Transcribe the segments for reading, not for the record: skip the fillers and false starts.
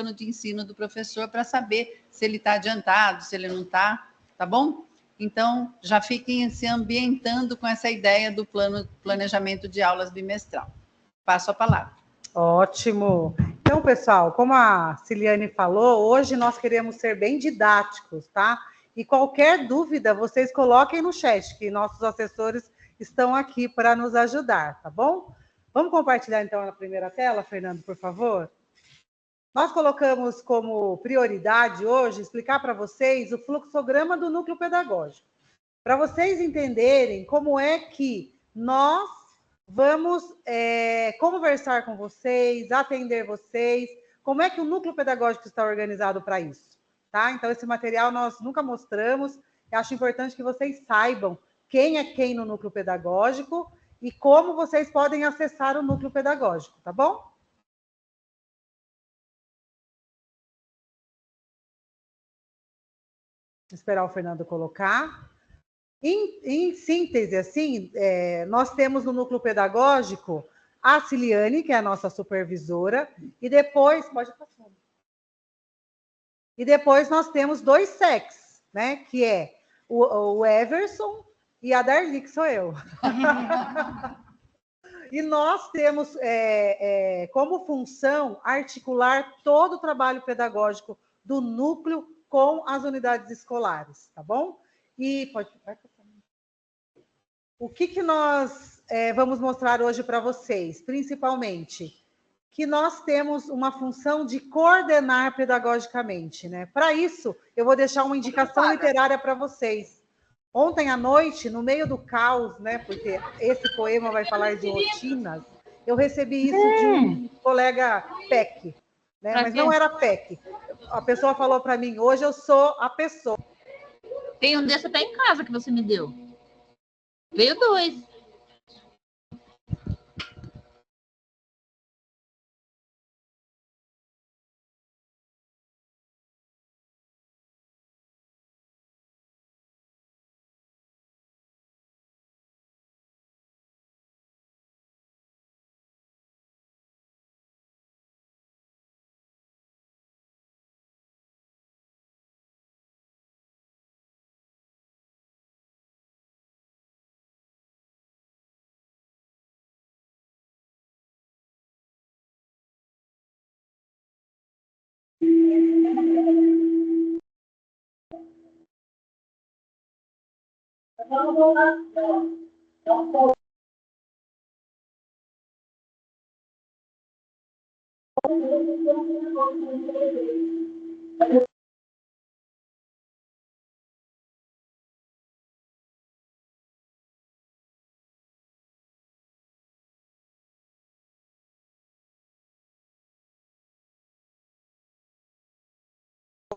plano de ensino do professor para saber se ele está adiantado, se ele não está, tá bom? Então, já fiquem se ambientando com essa ideia do planejamento de aulas bimestral. Passo a palavra. Ótimo. Então, pessoal, como a Ciliane falou, hoje nós queremos ser bem didáticos, tá? E qualquer dúvida, vocês coloquem no chat, que nossos assessores estão aqui para nos ajudar, tá bom? Vamos compartilhar, então, a primeira tela, Fernando, por favor? Nós colocamos como prioridade hoje explicar para vocês o fluxograma do núcleo pedagógico, para vocês entenderem como é que nós vamos conversar com vocês, atender vocês, como é que o núcleo pedagógico está organizado para isso, tá? Então, esse material nós nunca mostramos, eu acho importante que vocês saibam quem é quem no núcleo pedagógico e como vocês podem acessar o núcleo pedagógico, tá bom? Esperar o Fernando colocar. Em síntese, assim, nós temos no núcleo pedagógico a Ciliane, que é a nossa supervisora, e depois, pode passar. E depois nós temos 2 SECs, né? Que é o Everson e a Darli, que sou eu. E nós temos como função articular todo o trabalho pedagógico do núcleo com as unidades escolares, tá bom? E o que nós vamos mostrar hoje para vocês? Principalmente, que nós temos uma função de coordenar pedagogicamente, né? Para isso, eu vou deixar uma indicação literária para vocês. Ontem à noite, no meio do caos, né? Porque esse poema vai falar de rotinas, eu recebi isso de um colega PEC, né? Mas não era PEC. A pessoa falou para mim, hoje eu sou a pessoa. Tem um desse até em casa que você me deu. Veio 2.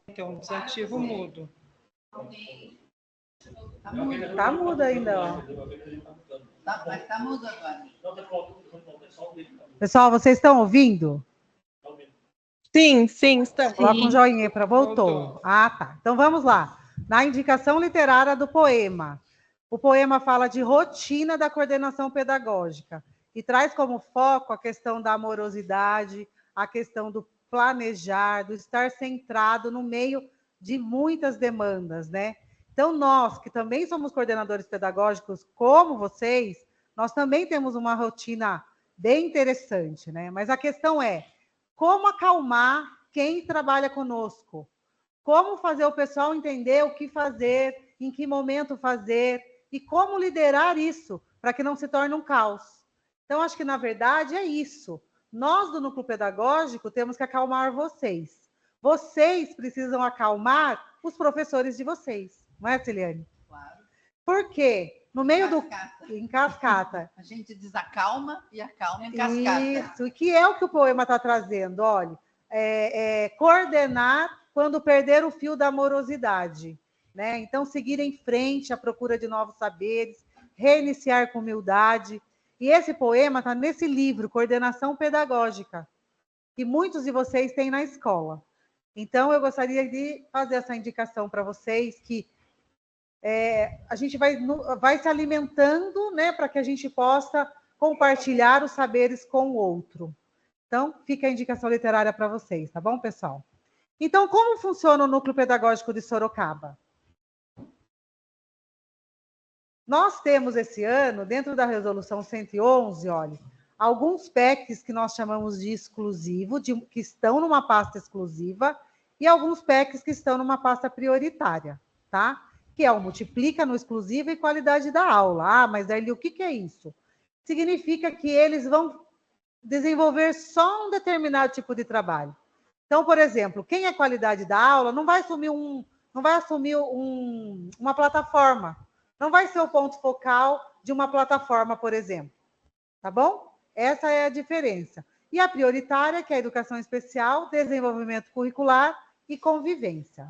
Então, desativo mudo. Tá mudo ainda, ó. Mas tá mudo agora. Pessoal, vocês estão ouvindo? Sim, está. Coloca um joinha para voltou. Ah, tá. Então vamos lá. Na indicação literária do poema. O poema fala de rotina da coordenação pedagógica e traz como foco a questão da amorosidade, a questão do planejar, do estar centrado no meio de muitas demandas, né? Então, nós, que também somos coordenadores pedagógicos, como vocês, nós também temos uma rotina bem interessante, né? Mas a questão é, como acalmar quem trabalha conosco? Como fazer o pessoal entender o que fazer, em que momento fazer, e como liderar isso, para que não se torne um caos. Então, acho que, na verdade, é isso. Nós, do núcleo pedagógico, temos que acalmar vocês. Vocês precisam acalmar os professores de vocês. Não é, Ciliane? Claro. Por quê? No meio Cascata. Em cascata. A gente desacalma e acalma em cascata. Isso, e que é o que o poema está trazendo, olha. Coordenar quando perder o fio da amorosidade, né? Então, seguir em frente à procura de novos saberes, reiniciar com humildade. E esse poema está nesse livro, Coordenação Pedagógica, que muitos de vocês têm na escola. Então, eu gostaria de fazer essa indicação para vocês, que a gente vai se alimentando, né, para que a gente possa compartilhar os saberes com o outro. Então, fica a indicação literária para vocês, tá bom, pessoal? Então, como funciona o Núcleo Pedagógico de Sorocaba? Nós temos esse ano, dentro da Resolução 111, olha, alguns PECs que nós chamamos de exclusivo, que estão numa pasta exclusiva, e alguns PECs que estão numa pasta prioritária, tá? Que é o Multiplica no exclusivo e qualidade da aula. Ah, mas aí o que é isso? Significa que eles vão desenvolver só um determinado tipo de trabalho. Então, por exemplo, quem é qualidade da aula não vai assumir uma plataforma. Não vai ser o ponto focal de uma plataforma, por exemplo. Tá bom? Essa é a diferença. E a prioritária, que é a educação especial, desenvolvimento curricular e convivência.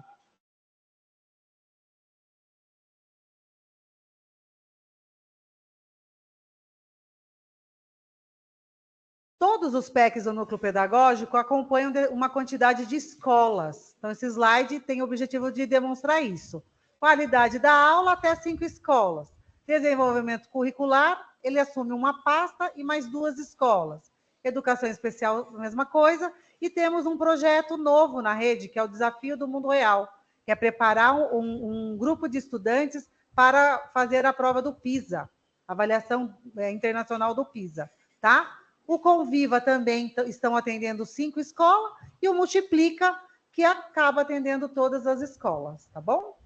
Todos os PECs do núcleo pedagógico acompanham uma quantidade de escolas. Então, esse slide tem o objetivo de demonstrar isso. Qualidade da aula, até 5 escolas. Desenvolvimento curricular, ele assume uma pasta e mais 2 escolas. Educação especial, mesma coisa. E temos um projeto novo na rede, que é o Desafio do Mundo Real, que é preparar um grupo de estudantes para fazer a prova do PISA, avaliação internacional do PISA, tá? O Conviva também estão atendendo 5 escolas e o Multiplica, que acaba atendendo todas as escolas, tá bom?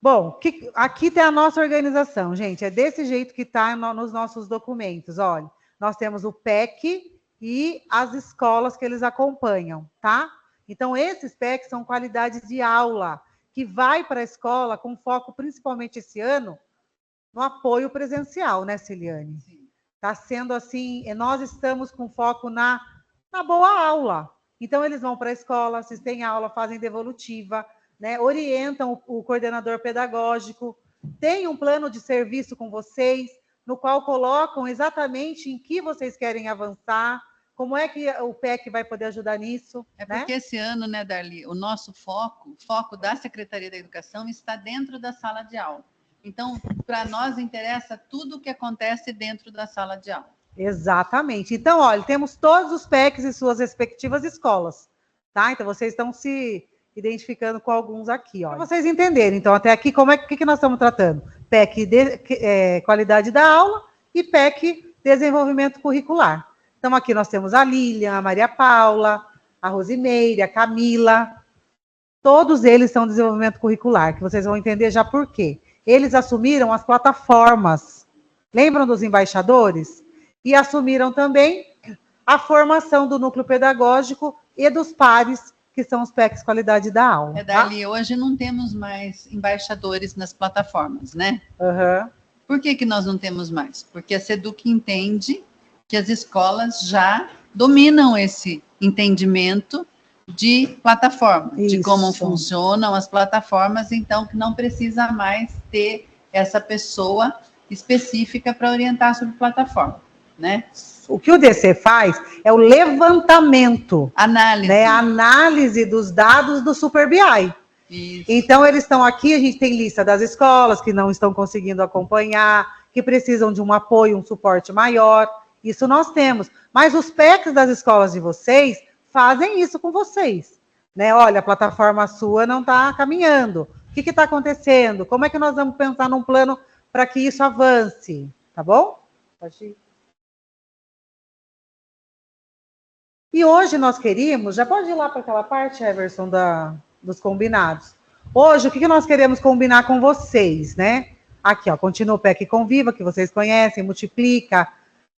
Bom, aqui tem a nossa organização, gente. É desse jeito que está nos nossos documentos. Olha, nós temos o PEC e as escolas que eles acompanham, tá? Então, esses PECs são qualidade de aula, que vai para a escola com foco, principalmente esse ano, no apoio presencial, né, Ciliane? Está sendo assim, nós estamos com foco na boa aula. Então, eles vão para a escola, assistem a aula, fazem devolutiva, né, orientam o coordenador pedagógico, tem um plano de serviço com vocês, no qual colocam exatamente em que vocês querem avançar, como é que o PEC vai poder ajudar nisso? É porque esse ano, né, Darli, o nosso foco, o foco da Secretaria da Educação está dentro da sala de aula. Então, para nós interessa tudo o que acontece dentro da sala de aula. Exatamente. Então, olha, temos todos os PECs e suas respectivas escolas, tá? Então, vocês estão se identificando com alguns aqui, ó. Para vocês entenderem, então, até aqui, como é que nós estamos tratando? PEC qualidade da aula e PEC desenvolvimento curricular. Então, aqui nós temos a Lilian, a Maria Paula, a Rosimeire, a Camila. Todos eles são desenvolvimento curricular, que vocês vão entender já por quê. Eles assumiram as plataformas. Lembram dos embaixadores? E assumiram também a formação do núcleo pedagógico e dos pares, que são os PECs qualidade da aula. Dali, hoje não temos mais embaixadores nas plataformas, né? Uhum. Por que nós não temos mais? Porque a SEDUC entende que as escolas já dominam esse entendimento de plataforma, de como funcionam as plataformas, então que não precisa mais ter essa pessoa específica para orientar sobre plataforma, né? O que o DC faz é o levantamento, análise, né? A análise dos dados do Super BI. Isso. Então, eles estão aqui, a gente tem lista das escolas que não estão conseguindo acompanhar, que precisam de um apoio, um suporte maior. Isso nós temos. Mas os PECs das escolas de vocês fazem isso com vocês, né? Olha, a plataforma sua não está caminhando. O que está acontecendo? Como é que nós vamos pensar num plano para que isso avance? Tá bom? Pode ir. E hoje nós queríamos, já pode ir lá para aquela parte, Everson, dos combinados. Hoje, o que nós queremos combinar com vocês, né? Aqui, ó, continua o PEC Conviva, que vocês conhecem, Multiplica.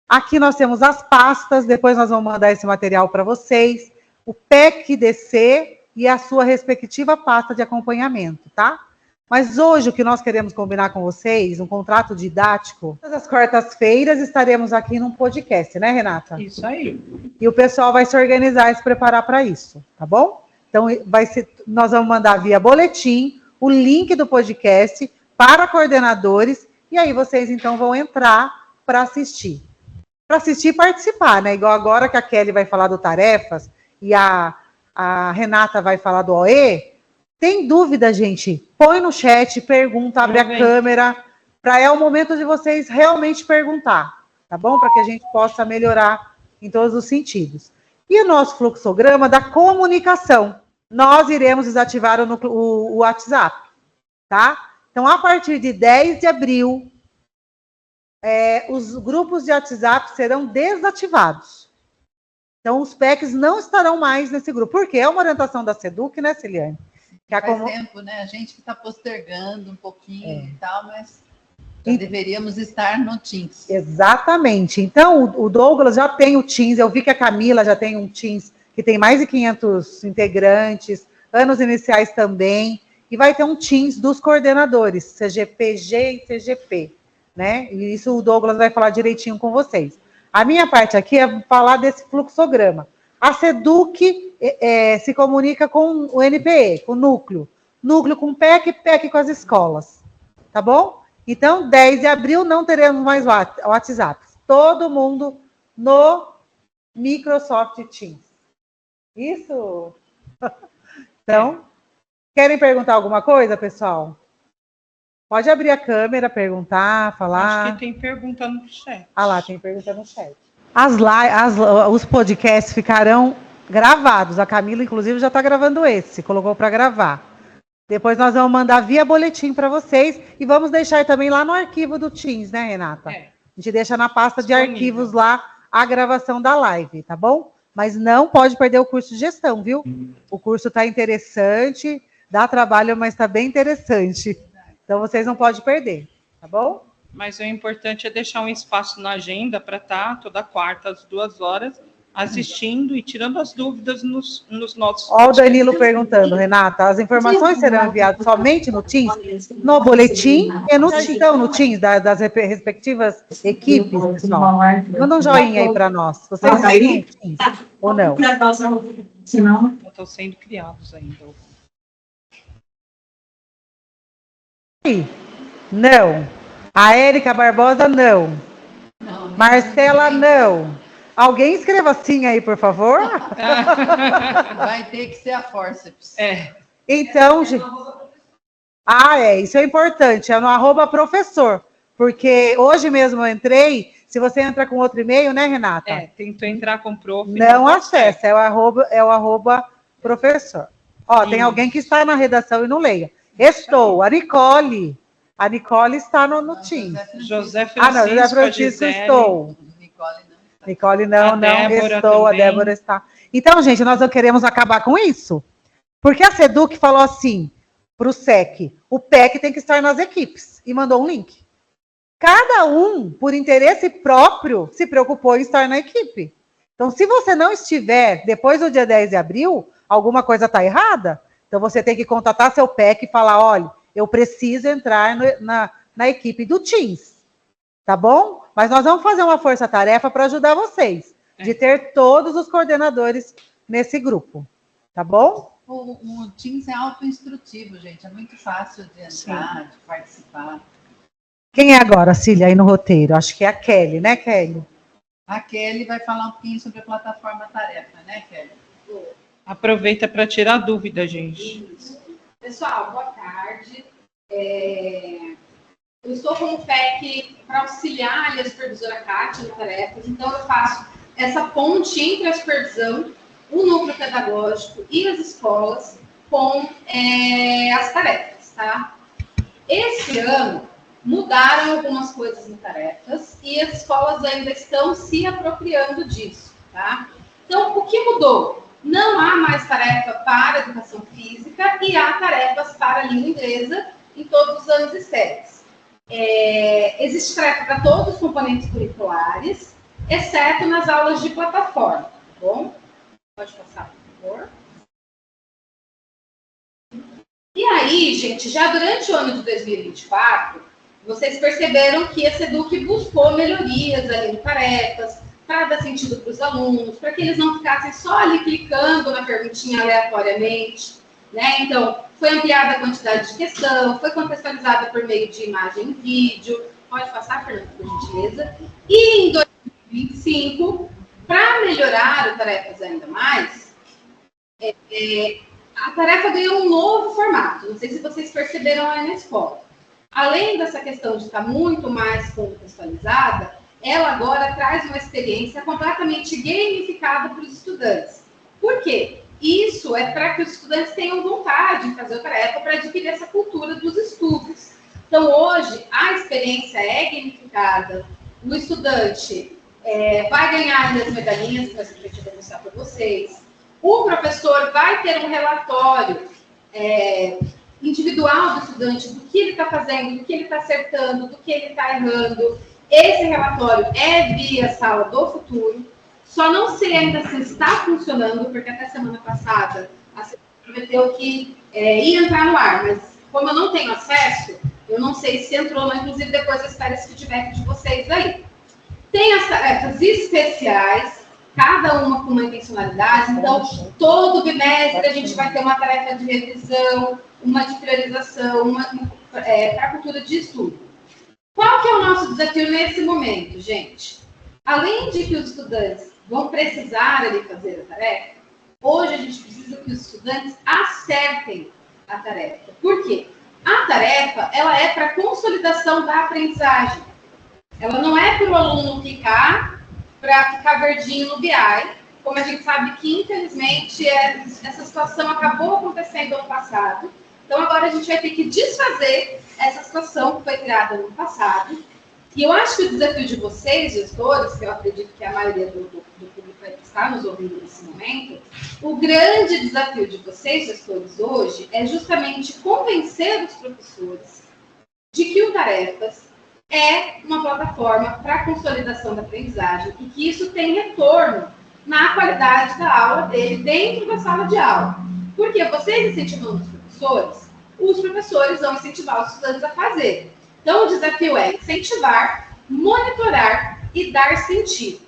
Aqui nós temos as pastas, depois nós vamos mandar esse material para vocês. O PEC DC e a sua respectiva pasta de acompanhamento, tá? Mas hoje o que nós queremos combinar com vocês, um contrato didático, todas as quartas-feiras estaremos aqui num podcast, né, Renata? Isso aí. E o pessoal vai se organizar e se preparar para isso, tá bom? Então, nós vamos mandar via boletim o link do podcast para coordenadores, e aí vocês, então, vão entrar para assistir. Para assistir e participar, né? Igual agora que a Kelly vai falar do Tarefas e a Renata vai falar do OE, Tem dúvida, gente? Põe no chat, pergunta, abre a câmera, é o momento de vocês realmente perguntar, tá bom? Para que a gente possa melhorar em todos os sentidos. E o nosso fluxograma da comunicação. Nós iremos desativar o WhatsApp, tá? Então, a partir de 10 de abril, os grupos de WhatsApp serão desativados. Então, os PECs não estarão mais nesse grupo. Porque é uma orientação da SEDUC, né, Ciliane? Faz tempo, né? A gente que está postergando um pouquinho e tal, mas deveríamos estar no Teams. Exatamente. Então, o Douglas já tem o Teams, eu vi que a Camila já tem um Teams que tem mais de 500 integrantes, anos iniciais também, e vai ter um Teams dos coordenadores, CGPG e CGP, né? E isso o Douglas vai falar direitinho com vocês. A minha parte aqui é falar desse fluxograma. A SEDUC se comunica com o NPE, com o núcleo com o PEC, PEC com as escolas, tá bom? Então, 10 de abril não teremos mais WhatsApp. Todo mundo no Microsoft Teams. Isso? Então, querem perguntar alguma coisa, pessoal? Pode abrir a câmera, perguntar, falar. Acho que tem pergunta no chat. Ah lá, tem pergunta no chat. Os podcasts ficarão gravados. A Camila, inclusive, já está gravando esse. Colocou para gravar. Depois nós vamos mandar via boletim para vocês e vamos deixar também lá no arquivo do Teams, né, Renata? A gente deixa na pasta de arquivos lá a gravação da live, tá bom? Mas não pode perder o curso de gestão, viu? O curso está interessante, dá trabalho, mas está bem interessante. Então, vocês não podem perder, tá bom? Mas o importante é deixar um espaço na agenda para estar toda quarta, às 2h, assistindo e tirando as dúvidas nos nossos... Olha o Danilo perguntando, Renata, as informações serão enviadas somente no Teams, no boletim e no Teams, então, no Teams das respectivas equipes, pessoal. Manda um joinha aí para nós. Vocês estão no Teams ou não? Não estão sendo criados ainda. Não. A Érica Barbosa, não. Marcela, não. Alguém escreva assim aí, por favor. Vai ter que ser a Forceps. Então, gente... isso é importante, é no @professor, porque hoje mesmo eu entrei, se você entra com outro e-mail, né, Renata? Tentou entrar com prof. Não acessa, é o @professor. Tem alguém que está na redação e não leia. Estou, a Nicole está no Teams. José Francisco, estou. Nicole não estou, também. A Débora está. Então, gente, nós não queremos acabar com isso. Porque a SEDUC falou assim para o SEC, o PEC tem que estar nas equipes, e mandou um link. Cada um, por interesse próprio, se preocupou em estar na equipe. Então, se você não estiver depois do dia 10 de abril, alguma coisa está errada. Então, você tem que contatar seu PEC e falar, olha, eu preciso entrar na equipe do Teams. Tá bom? Mas nós vamos fazer uma força-tarefa para ajudar vocês, de ter todos os coordenadores nesse grupo. Tá bom? O Teams é autoinstrutivo, gente. É muito fácil de entrar, de participar. Quem é agora, Cília, aí no roteiro? Acho que é a Kelly, né, Kelly? A Kelly vai falar um pouquinho sobre a plataforma tarefa, né, Kelly? Aproveita para tirar dúvida, gente. Isso. Pessoal, boa tarde. Eu estou como PEC para auxiliar ali a supervisora Kátia no tarefas, então eu faço essa ponte entre a supervisão, o núcleo pedagógico e as escolas com as tarefas, tá? Esse ano mudaram algumas coisas em tarefas e as escolas ainda estão se apropriando disso, tá? Então, o que mudou? Não há mais tarefa para educação física e há tarefas para língua inglesa em todos os anos e séries. Existe tarefa para todos os componentes curriculares, exceto nas aulas de plataforma, tá bom? Pode passar, por favor. E aí, gente, já durante o ano de 2024, vocês perceberam que a SEDUC buscou melhorias ali em tarefas, para dar sentido para os alunos, para que eles não ficassem só ali clicando na perguntinha aleatoriamente, né? Então, foi ampliada a quantidade de questão, foi contextualizada por meio de imagem e vídeo. Pode passar, Fernando, por gentileza. E em 2025, para melhorar o tarefas ainda mais, a tarefa ganhou um novo formato. Não sei se vocês perceberam aí na escola. Além dessa questão de estar muito mais contextualizada, ela agora traz uma experiência completamente gamificada para os estudantes. Por quê? Isso é para que os estudantes tenham vontade de fazer a tarefa para adquirir essa cultura dos estudos. Então, hoje, a experiência é gamificada, o estudante vai ganhar as medalhinhas, que a gente vai mostrar para vocês. O professor vai ter um relatório individual do estudante, do que ele está fazendo, do que ele está acertando, do que ele está errando. Esse relatório é via Sala do Futuro. Só não sei ainda se está funcionando, porque até semana passada a secretaria prometeu que ia entrar no ar, mas como eu não tenho acesso, eu não sei se entrou, mas inclusive depois eu espero esse feedback de vocês aí. Tem as tarefas especiais, cada uma com uma intencionalidade, então todo bimestre a gente vai ter uma tarefa de revisão, uma de priorização, para a cultura de estudo. Qual que é o nosso desafio nesse momento, gente? Além de que os estudantes vão precisar ali fazer a tarefa, hoje a gente precisa que os estudantes acertem a tarefa. Por quê? A tarefa, ela é para consolidação da aprendizagem. Ela não é para o aluno para ficar verdinho no BI, como a gente sabe que, infelizmente, essa situação acabou acontecendo ano passado. Então, agora a gente vai ter que desfazer essa situação que foi criada no passado. E eu acho que o desafio de vocês, gestores, que eu acredito que a maioria do público vai estar nos ouvindo nesse momento, o grande desafio de vocês, gestores, hoje, é justamente convencer os professores de que o Tarefas é uma plataforma para a consolidação da aprendizagem e que isso tem retorno na qualidade da aula dele dentro da sala de aula. Porque vocês incentivando os professores vão incentivar os estudantes a fazer. Então, o desafio é incentivar, monitorar e dar sentido.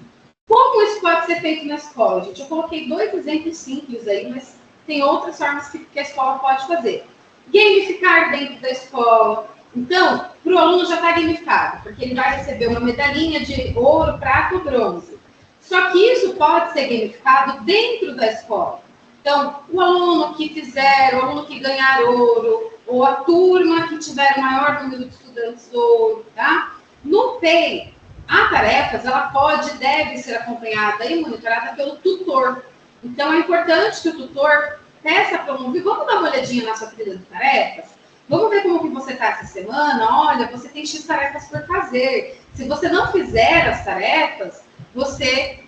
Como isso pode ser feito na escola, gente? Eu coloquei 2 exemplos simples aí, mas tem outras formas que a escola pode fazer. Gamificar dentro da escola. Então, para o aluno já está gamificado, porque ele vai receber uma medalhinha de ouro, prata ou bronze. Só que isso pode ser gamificado dentro da escola. Então, o aluno que fizer, o aluno que ganhar ouro, ou a turma que tiver o maior número de estudantes ouro, tá? No PEI, a tarefas, ela deve ser acompanhada e monitorada pelo tutor. Então, é importante que o tutor peça para o aluno, vamos dar uma olhadinha na sua trilha de tarefas? Vamos ver como que você está essa semana? Olha, você tem X tarefas por fazer. Se você não fizer as tarefas, você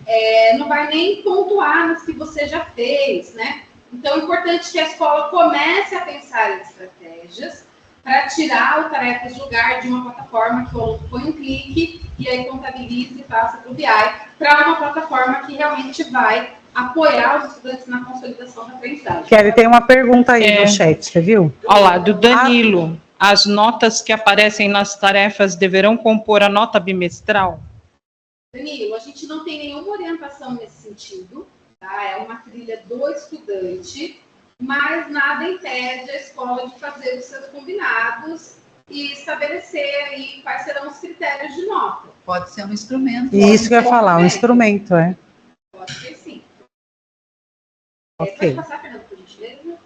não vai nem pontuar nas que você já fez, né? Então, é importante que a escola comece a pensar em estratégias para tirar o Tarefas do lugar de uma plataforma que o aluno põe um clique e aí contabilize e passa para o BI, para uma plataforma que realmente vai apoiar os estudantes na consolidação da aprendizagem. Kelly, tem uma pergunta aí no chat, você viu? Olha lá, do Danilo. As notas que aparecem nas tarefas deverão compor a nota bimestral? Danilo, a gente não tem nenhuma orientação nesse sentido, tá? É uma trilha do estudante, mas nada impede a escola de fazer os seus combinados e estabelecer aí quais serão os critérios de nota. Pode ser um instrumento. Isso que eu ia falar, um instrumento, Pode ser sim. Ok. Pode passar, Fernando, por gentileza.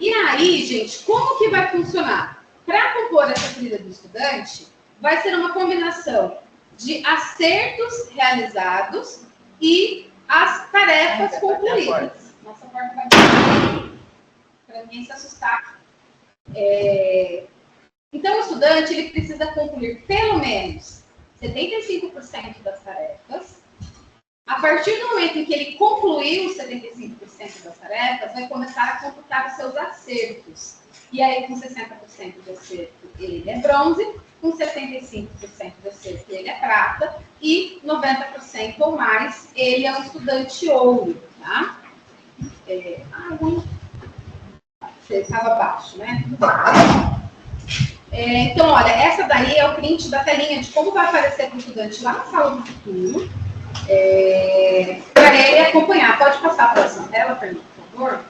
E aí, gente, como que vai funcionar? Para compor essa trilha do estudante, vai ser uma combinação de acertos realizados e as tarefas concluídas. Nossa porta vai para ninguém se assustar. Então, o estudante ele precisa concluir pelo menos 75% das tarefas. A partir do momento em que ele concluiu os 75% das tarefas, vai começar a computar os seus acertos. E aí, com 60% de acerto, ele é bronze, com 75% de acerto, ele é prata, e 90% ou mais, ele é um estudante ouro, tá? Você estava abaixo, né? Então, olha, essa daí é o print da telinha de como vai aparecer para o estudante lá na sala do futuro, para ele acompanhar. Pode passar a próxima tela, Fernando, por favor?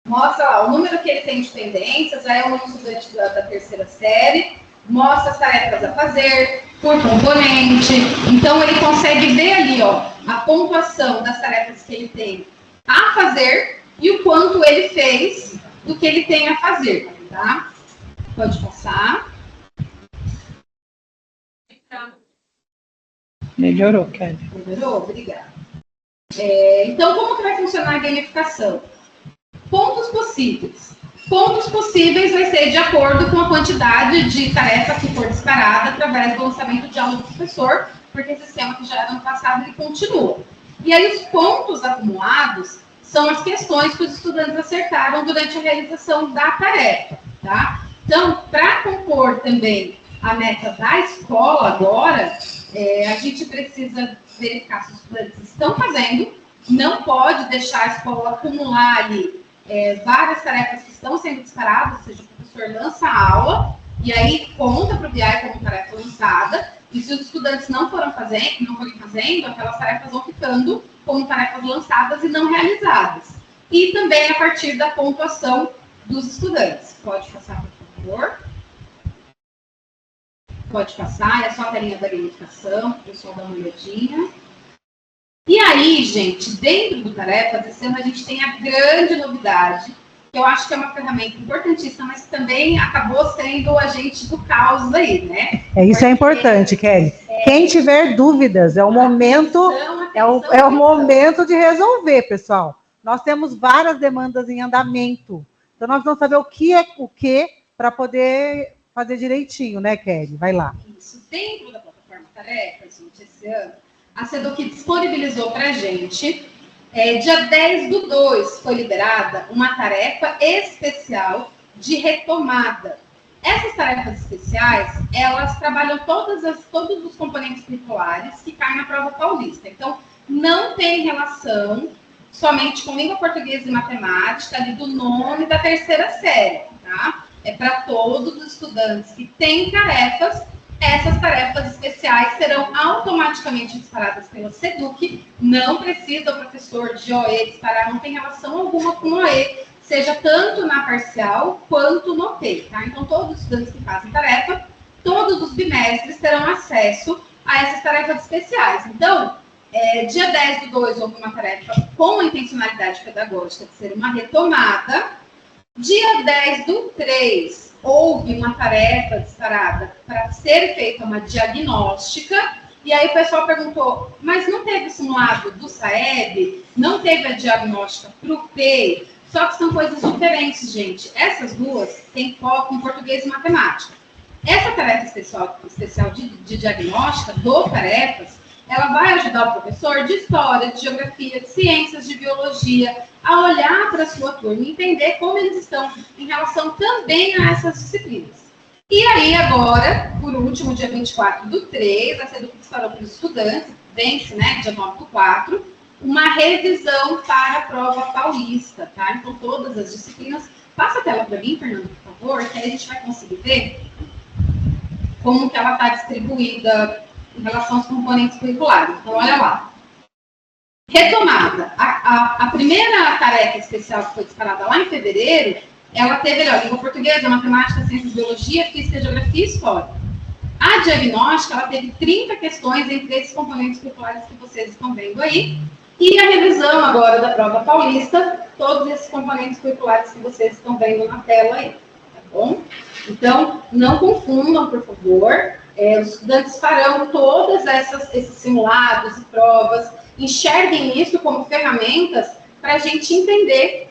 Mostra lá o número que ele tem de pendências, já é um estudante da terceira série, mostra as tarefas a fazer, por componente. Então, ele consegue ver ali, ó, a pontuação das tarefas que ele tem a fazer e o quanto ele fez do que ele tem a fazer, tá? Pode passar. Melhorou, Kelly. Melhorou? Obrigada. Então, como que vai funcionar a gamificação? Pontos possíveis. Pontos possíveis vai ser de acordo com a quantidade de tarefa que for disparada através do lançamento de aula do professor, porque esse sistema que já era no passado, ele continua. E aí, os pontos acumulados são as questões que os estudantes acertaram durante a realização da tarefa, tá? Então, para compor também a meta da escola agora, a gente precisa verificar se os estudantes estão fazendo, não pode deixar a escola acumular ali várias tarefas que estão sendo disparadas, ou seja, o professor lança a aula, e aí conta para o BI como tarefa lançada, e se os estudantes não forem fazendo, aquelas tarefas vão ficando como tarefas lançadas e não realizadas. E também a partir da pontuação dos estudantes. Pode passar, por favor. Pode passar, é só a telinha da gamificação, para o pessoal dar uma olhadinha. E aí, gente, dentro do Tarefas, esse ano a gente tem a grande novidade, que eu acho que é uma ferramenta importantíssima, mas que também acabou sendo o agente do caos aí, né? Isso é importante, Kelly. Quem tiver dúvidas, é o momento, é o momento de resolver, pessoal. Nós temos várias demandas em andamento. Então, nós vamos saber o que é o que para poder fazer direitinho, né, Kelly? Vai lá. Isso. Dentro da plataforma Tarefas, gente, esse ano, a SEDUC disponibilizou para a gente, dia 10/2 foi liberada uma tarefa especial de retomada. Essas tarefas especiais, elas trabalham todos os componentes curriculares que caem na prova paulista. Então, não tem relação somente com língua portuguesa e matemática, ali do nono e da terceira série, tá? É para todos os estudantes que têm tarefas. Essas tarefas especiais serão automaticamente disparadas pela SEDUC, não precisa o professor de OE disparar, não tem relação alguma com o OE, seja tanto na parcial quanto no TEI, tá? Então, todos os estudantes que fazem tarefa, todos os bimestres terão acesso a essas tarefas especiais. Então, dia 10/2 houve uma tarefa com a intencionalidade pedagógica de ser uma retomada. Dia 10/3 houve uma tarefa disparada para ser feita uma diagnóstica, e aí o pessoal perguntou, mas não teve simulado do SAEB? Não teve a diagnóstica para o PEI? Só que são coisas diferentes, gente. Essas duas têm foco em português e matemática. Essa tarefa especial de diagnóstica do Tarefas, ela vai ajudar o professor de história, de geografia, de ciências, de biologia, a olhar para a sua turma e entender como eles estão em relação também a essas disciplinas. E aí, agora, por último, dia 24/3, a SEDUC disparou para os estudantes, vence, né, dia 9/4, uma revisão para a prova paulista, tá? Então, todas as disciplinas. Passa a tela para mim, Fernando, por favor, que aí a gente vai conseguir ver como que ela está distribuída em relação aos componentes curriculares. Então, olha lá. Retomada. A primeira tarefa especial que foi disparada lá em fevereiro, ela teve, língua portuguesa, matemática, ciências, biologia, física, geografia e história. A diagnóstica, ela teve 30 questões entre esses componentes curriculares que vocês estão vendo aí. E a revisão agora da prova paulista, todos esses componentes curriculares que vocês estão vendo na tela aí. Tá bom? Então, não confundam, por favor. Os estudantes farão todos esses simulados e provas, enxerguem isso como ferramentas para a gente entender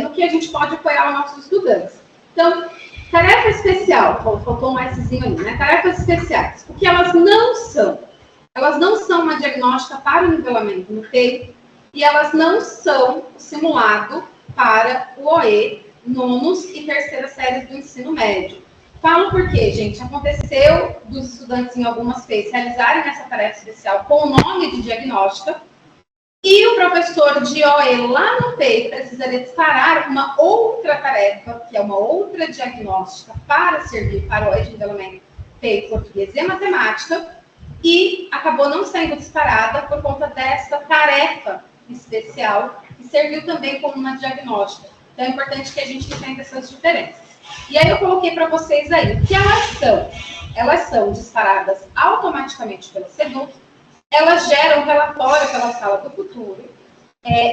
no que a gente pode apoiar os nossos estudantes. Então, tarefa especial, faltou um Szinho ali, né? Tarefas especiais. O que elas não são? Elas não são uma diagnóstica para o nivelamento no TEI e elas não são simulado para o OE, nonos e terceira séries do ensino médio. Falo porque, gente, aconteceu dos estudantes em algumas FEIs realizarem essa tarefa especial com o nome de diagnóstica e o professor de OE lá no PEI precisaria disparar uma outra tarefa, que é uma outra diagnóstica para servir para o OE de nivelamento PEI, português e matemática, e acabou não sendo disparada por conta dessa tarefa especial, que serviu também como uma diagnóstica. Então, é importante que a gente entenda essas diferenças. E aí eu coloquei para vocês aí o que elas são. Elas são disparadas automaticamente pela SEDUC, elas geram relatório pela Sala do Futuro,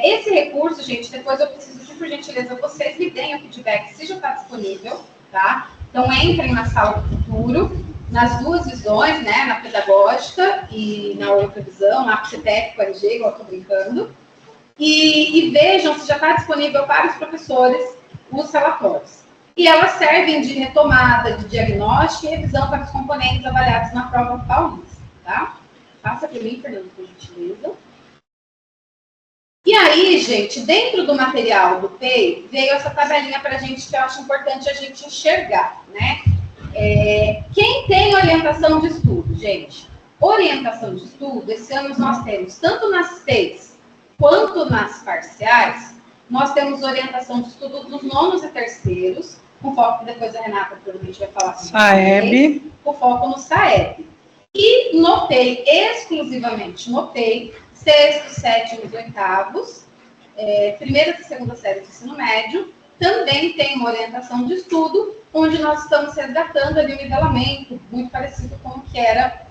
Esse recurso, gente, depois eu preciso de, por gentileza, vocês me deem o feedback se já está disponível, tá? Então, entrem na sala do futuro, nas duas visões, né? Na pedagógica e na outra visão, na CTF, com a RG, igual eu estou brincando. E vejam se já está disponível para os professores os relatórios. E elas servem de retomada, de diagnóstico e revisão para os componentes avaliados na prova paulista, tá? Passa para mim, Fernando, por gentileza. E aí, gente, dentro do material do PEI, veio essa tabelinha para a gente que eu acho importante a gente enxergar, né? Quem tem orientação de estudo, gente? Orientação de estudo, esse ano nós temos, tanto nas PEIs quanto nas parciais, nós temos orientação de estudo dos nonos e terceiros, com foco que depois a Renata provavelmente vai falar sobre SAEB. Com foco no SAEB. E no PEI, exclusivamente no PEI, sexto, sétimos, oitavos, primeiras e segundas séries do ensino médio, também tem uma orientação de estudo, onde nós estamos resgatando ali o nivelamento, muito parecido com o que era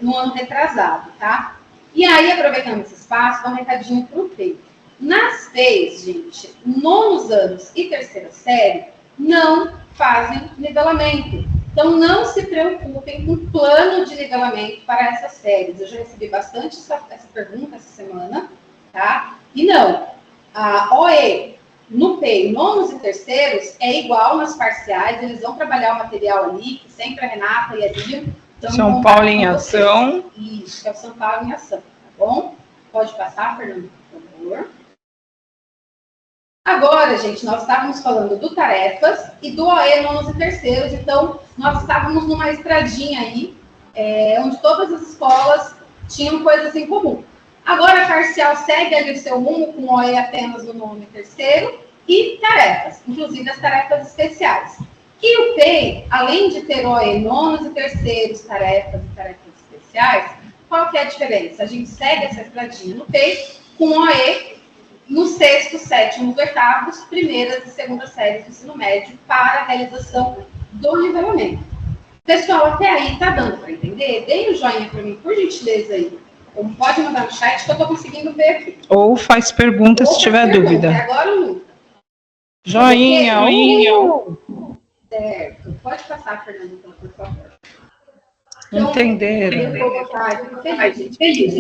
no ano retrasado, tá? E aí, aproveitando esse espaço, dá um recadinho para o PEI. Nas PEIs, gente, nonos anos e terceira série não fazem nivelamento. Então, não se preocupem com plano de nivelamento para essas séries. Eu já recebi bastante essa pergunta essa semana, tá? E não, a OE no PEI, nonos e terceiros, é igual nas parciais, eles vão trabalhar o material ali, que sempre a Renata e a Lívia estão São Paulo em Ação. Isso, que é o São Paulo em Ação, tá bom? Pode passar, Fernando, por favor. Agora, gente, nós estávamos falando do Tarefas e do OE nonos e terceiros, então nós estávamos numa estradinha aí, onde todas as escolas tinham coisas em comum. Agora a parcial segue ali o seu rumo, com OE apenas no nono e terceiro, e tarefas, inclusive as tarefas especiais. E o PEI, além de ter OE nonos e terceiros, tarefas e tarefas especiais, qual que é a diferença? A gente segue essa estradinha no PEI com OE no sexto, sétimo, oitavos, primeiras e segundas séries do ensino médio para a realização do nivelamento. Pessoal, até aí tá dando para entender? Deem um joinha para mim, por gentileza aí. Ou pode mandar no chat que eu estou conseguindo ver aqui. Ou faz pergunta se tiver dúvida. Até agora não. Joinha, joinha. Certo. Pode passar, Fernando, por favor. Então, Entenderam. Eu vou botar, fico feliz.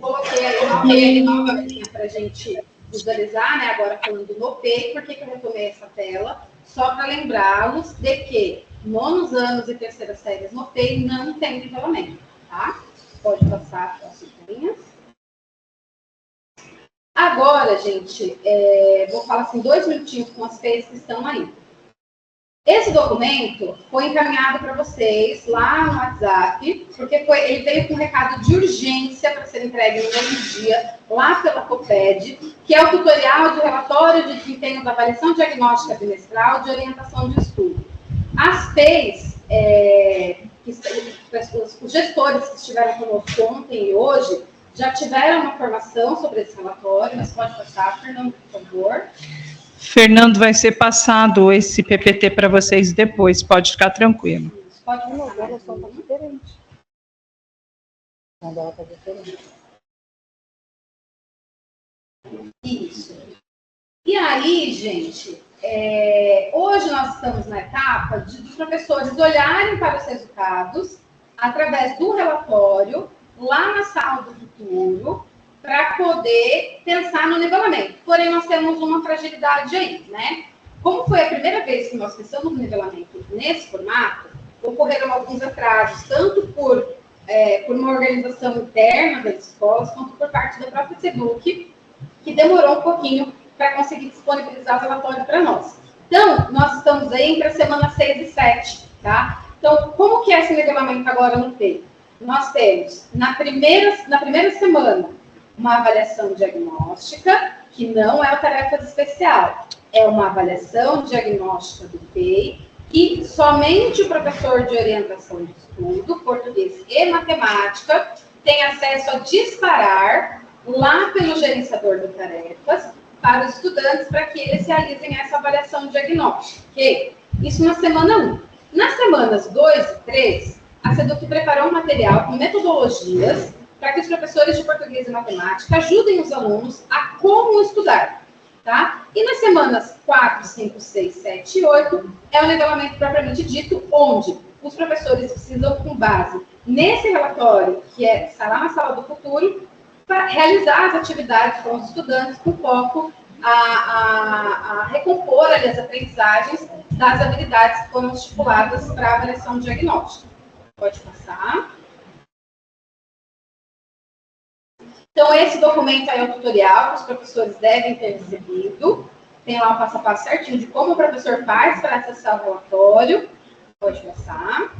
Coloquei aí novamente para a gente visualizar, né? Agora falando no PEI, por que eu retomei essa tela? Só para lembrá-los de que nonos anos e terceiras séries no PEI não tem nivelamento, tá? Pode passar as linhas. Agora, gente, vou falar assim 2 minutinhos com as PEIs que estão aí. Esse documento foi encaminhado para vocês lá no WhatsApp, porque ele veio com um recado de urgência para ser entregue no mesmo dia, lá pela COPED, que é o tutorial de relatório de desempenho da avaliação diagnóstica bimestral de orientação de estudo. As PEIs, os gestores que estiveram conosco ontem e hoje, já tiveram uma formação sobre esse relatório, mas pode passar, Fernando, por favor. Fernando, vai ser passado esse PPT para vocês depois, pode ficar tranquilo. Pode passar. Ela só está diferente. Ela está diferente. Isso. E aí, gente, hoje nós estamos na etapa dos professores olharem para os resultados através do relatório, lá na sala do futuro, para poder pensar no nivelamento. Porém, nós temos uma fragilidade aí, né? Como foi a primeira vez que nós pensamos no nivelamento nesse formato, ocorreram alguns atrasos, tanto por uma organização interna das escolas, quanto por parte da própria SEDUC, que demorou um pouquinho para conseguir disponibilizar o relatório para nós. Então, nós estamos aí entre a semana 6 e 7, tá? Então, como que é esse nivelamento agora no PEI? Nós temos, na primeira semana, uma avaliação diagnóstica, que não é o tarefas especial, é uma avaliação diagnóstica do PEI, e somente o professor de orientação de estudo, português e matemática, tem acesso a disparar lá pelo gerenciador de tarefas para os estudantes, para que eles realizem essa avaliação diagnóstica. Okay? Isso na semana 1. Nas semanas 2 e 3, a SEDUC preparou um material com metodologias para que os professores de português e matemática ajudem os alunos a como estudar, tá? E nas semanas 4, 5, 6, 7 e 8 é o nivelamento propriamente dito, onde os professores precisam, com base nesse relatório, que está lá na Sala do Futuro, para realizar as atividades com os estudantes com foco a recompor ali as aprendizagens das habilidades que foram estipuladas para a avaliação diagnóstica. Pode passar. Então, esse documento aí é o tutorial que os professores devem ter recebido. Tem lá um passo a passo certinho de como o professor faz para acessar o relatório. Pode passar.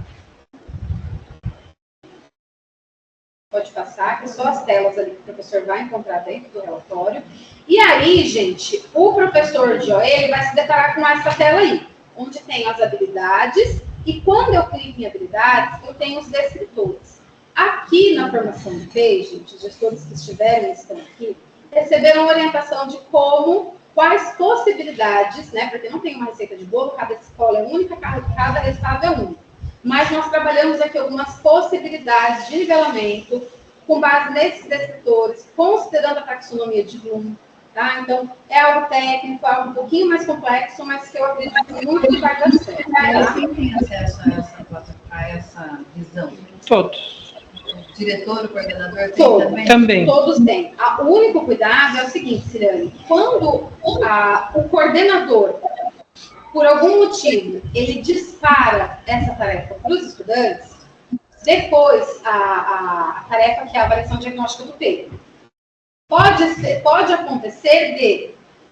Pode passar, que são as telas ali que o professor vai encontrar dentro do relatório. E aí, gente, o professor de OE ele vai se deparar com essa tela aí, onde tem as habilidades, e quando eu clico em habilidades, eu tenho os descritores. Aqui na formação do P, gente, os gestores que estiverem estão aqui, receberam orientação de quais possibilidades, né, porque não tem uma receita de bolo, cada escola é única, cada resultado é único. Mas nós trabalhamos aqui algumas possibilidades de nivelamento com base nesses descritores, considerando a taxonomia de Bloom, tá? Então, é algo técnico, algo um pouquinho mais complexo, mas que eu acredito muito que vai dar certo. Tá? Quem tem acesso a essa visão? Todos. O diretor, o coordenador tem Todos. Também. Todos têm. O único cuidado é o seguinte, Siriane, quando o coordenador, por algum motivo, ele dispara essa tarefa para os estudantes, depois a tarefa que é a avaliação diagnóstica do P. Pode acontecer de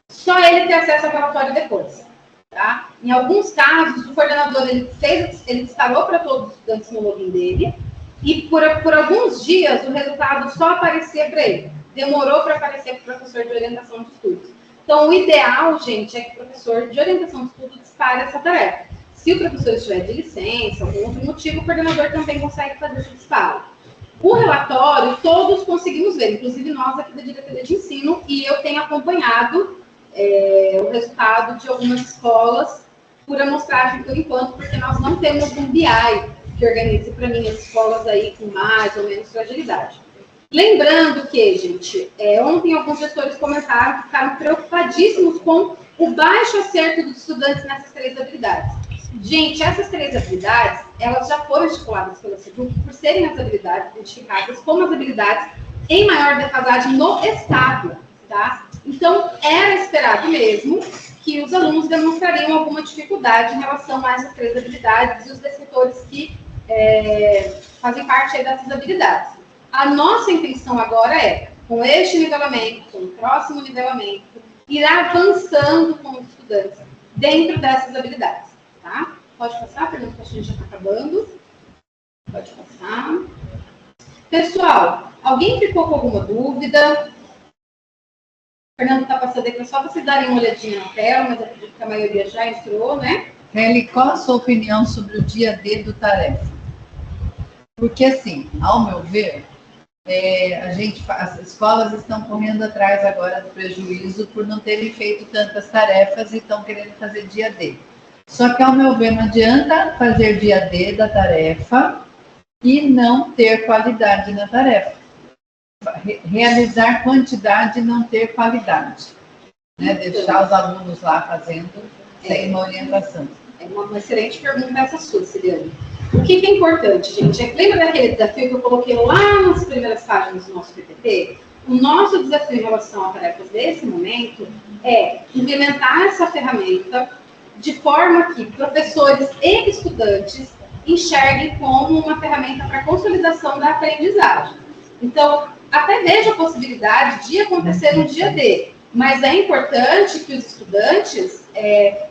só ele ter acesso ao relatório depois. Tá? Em alguns casos, o coordenador ele disparou para todos os estudantes no login dele, e por alguns dias o resultado só aparecia para ele. Demorou para aparecer para o professor de orientação de estudos. Então, o ideal, gente, é que o professor de orientação de estudo dispare essa tarefa. Se o professor estiver de licença, algum outro motivo, o coordenador também consegue fazer esse disparo. O relatório, todos conseguimos ver, inclusive nós aqui da diretoria de ensino, e eu tenho acompanhado o resultado de algumas escolas por amostragem por enquanto, porque nós não temos um BI que organize para mim as escolas aí com mais ou menos fragilidade. Lembrando que, gente, ontem alguns gestores comentaram que ficaram preocupadíssimos com o baixo acerto dos estudantes nessas 3 habilidades. Gente, essas 3 habilidades, elas já foram estipuladas pela SEDUC por serem as habilidades identificadas como as habilidades em maior defasagem no estado, tá? Então, era esperado mesmo que os alunos demonstrariam alguma dificuldade em relação a essas 3 habilidades e os descritores que fazem parte aí dessas habilidades. A nossa intenção agora é, com este nivelamento, com o próximo nivelamento, ir avançando com os estudantes dentro dessas habilidades, tá? Pode passar, Fernando, que a gente já está acabando. Pode passar. Pessoal, alguém ficou com alguma dúvida? O Fernando está passando aqui, é só vocês darem uma olhadinha na tela, mas eu acredito que a maioria já entrou, né? Kelly, qual a sua opinião sobre o dia D do tarefa? Porque, assim, ao meu ver, as escolas estão correndo atrás agora do prejuízo por não terem feito tantas tarefas e estão querendo fazer dia D. Só que, ao meu ver, não adianta fazer dia D da tarefa e não ter qualidade na tarefa. Realizar quantidade e não ter qualidade. Né? Deixar os alunos lá fazendo sem uma orientação. É uma excelente pergunta essa sua, Siriane. O que é importante, gente? Lembra daquele desafio que eu coloquei lá nas primeiras páginas do nosso PPT? O nosso desafio em relação a tarefas desse momento é implementar essa ferramenta de forma que professores e estudantes enxerguem como uma ferramenta para consolidação da aprendizagem. Então, até vejo a possibilidade de acontecer um dia D, mas é importante que os estudantes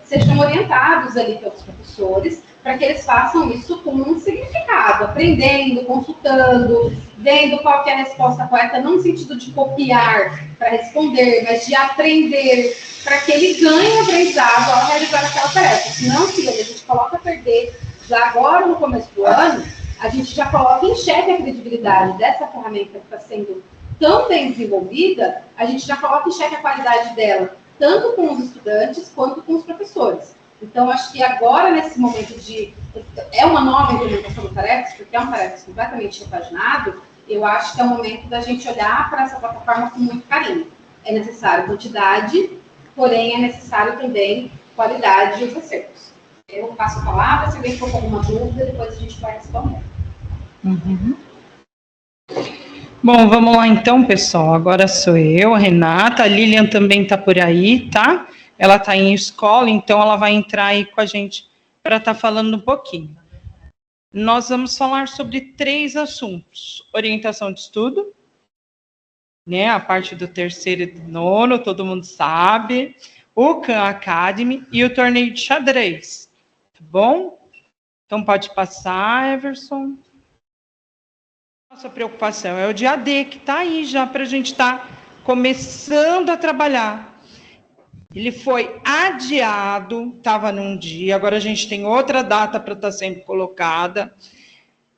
sejam orientados ali pelos professores para que eles façam isso com um significado, aprendendo, consultando, vendo qual que é a resposta correta, não no sentido de copiar para responder, mas de aprender, para que ele ganhe aprendizado ao realizar aquela tarefa. Senão, se a gente coloca a perder já agora no começo do ano, a gente já coloca em xeque a credibilidade dessa ferramenta que está sendo tão bem desenvolvida, a gente já coloca em xeque a qualidade dela, tanto com os estudantes quanto com os professores. Então, acho que agora, nesse momento é uma nova implementação de tarefas, porque é um tarefas completamente repaginado, Eu acho que é o momento da gente olhar para essa plataforma com muito carinho. É necessário quantidade, porém é necessário também qualidade dos acertos. Eu passo a palavra, se alguém for com alguma dúvida, depois a gente vai responder. Bom, vamos lá então, pessoal. Agora sou eu, a Renata. A Lilian também está por aí, tá? Ela está em escola, então ela vai entrar aí com a gente para estar falando um pouquinho. Nós vamos falar sobre 3 assuntos. Orientação de estudo, né? A parte do 3º e do 9º, todo mundo sabe. O Khan Academy e o torneio de xadrez. Tá bom? Então pode passar, Everson. Nossa preocupação é o dia D, que está aí já para a gente estar começando a trabalhar. Ele foi adiado, estava num dia, agora a gente tem outra data para estar sendo colocada.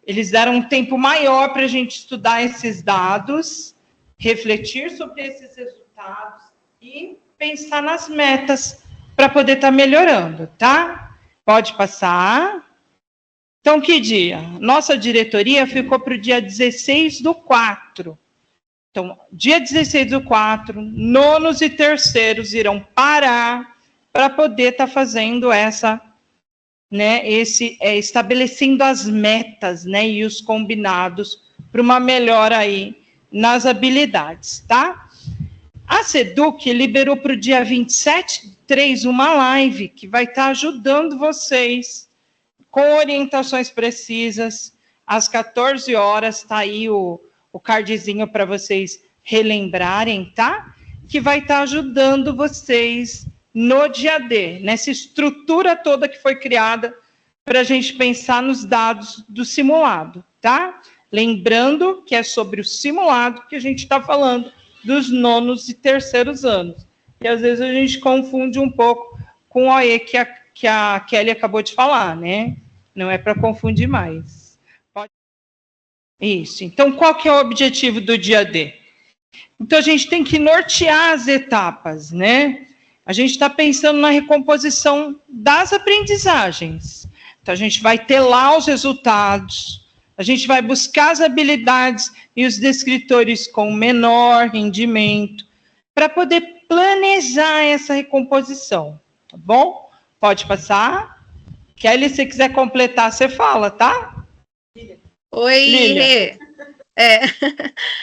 Eles deram um tempo maior para a gente estudar esses dados, refletir sobre esses resultados e pensar nas metas para poder estar melhorando, tá? Pode passar. Então, que dia? Nossa diretoria ficou para o dia 16/4. Então, dia 16/4, 9º e 3º irão parar para poder estar fazendo essa, né, estabelecendo as metas, né, e os combinados para uma melhora aí nas habilidades, tá? A SEDUC liberou para o dia 27/3 uma live que vai estar ajudando vocês com orientações precisas. Às 14 horas está aí o cardzinho para vocês relembrarem, tá? Que vai estar ajudando vocês no dia D, nessa estrutura toda que foi criada para a gente pensar nos dados do simulado, tá? Lembrando que é sobre o simulado que a gente está falando dos 9º e 3º anos. E às vezes a gente confunde um pouco com o OE que a Kelly acabou de falar, né? Não é para confundir mais. Isso. Então, qual que é o objetivo do dia D? Então, a gente tem que nortear as etapas, né? A gente está pensando na recomposição das aprendizagens. Então, a gente vai ter lá os resultados, a gente vai buscar as habilidades e os descritores com menor rendimento, para poder planejar essa recomposição, tá bom? Pode passar. Kelly, se quiser completar, você fala, tá? Oi, Rê.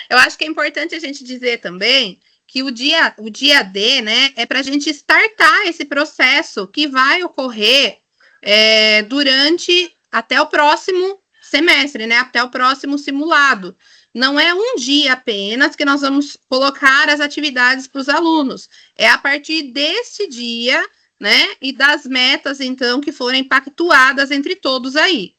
Eu acho que é importante a gente dizer também que o dia D, né, é para a gente startar esse processo que vai ocorrer durante até o próximo semestre, né, até o próximo simulado. Não é um dia apenas que nós vamos colocar as atividades para os alunos. É a partir desse dia, né, e das metas, então, que forem pactuadas entre todos aí.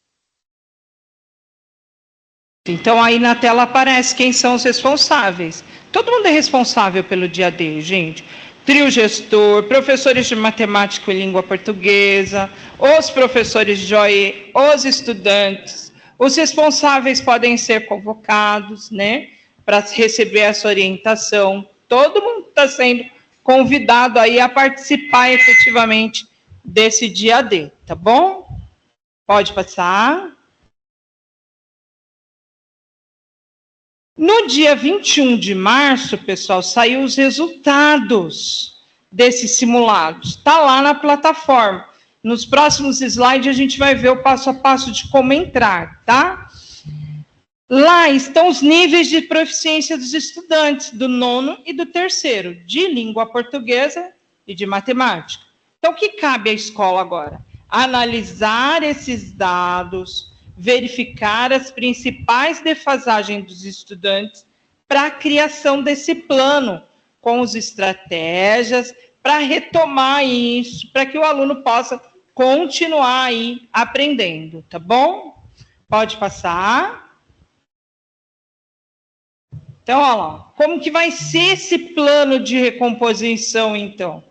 Então, aí na tela aparece quem são os responsáveis. Todo mundo é responsável pelo dia D, gente. Trio gestor, professores de matemática e língua portuguesa, os professores de OE, os estudantes. Os responsáveis podem ser convocados, né, para receber essa orientação. Todo mundo está sendo convidado aí a participar efetivamente desse dia D, tá bom? Pode passar. No dia 21 de março, pessoal, saiu os resultados desses simulados. Está lá na plataforma. Nos próximos slides, a gente vai ver o passo a passo de como entrar, tá? Lá estão os níveis de proficiência dos estudantes do 9º e do 3º, de língua portuguesa e de matemática. Então, o que cabe à escola agora? Analisar esses dados, verificar as principais defasagens dos estudantes para a criação desse plano, com as estratégias, para retomar isso, para que o aluno possa continuar aí aprendendo, tá bom? Pode passar. Então, olha lá, como que vai ser esse plano de recomposição, então?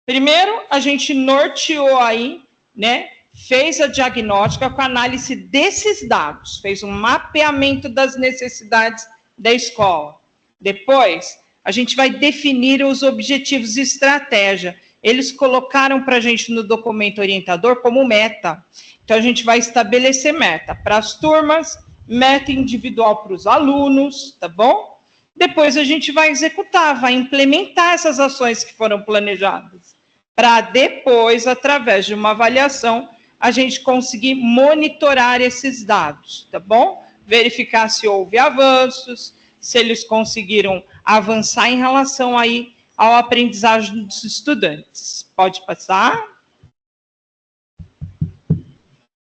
Primeiro, a gente norteou aí, né, fez a diagnóstica com a análise desses dados, fez um mapeamento das necessidades da escola. Depois, a gente vai definir os objetivos e estratégia. Eles colocaram para a gente no documento orientador como meta. Então, a gente vai estabelecer meta para as turmas meta individual para os alunos, tá bom? Depois a gente vai executar, vai implementar essas ações que foram planejadas, para depois, através de uma avaliação, a gente conseguir monitorar esses dados, tá bom? Verificar se houve avanços, se eles conseguiram avançar em relação aí ao aprendizagem dos estudantes. Pode passar?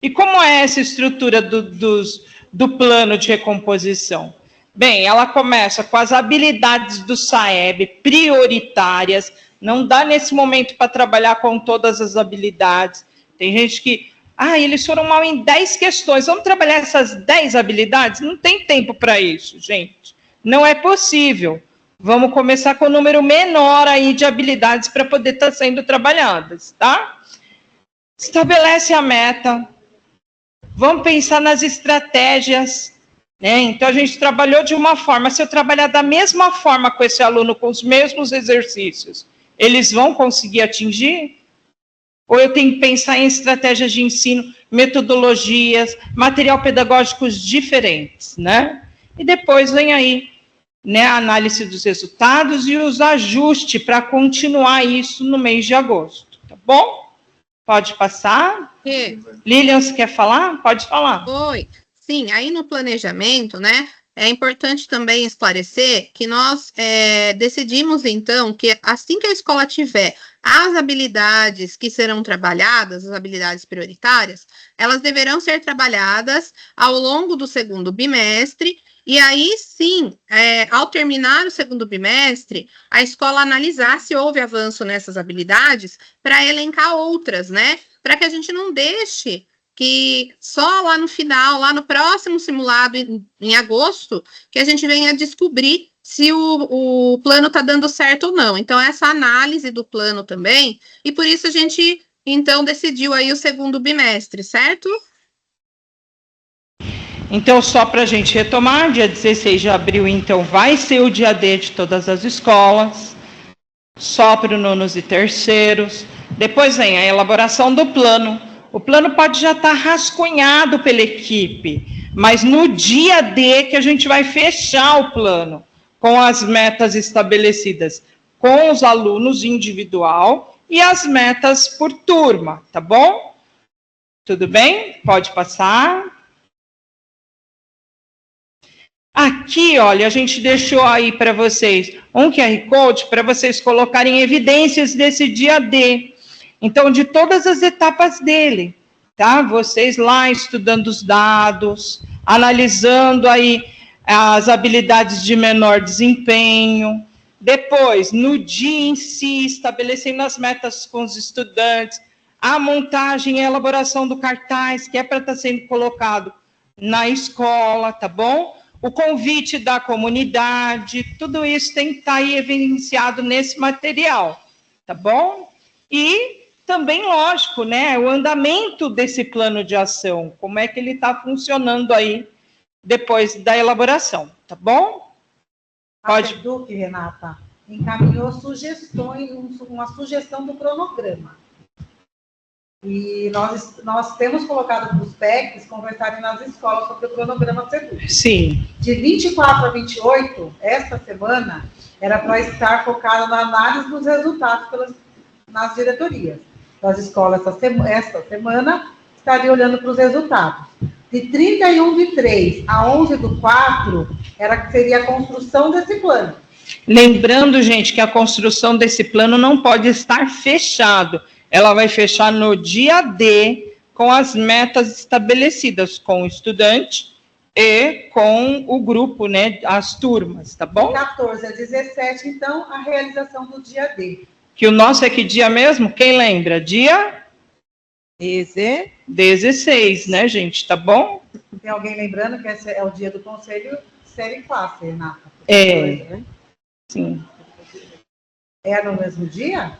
E como é essa estrutura do plano de recomposição? Bem, ela começa com as habilidades do SAEB prioritárias. Não dá nesse momento para trabalhar com todas as habilidades. Tem gente que, eles foram mal em 10 questões. Vamos trabalhar essas 10 habilidades? Não tem tempo para isso, gente. Não é possível. Vamos começar com um número menor aí de habilidades para poder estar sendo trabalhadas, tá? Estabelece a meta. Vamos pensar nas estratégias, né? Então, a gente trabalhou de uma forma. Se eu trabalhar da mesma forma com esse aluno, com os mesmos exercícios, eles vão conseguir atingir? Ou eu tenho que pensar em estratégias de ensino, metodologias, material pedagógicos diferentes, né? E depois vem aí, né, a análise dos resultados e os ajustes para continuar isso no mês de agosto, tá bom? Pode passar? Lilian, você quer falar? Pode falar. Oi. Sim, aí no planejamento, né, é importante também esclarecer que nós decidimos, então, que assim que a escola tiver as habilidades que serão trabalhadas, as habilidades prioritárias, elas deverão ser trabalhadas ao longo do segundo bimestre, e aí sim, ao terminar o segundo bimestre, a escola analisar se houve avanço nessas habilidades para elencar outras, né, para que a gente não deixe que só lá no final, lá no próximo simulado, em agosto, que a gente venha descobrir se o plano está dando certo ou não. Então, essa análise do plano também, e por isso a gente, então, decidiu aí o segundo bimestre, certo? Então, só para a gente retomar, dia 16 de abril, então, vai ser o dia D de todas as escolas, só para os nonos e terceiros. Depois vem a elaboração do plano. O plano pode já estar rascunhado pela equipe, mas no dia D que a gente vai fechar o plano, com as metas estabelecidas com os alunos individual e as metas por turma, tá bom? Tudo bem? Pode passar. Aqui, olha, a gente deixou aí para vocês um QR Code para vocês colocarem evidências desse dia D. Então, de todas as etapas dele, tá? Vocês lá estudando os dados, analisando aí as habilidades de menor desempenho. Depois, no dia em si, estabelecendo as metas com os estudantes, a montagem e a elaboração do cartaz, que é para estar sendo colocado na escola, tá bom? O convite da comunidade, tudo isso tem que estar aí evidenciado nesse material, tá bom? E também, lógico, né, o andamento desse plano de ação, como é que ele está funcionando aí depois da elaboração, tá bom? Pode. A Seduc, Renata, encaminhou sugestões, uma sugestão do cronograma. E nós temos colocado para os PECs conversarem nas escolas sobre o cronograma Seduc. Sim. De 24 a 28, esta semana, era para estar focada na análise dos resultados nas diretorias. Das escolas, esta semana, estaria olhando para os resultados. De 31 de 3 a 11 do 4, seria a construção desse plano. Lembrando, gente, que a construção desse plano não pode estar fechado. Ela vai fechar no dia D, com as metas estabelecidas com o estudante e com o grupo, né, as turmas, tá bom? De 14 a 17, então, a realização do dia D. Que o nosso é que dia mesmo? Quem lembra? Dia 16, né, gente? Tá bom? Tem alguém lembrando que esse é o dia do conselho série classe, Renata? Né? Sim. É no mesmo dia?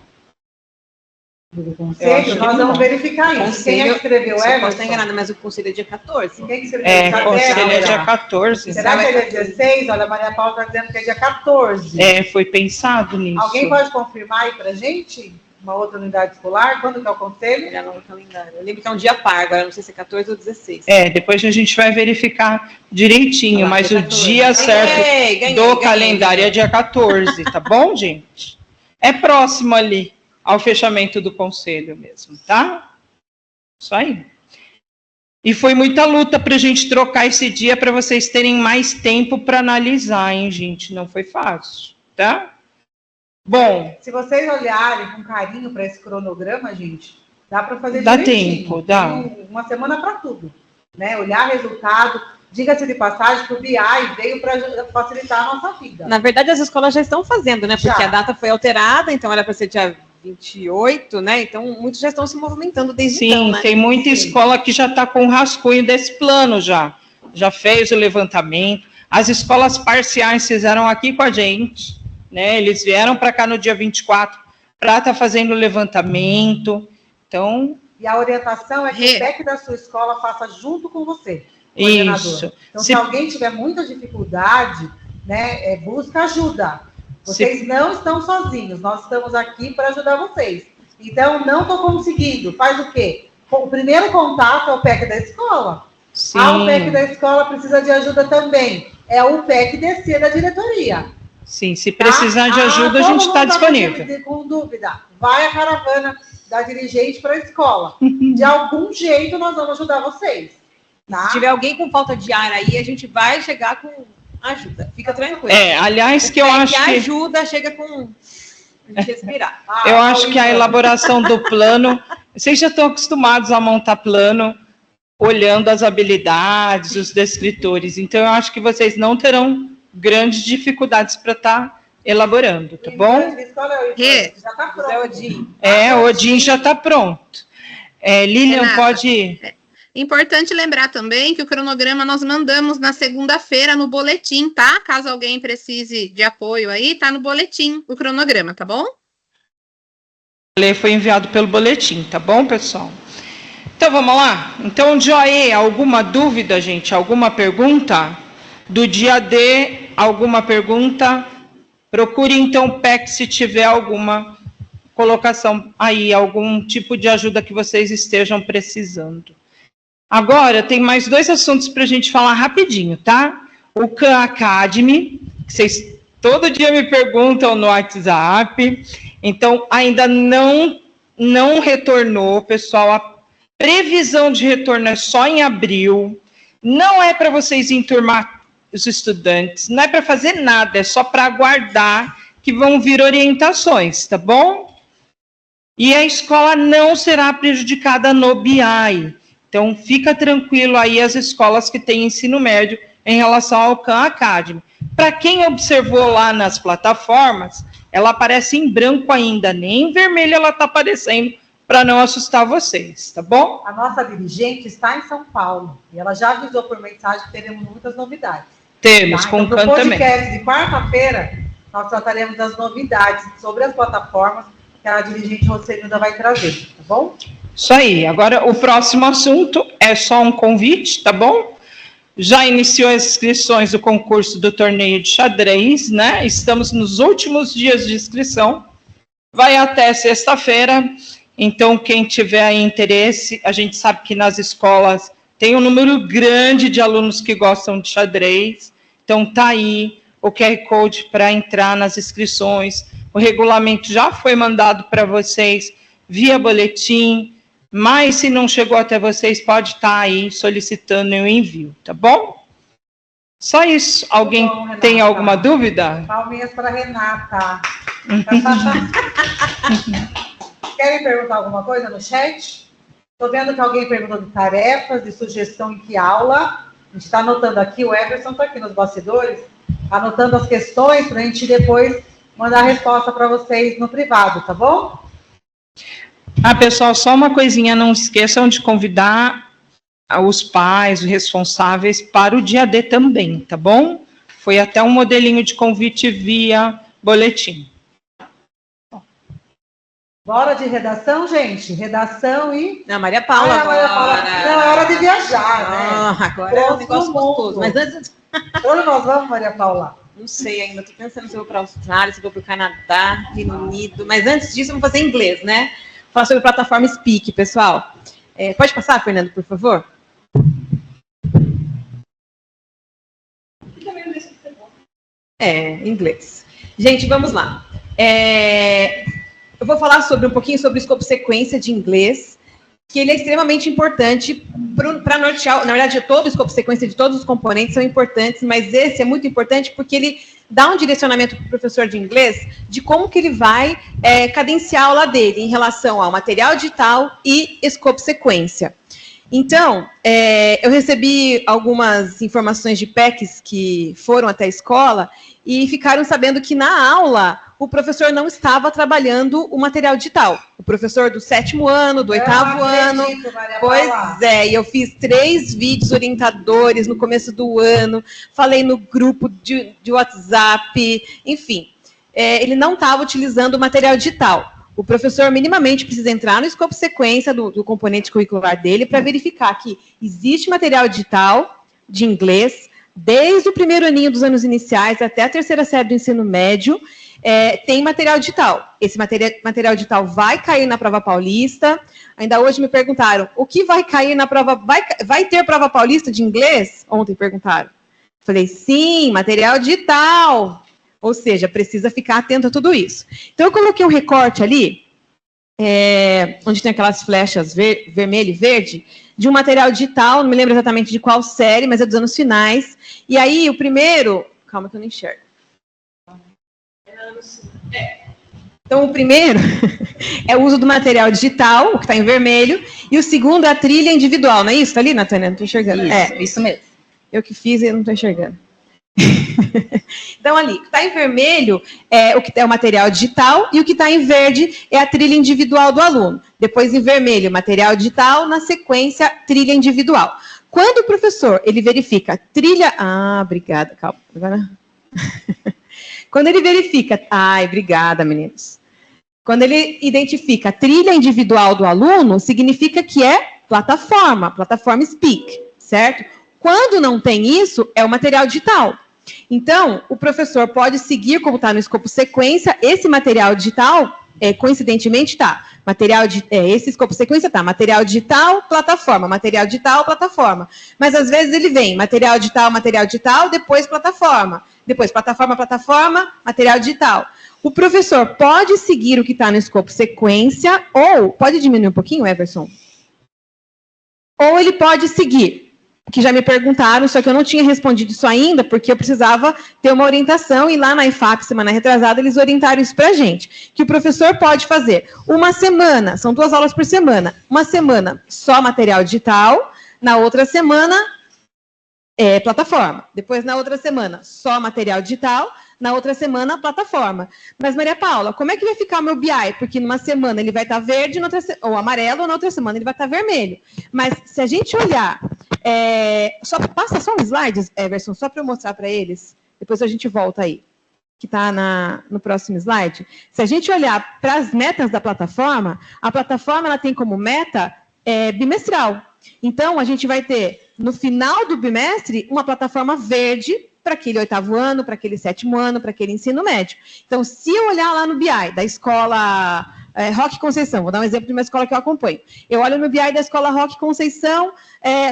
Do conselho? Nós vamos verificar isso. Conselho, quem é que escreveu Emerson? Emerson? Posso estar enganada, mas o conselho é dia 14. Quem que escreveu? O conselho é dia 14. Será que ele é 16? Olha, a Maria Paula está dizendo que é dia 14. Foi pensado nisso. Alguém pode confirmar aí para a gente? uma outra unidade escolar? Quando que é o conselho? Olhar no calendário. Eu lembro que é um dia par, agora não sei se é 14 ou 16. Depois a gente vai verificar direitinho, Lá, mas dia o 14. dia certo Ganhei. calendário é dia 14, tá bom, gente? É próximo ali ao fechamento do conselho mesmo, tá? Isso aí. E foi muita luta para a gente trocar esse dia para vocês terem mais tempo para analisar, hein, gente? Não foi fácil, tá? Bom. Se vocês olharem com carinho para esse cronograma, gente, dá para fazer dá direitinho. Tempo, dá. Tem uma semana para tudo, né? Olhar resultado. Diga-se de passagem que o BI veio para facilitar a nossa vida. Na verdade, as escolas já estão fazendo, né? Porque Já. a data foi alterada, então era para ser dia 28, né? Então, muitos já estão se movimentando desde então, Sim, né? tem muita escola que já está com o rascunho desse plano já. Já fez o levantamento. As escolas parciais fizeram aqui com a gente, né? Eles vieram para cá no dia 24 para estar fazendo o levantamento. Então... E a orientação é que o PEC da sua escola faça junto com você, coordenador. Isso. Então, se alguém tiver muita dificuldade, né, busca ajuda. Vocês não estão sozinhos, nós estamos aqui para ajudar vocês. Então, não estou conseguindo. Faz o quê? O primeiro contato é o PEC da escola. Sim. O PEC da escola precisa de ajuda também. É o PEC DC da diretoria. Sim, se precisar de ajuda, a gente está disponível. Com dúvida, vai a caravana da dirigente para a escola. De algum jeito, nós vamos ajudar vocês. Tá? Se tiver alguém com falta de ar aí, a gente vai chegar com ajuda. Fica tranquilo. Aliás, que eu acho que... ajuda, chega com... A gente respirar. Eu acho que a elaboração do plano... Vocês já estão acostumados a montar plano olhando as habilidades, os descritores. Então, eu acho que vocês não terão grandes dificuldades para estar elaborando, tá bom? Já está pronto. O Odin já está pronto. Lilian, Renata, pode... Importante lembrar também que o cronograma nós mandamos na segunda-feira no boletim, tá? Caso alguém precise de apoio aí, tá no boletim o cronograma, tá bom? Foi enviado pelo boletim, tá bom, pessoal? Então, vamos lá? Então, Joê, alguma dúvida, gente? Alguma pergunta? Do dia D, alguma pergunta? Procure, então, o PEC se tiver alguma colocação aí, algum tipo de ajuda que vocês estejam precisando. Agora, tem mais 2 assuntos para a gente falar rapidinho, tá? O Khan Academy, que vocês todo dia me perguntam no WhatsApp. Então, ainda não retornou, pessoal. A previsão de retorno é só em abril. Não é para vocês enturmar os estudantes, não é para fazer nada, é só para aguardar que vão vir orientações, tá bom? E a escola não será prejudicada no BI. Então, fica tranquilo aí as escolas que têm ensino médio em relação ao Khan Academy. Para quem observou lá nas plataformas, ela aparece em branco ainda, nem em vermelho ela está aparecendo, para não assustar vocês, tá bom? A nossa dirigente está em São Paulo, e ela já avisou por mensagem que teremos muitas novidades. Temos, com o Khan também. No podcast de quarta-feira, nós trataremos das novidades sobre as plataformas que a dirigente Roselilda vai trazer, tá bom? Isso aí. Agora, o próximo assunto é só um convite, tá bom? Já iniciou as inscrições do concurso do torneio de xadrez, né? Estamos nos últimos dias de inscrição. Vai até sexta-feira. Então, quem tiver aí interesse, a gente sabe que nas escolas tem um número grande de alunos que gostam de xadrez. Então, tá aí o QR Code para entrar nas inscrições. O regulamento já foi mandado para vocês via boletim. Mas se não chegou até vocês, pode estar aí solicitando o envio, tá bom? Só isso. Alguém bom, tem alguma dúvida? Palminhas para Renata. Querem perguntar alguma coisa no chat? Estou vendo que alguém perguntou de tarefas, de sugestão em que aula. A gente está anotando aqui, o Everson está aqui nos bastidores, anotando as questões para a gente depois mandar a resposta para vocês no privado, tá bom? Pessoal, só uma coisinha, não esqueçam de convidar os pais, os responsáveis, para o dia D também, tá bom? Foi até um modelinho de convite via boletim. Bora de redação, gente? Redação e... Não, Maria Paula agora. Não, é hora de viajar, né? Agora é um negócio gostoso. Mas antes... Onde nós vamos, Maria Paula? Não sei ainda, estou pensando se eu vou para a Austrália, se eu vou para o Canadá, Reino Unido. Mas antes disso, eu vou fazer inglês, né? Vou falar sobre a plataforma Speak, pessoal. Pode passar, Fernando, por favor? Inglês. Gente, vamos lá. Eu vou falar um pouquinho sobre o escopo sequência de inglês, que ele é extremamente importante para nortear, na verdade, todo o escopo sequência de todos os componentes são importantes, mas esse é muito importante porque ele dá um direcionamento para o professor de inglês de como que ele vai cadenciar a aula dele em relação ao material digital e escopo sequência. Então, eu recebi algumas informações de PECs que foram até a escola e ficaram sabendo que na aula o professor não estava trabalhando o material digital. O professor do 7º ano, do 8º ano. Pois é, e eu fiz 3 vídeos orientadores no começo do ano, falei no grupo de WhatsApp, enfim. Ele não estava utilizando o material digital. O professor minimamente precisa entrar no escopo sequência do componente curricular dele para verificar que existe material digital de inglês, desde o 1º aninho dos anos iniciais até a 3ª série do ensino médio, tem material digital. Esse material digital vai cair na prova paulista. Ainda hoje me perguntaram, o que vai cair na prova? Vai ter prova paulista de inglês? Ontem perguntaram. Falei, sim, material digital. Ou seja, precisa ficar atento a tudo isso. Então, eu coloquei um recorte ali, onde tem aquelas flechas vermelho e verde, de um material digital, não me lembro exatamente de qual série, mas é dos anos finais. E aí, o primeiro... Calma que eu não enxergo. Então, o primeiro é o uso do material digital, o que está em vermelho, e o segundo é a trilha individual, não é isso? Está ali, Natânia? Não estou enxergando. Isso mesmo. Eu que fiz e não estou enxergando. Então, ali, o que está em vermelho é o que é o material digital e o que está em verde é a trilha individual do aluno. Depois, em vermelho, material digital, na sequência, trilha individual. Quando o professor ele verifica trilha... obrigada, calma. Agora... Quando ele verifica... obrigada, meninos. Quando ele identifica a trilha individual do aluno, significa que é plataforma Speak, certo? Quando não tem isso, é o material digital. Então, o professor pode seguir, como está no escopo sequência, esse material digital, coincidentemente, está. Esse escopo sequência está material digital, plataforma, material digital, plataforma. Mas, às vezes, ele vem material digital, depois plataforma. Depois plataforma, material digital. O professor pode seguir o que está no escopo sequência, ou, pode diminuir um pouquinho, Everson? Ou ele pode seguir, que já me perguntaram, só que eu não tinha respondido isso ainda, porque eu precisava ter uma orientação, e lá na IFAP, semana retrasada, eles orientaram isso para a gente, que o professor pode fazer uma semana, são 2 aulas por semana, uma semana só material digital, na outra semana, plataforma. Depois, na outra semana, só material digital, na outra semana, plataforma. Mas, Maria Paula, como é que vai ficar o meu BI? Porque numa semana ele vai estar verde, ou amarelo, ou na outra semana ele vai estar vermelho. Mas, se a gente olhar... passa só um slide, Everson, só para eu mostrar para eles. Depois a gente volta aí, que está no próximo slide. Se a gente olhar para as metas da plataforma, a plataforma ela tem como meta bimestral. Então, a gente vai ter, no final do bimestre, uma plataforma verde para aquele 8º ano, para aquele 7º ano, para aquele ensino médio. Então, se eu olhar lá no BI da escola Roque Conceição, vou dar um exemplo de uma escola que eu acompanho. Eu olho no BI da escola Roque Conceição,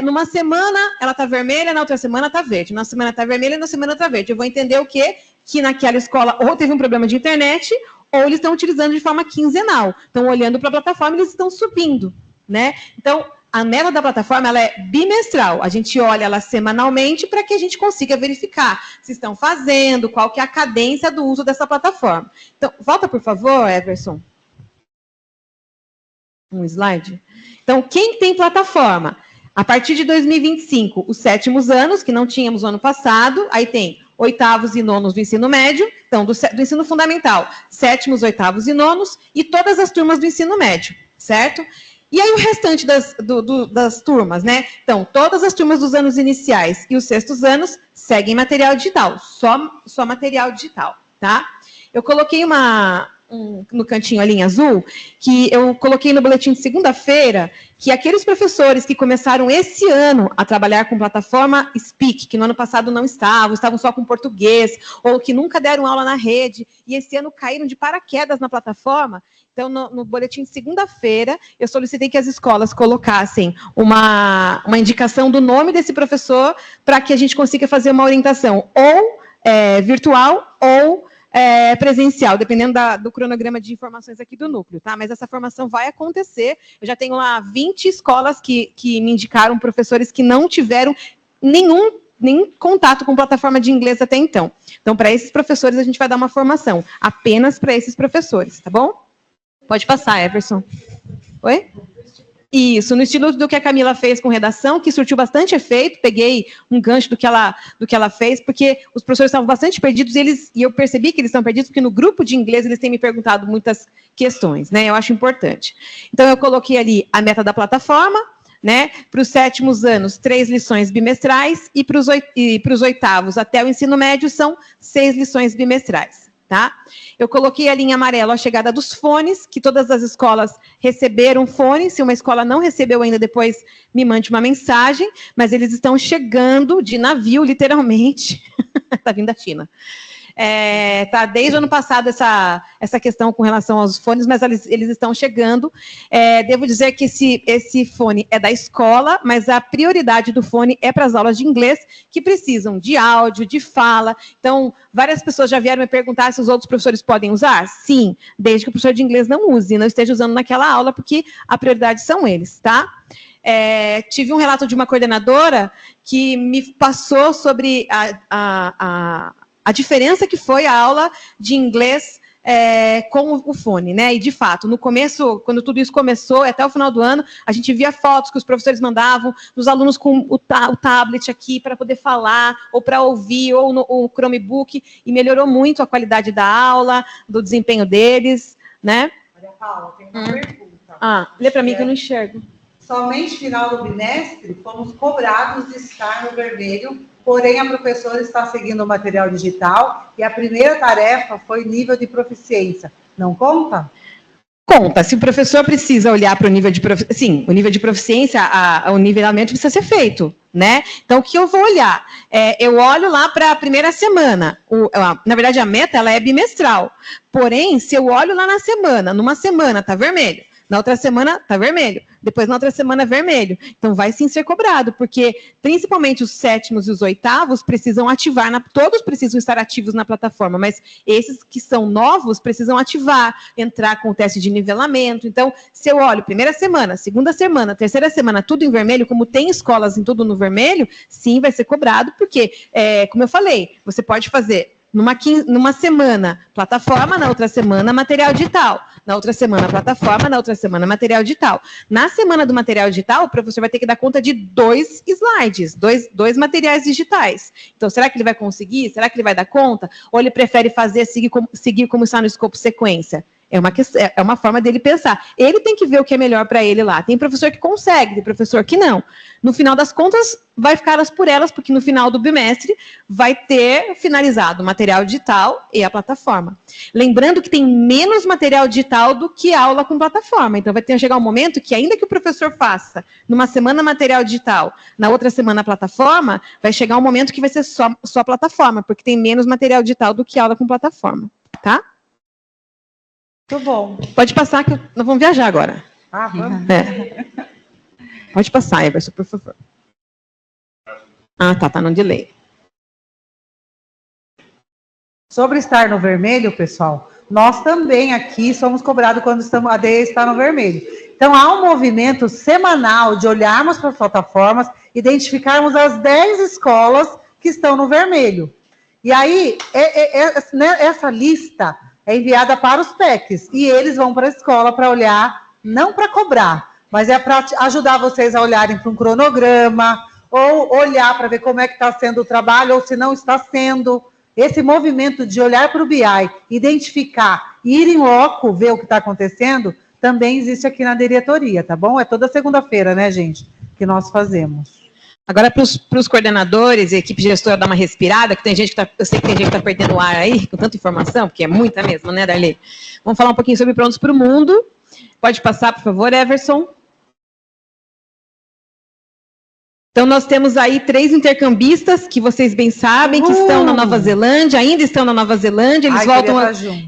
numa semana ela está vermelha, na outra semana está verde. Na semana está vermelha, na semana está verde. Eu vou entender o quê? Que naquela escola ou teve um problema de internet, ou eles estão utilizando de forma quinzenal. Estão olhando para a plataforma e eles estão subindo, né? Então, a meta da plataforma ela é bimestral. A gente olha ela semanalmente para que a gente consiga verificar se estão fazendo, qual que é a cadência do uso dessa plataforma. Então, volta, por favor, Everson. Um slide. Então, quem tem plataforma? A partir de 2025, os 7º anos, que não tínhamos no ano passado, aí tem 8º e 9º do ensino médio, então, do ensino fundamental, 7º, 8º e 9º, e todas as turmas do ensino médio, certo? E aí o restante das turmas, né? Então, todas as turmas dos anos iniciais e os 6º anos seguem material digital, só material digital, tá? Eu coloquei uma no cantinho ali em azul, que eu coloquei no boletim de segunda-feira, que aqueles professores que começaram esse ano a trabalhar com plataforma Speak, que no ano passado não estavam só com português, ou que nunca deram aula na rede, e esse ano caíram de paraquedas na plataforma. Então, no boletim de segunda-feira, eu solicitei que as escolas colocassem uma indicação do nome desse professor para que a gente consiga fazer uma orientação ou virtual ou presencial, dependendo do cronograma de informações aqui do núcleo, tá? Mas essa formação vai acontecer. Eu já tenho lá 20 escolas que me indicaram professores que não tiveram nenhum contato com plataforma de inglês até então. Então, para esses professores, a gente vai dar uma formação, apenas para esses professores, tá bom? Pode passar, Everson. Oi? Isso, no estilo do que a Camila fez com redação, que surtiu bastante efeito, peguei um gancho do que ela fez, porque os professores estavam bastante perdidos, e eu percebi que eles estão perdidos, porque no grupo de inglês eles têm me perguntado muitas questões, né? Eu acho importante. Então, eu coloquei ali a meta da plataforma, né? Para os 7º anos, 3 lições bimestrais, e para os 8º até o ensino médio, são 6 lições bimestrais. Tá? Eu coloquei ali em amarelo a chegada dos fones, que todas as escolas receberam fones. Se uma escola não recebeu ainda, depois me mande uma mensagem, mas eles estão chegando de navio, literalmente. Está vindo da China. Tá desde o ano passado essa questão com relação aos fones, mas eles estão chegando. Devo dizer que esse fone é da escola, mas a prioridade do fone é para as aulas de inglês, que precisam de áudio, de fala. Então, várias pessoas já vieram me perguntar se os outros professores podem usar. Sim, desde que o professor de inglês não use, não esteja usando naquela aula, porque a prioridade são eles, tá? Tive um relato de uma coordenadora que me passou sobre a diferença que foi a aula de inglês com o fone, né? E, de fato, no começo, quando tudo isso começou, até o final do ano, a gente via fotos que os professores mandavam dos alunos com o tablet aqui para poder falar, ou para ouvir, ou o Chromebook, e melhorou muito a qualidade da aula, do desempenho deles, né? Olha, Paula, tem uma pergunta. Lê para mim que eu não enxergo. Somente final do bimestre, fomos cobrados de estar no vermelho, porém a professora está seguindo o material digital e a primeira tarefa foi nível de proficiência. Não conta? Conta. Se o professor precisa olhar para o nível de proficiência, sim, o nível de proficiência, o nivelamento precisa ser feito, né? Então, o que eu vou olhar? Eu olho lá para a primeira semana. Na verdade, a meta ela é bimestral. Porém, se eu olho lá na semana, numa semana está vermelho, na outra semana está vermelho, depois na outra semana vermelho. Então vai sim ser cobrado, porque principalmente os 7º e os 8º precisam ativar, todos precisam estar ativos na plataforma, mas esses que são novos precisam ativar, entrar com o teste de nivelamento. Então, se eu olho primeira semana, segunda semana, terceira semana, tudo em vermelho, como tem escolas em tudo no vermelho, sim, vai ser cobrado, porque, como eu falei, você pode fazer numa semana, plataforma, na outra semana, material digital. Na outra semana, plataforma, na outra semana, material digital. Na semana do material digital, o professor vai ter que dar conta de 2 slides, dois materiais digitais. Então, será que ele vai conseguir? Será que ele vai dar conta? Ou ele prefere seguir como está no escopo sequência? É uma forma dele pensar. Ele tem que ver o que é melhor para ele lá. Tem professor que consegue, tem professor que não. No final das contas, vai ficar elas por elas, porque no final do bimestre vai ter finalizado o material digital e a plataforma. Lembrando que tem menos material digital do que aula com plataforma. Então, vai ter que chegar um momento que, ainda que o professor faça numa semana material digital, na outra semana platasforma, vai chegar um momento que vai ser só plataforma, porque tem menos material digital do que aula com plataforma. Tá? Muito bom. Pode passar, que nós vamos viajar agora. Vamos. Pode passar, Everson, por favor. Tá no delay. Sobre estar no vermelho, pessoal, nós também aqui somos cobrados quando a DE está no vermelho. Então, há um movimento semanal de olharmos para as plataformas, identificarmos as 10 escolas que estão no vermelho. E aí, essa lista é enviada para os PECs, e eles vão para a escola para olhar, não para cobrar, mas é para ajudar vocês a olharem para um cronograma, ou olhar para ver como é que está sendo o trabalho, ou se não está sendo. Esse movimento de olhar para o BI, identificar, ir em loco, ver o que está acontecendo, também existe aqui na diretoria, tá bom? É toda segunda-feira, né, gente, que nós fazemos. Agora, para os coordenadores e equipe gestora dar uma respirada, que tem gente que eu sei que tem gente que está perdendo o ar aí, com tanta informação, porque é muita mesmo, né, Darley? Vamos falar um pouquinho sobre Prontos para o Mundo. Pode passar, por favor, Everson. Então, nós temos aí 3 intercambistas, que vocês bem sabem, que estão na Nova Zelândia, ainda estão na Nova Zelândia,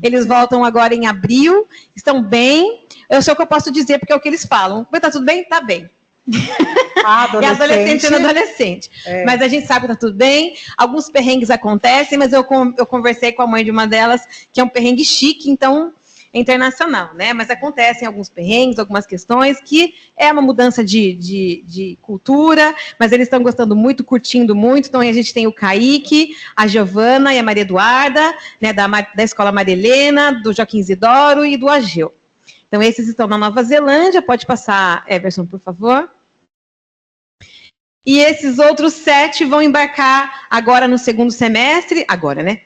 eles voltam agora em abril, estão bem. Eu sei o que eu posso dizer, porque é o que eles falam. Está tudo bem? Está bem. E adolescente sendo adolescente. É. Mas a gente sabe que está tudo bem. Alguns perrengues acontecem, mas eu conversei com a mãe de uma delas, que é um perrengue chique, então é internacional, né? Mas acontecem alguns perrengues, algumas questões, que é uma mudança de cultura, mas eles estão gostando muito, curtindo muito. Então a gente tem o Kaique, a Giovana e a Maria Eduarda, né, da Escola Maria Helena, do Joaquim Isidoro e do Ageu. Então esses estão na Nova Zelândia. Pode passar, Everson, por favor. E esses outros 7 vão embarcar agora no segundo semestre,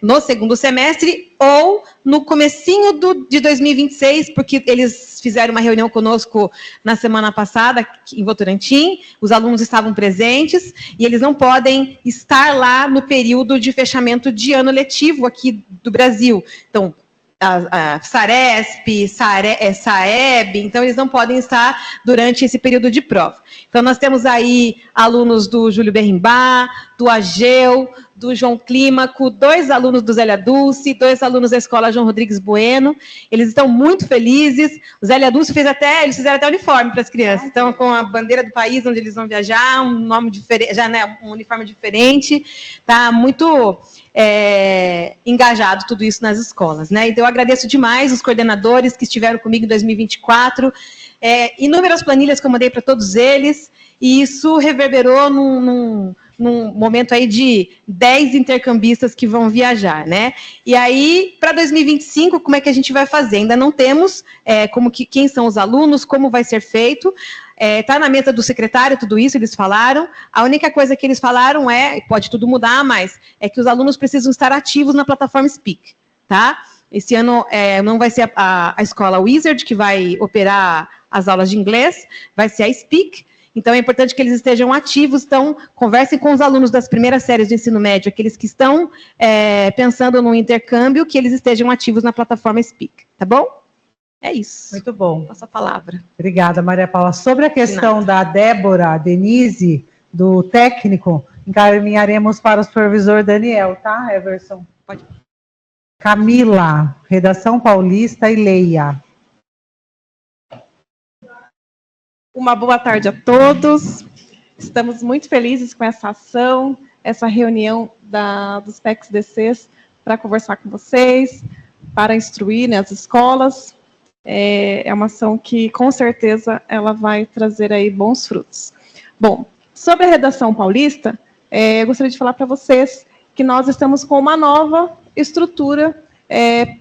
no segundo semestre ou no comecinho de 2026, porque eles fizeram uma reunião conosco na semana passada em Votorantim, os alunos estavam presentes e eles não podem estar lá no período de fechamento de ano letivo aqui do Brasil. Então, a Saresp, Saeb, então eles não podem estar durante esse período de prova. Então nós temos aí alunos do Júlio Berrimbá, do Ageu, do João Clímaco, 2 alunos do Zélia Dulce, 2 alunos da Escola João Rodrigues Bueno. Eles estão muito felizes. O Zélia Dulce eles fizeram até uniforme para as crianças. Então, com a bandeira do país onde eles vão viajar, um nome diferente, já, né, um uniforme diferente. Está muito engajado tudo isso nas escolas, né? Então, eu agradeço demais os coordenadores que estiveram comigo em 2024. Inúmeras planilhas que eu mandei para todos eles, e isso reverberou num momento aí de 10 intercambistas que vão viajar, né? E aí, para 2025, como é que a gente vai fazer? Ainda não temos quem são os alunos, como vai ser feito. Está na mesa do secretário, tudo isso, eles falaram. A única coisa que eles falaram pode tudo mudar, mas é que os alunos precisam estar ativos na plataforma Speak, tá? Esse ano não vai ser a escola Wizard que vai operar as aulas de inglês, vai ser a Speak. Então, é importante que eles estejam ativos. Então, conversem com os alunos das primeiras séries do ensino médio, aqueles que estão pensando no intercâmbio, que eles estejam ativos na plataforma Speak, tá bom? É isso. Muito bom. Passa a palavra. Obrigada, Maria Paula. Sobre a questão da Débora Denise, do técnico, encaminharemos para o supervisor Daniel, tá, Everson? Pode. Camila, Redação Paulista e Leia. Uma boa tarde a todos. Estamos muito felizes com essa ação, essa reunião dos PECs-DCs para conversar com vocês, para instruir, né, as escolas. É uma ação que, com certeza, ela vai trazer aí bons frutos. Bom, sobre a Redação Paulista, eu gostaria de falar para vocês que nós estamos com uma nova estrutura,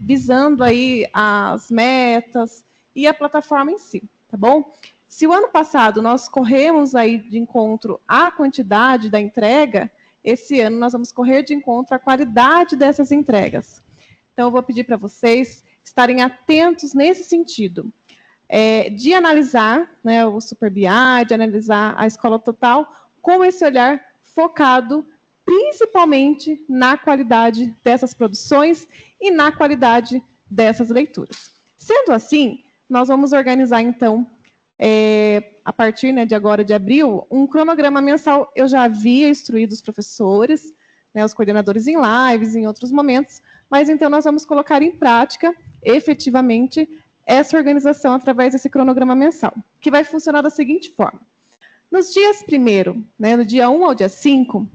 visando aí as metas e a plataforma em si, tá bom? Se o ano passado nós corremos aí de encontro à quantidade da entrega, esse ano nós vamos correr de encontro à qualidade dessas entregas. Então, eu vou pedir para vocês estarem atentos nesse sentido, de analisar, né, o Super BI, de analisar a escola total, com esse olhar focado principalmente na qualidade dessas produções e na qualidade dessas leituras. Sendo assim, nós vamos organizar, então, a partir, né, de agora, de abril, um cronograma mensal. Eu já havia instruído os professores, né, os coordenadores em lives, em outros momentos, mas então nós vamos colocar em prática, efetivamente, essa organização através desse cronograma mensal, que vai funcionar da seguinte forma. Nos dias 1º, né, no dia 1 ao dia 5,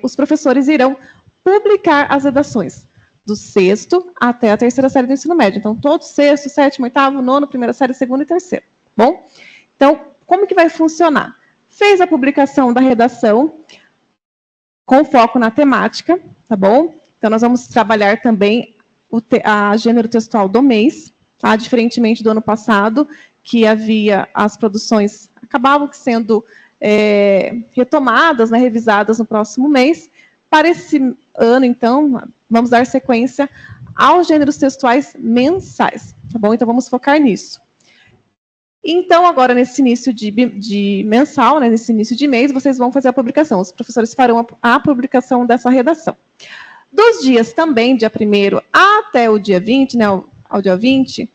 os professores irão publicar as redações do 6º até a 3ª série do ensino médio. Então, todos 6º, 7º, 8º, 9º, primeira série, 2ª e 3ª. Bom? Então, como que vai funcionar? Fez a publicação da redação com foco na temática, tá bom? Então, nós vamos trabalhar também a gênero textual do mês, tá? Diferentemente do ano passado, que havia as produções, acabavam sendo retomadas, né, revisadas no próximo mês. Para esse ano, então, vamos dar sequência aos gêneros textuais mensais, tá bom? Então, vamos focar nisso. Então, agora, nesse início de mensal, né, nesse início de mês, vocês vão fazer a publicação. Os professores farão a publicação dessa redação. Dos dias também, dia 1º até o dia 20, né, ao dia 20,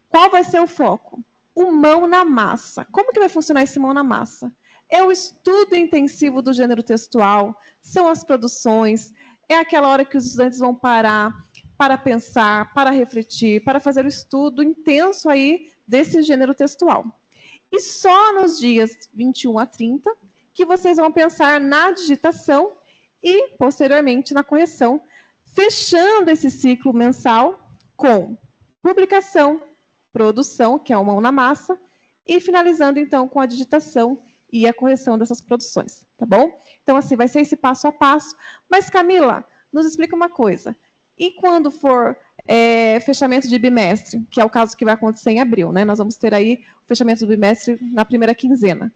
qual vai ser o foco? O mão na massa. Como que vai funcionar esse mão na massa? É o estudo intensivo do gênero textual, são as produções, é aquela hora que os estudantes vão parar para pensar, para refletir, para fazer o estudo intenso aí desse gênero textual. E só nos dias 21 a 30 que vocês vão pensar na digitação e, posteriormente, na correção, fechando esse ciclo mensal com publicação, produção, que é o mão na massa, e finalizando, então, com a digitação e a correção dessas produções, tá bom? Então, assim, vai ser esse passo a passo. Mas, Camila, nos explica uma coisa. E quando for fechamento de bimestre, que é o caso que vai acontecer em abril, né? Nós vamos ter aí o fechamento do bimestre na primeira quinzena.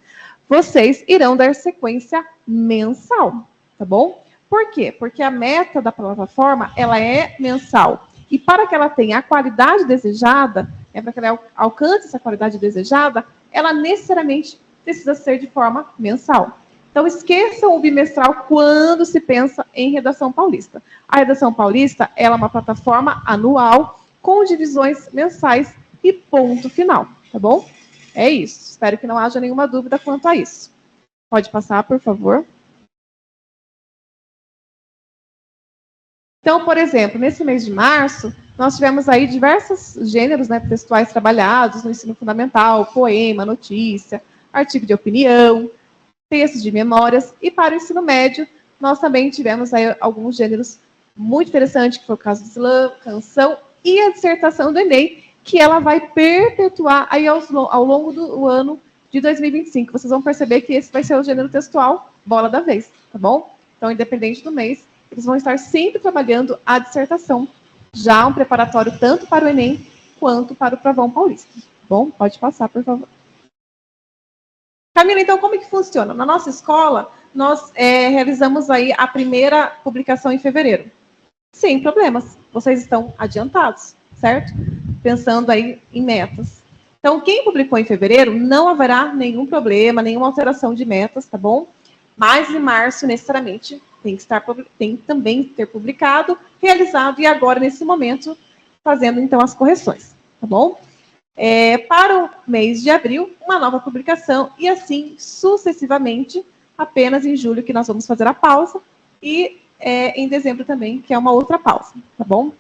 Vocês irão dar sequência mensal, tá bom? Por quê? Porque a meta da plataforma, ela é mensal. E para que ela tenha a qualidade desejada, para que ela alcance essa qualidade desejada, ela necessariamente precisa ser de forma mensal. Então, esqueçam o bimestral quando se pensa em redação paulista. A redação paulista ela é uma plataforma anual com divisões mensais e ponto final, tá bom? É isso. Espero que não haja nenhuma dúvida quanto a isso. Pode passar, por favor. Então, por exemplo, nesse mês de março, nós tivemos aí diversos gêneros, né, textuais trabalhados no ensino fundamental, poema, notícia, artigo de opinião, textos de memórias, e para o ensino médio, nós também tivemos aí alguns gêneros muito interessantes, que foi o caso do slam, canção e a dissertação do Enem, que ela vai perpetuar aí ao longo do ano de 2025. Vocês vão perceber que esse vai ser o gênero textual bola da vez, tá bom? Então, independente do mês, eles vão estar sempre trabalhando a dissertação, já um preparatório tanto para o Enem quanto para o Provão Paulista. Bom, pode passar, por favor. Camila, então, como é que funciona? Na nossa escola, nós realizamos aí a primeira publicação em fevereiro. Sem problemas. Vocês estão adiantados, certo? Pensando aí em metas. Então, quem publicou em fevereiro, não haverá nenhum problema, nenhuma alteração de metas, tá bom? Mas em março, necessariamente, tem que também ter publicado, realizado, e agora, nesse momento, fazendo, então, as correções, tá bom? Para o mês de abril, uma nova publicação, e assim sucessivamente, apenas em julho que nós vamos fazer a pausa, e em dezembro também, que é uma outra pausa, tá bom?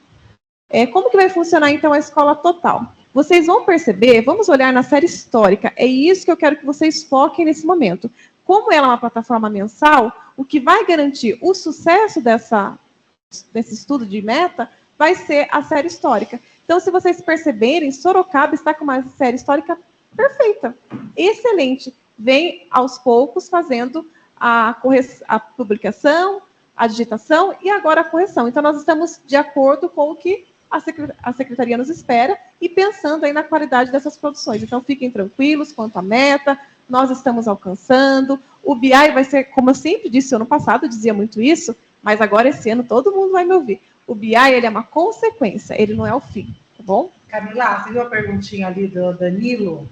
Como que vai funcionar, então, a escola total? Vocês vão perceber, vamos olhar na série histórica, é isso que eu quero que vocês foquem nesse momento. Como ela é uma plataforma mensal, o que vai garantir o sucesso desse estudo de meta vai ser a série histórica. Então, se vocês perceberem, Sorocaba está com uma série histórica perfeita, excelente. Vem aos poucos fazendo a publicação, a digitação e agora a correção. Então, nós estamos de acordo com o que a Secretaria nos espera e pensando aí na qualidade dessas produções. Então, fiquem tranquilos quanto à meta, nós estamos alcançando. O BI vai ser, como eu sempre disse ano passado, eu dizia muito isso, mas agora esse ano todo mundo vai me ouvir. O BI, ele é uma consequência, ele não é o fim, tá bom? Camila, você viu a perguntinha ali do Danilo?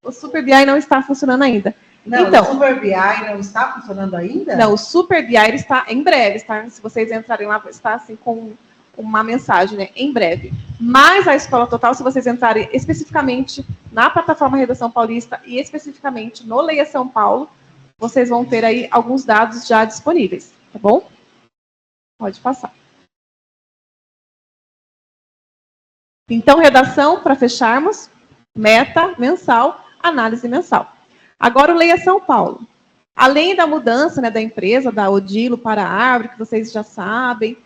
O Super BI não está funcionando ainda. Não, então, o Super BI não está funcionando ainda? Não, o Super BI ele está em breve, está, se vocês entrarem lá, está assim com uma mensagem, né, em breve. Mas a Escola Total, se vocês entrarem especificamente na plataforma Redação Paulista e especificamente no Leia São Paulo, vocês vão ter aí alguns dados já disponíveis, tá bom? Pode passar. Então, redação, para fecharmos, meta mensal, análise mensal. Agora, o Leia São Paulo. Além da mudança, né, da empresa, da Odilo para a Árvore, que vocês já sabem,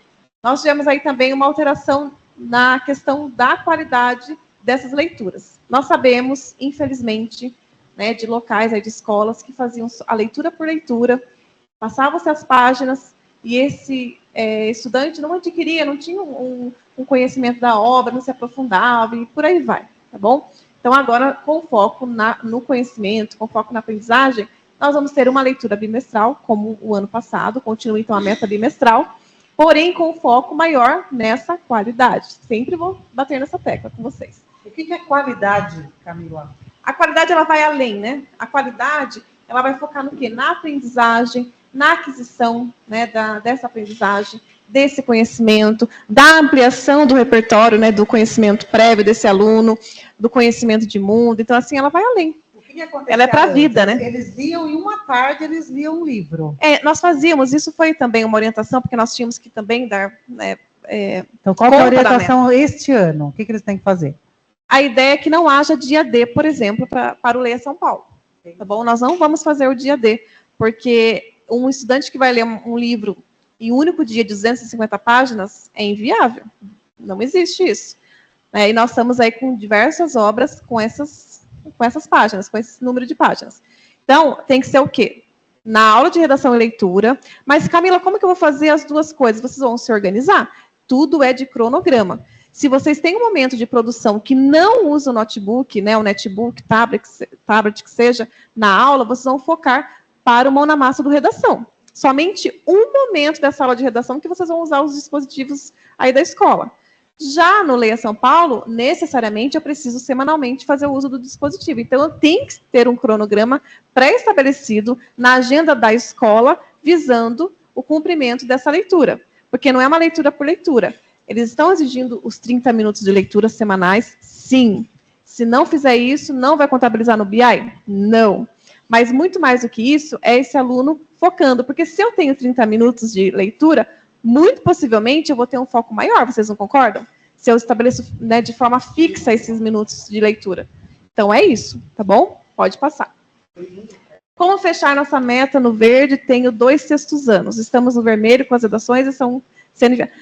nós tivemos aí também uma alteração na questão da qualidade dessas leituras. Nós sabemos, infelizmente, né, de locais, aí, de escolas que faziam a leitura por leitura, passavam-se as páginas e esse estudante não adquiria, não tinha um conhecimento da obra, não se aprofundava e por aí vai, tá bom? Então, agora, com foco no conhecimento, com foco na aprendizagem, nós vamos ter uma leitura bimestral, como o ano passado, continua, então, a meta bimestral, porém com foco maior nessa qualidade. Sempre vou bater nessa tecla com vocês. O que é qualidade, Camila? A qualidade, ela vai além, né? A qualidade, ela vai focar no quê? Na aprendizagem, na aquisição, né, dessa aprendizagem, desse conhecimento, da ampliação do repertório, né, do conhecimento prévio desse aluno, do conhecimento de mundo. Então, assim, ela vai além. Ela é para a vida, né? Eles liam em uma tarde, eles liam um livro. Nós fazíamos, isso foi também uma orientação, porque nós tínhamos que também dar... né, então, qual é a orientação este ano? O que eles têm que fazer? A ideia é que não haja dia D, por exemplo, para o Leia São Paulo. Tá bom? Nós não vamos fazer o dia D, porque um estudante que vai ler um livro em um único dia de 250 páginas é inviável. Não existe isso. E nós estamos aí com diversas obras com essas páginas, com esse número de páginas. Então, tem que ser o quê? Na aula de redação e leitura. Mas, Camila, como que eu vou fazer as duas coisas? Vocês vão se organizar? Tudo é de cronograma. Se vocês têm um momento de produção que não usa o notebook, né, o netbook, tablet que seja, na aula, vocês vão focar para o mão na massa do redação. Somente um momento dessa aula de redação que vocês vão usar os dispositivos aí da escola. Já no Leia São Paulo, necessariamente, eu preciso semanalmente fazer o uso do dispositivo. Então, eu tenho que ter um cronograma pré-estabelecido na agenda da escola, visando o cumprimento dessa leitura. Porque não é uma leitura por leitura. Eles estão exigindo os 30 minutos de leitura semanais? Sim. Se não fizer isso, não vai contabilizar no BI? Não. Mas muito mais do que isso, é esse aluno focando. Porque se eu tenho 30 minutos de leitura, muito possivelmente eu vou ter um foco maior, vocês não concordam? Se eu estabeleço, né, de forma fixa esses minutos de leitura. Então é isso, tá bom? Pode passar. Como fechar nossa meta no verde? Tenho 2 sextos anos. Estamos no vermelho com as redações e são sendo enviadas.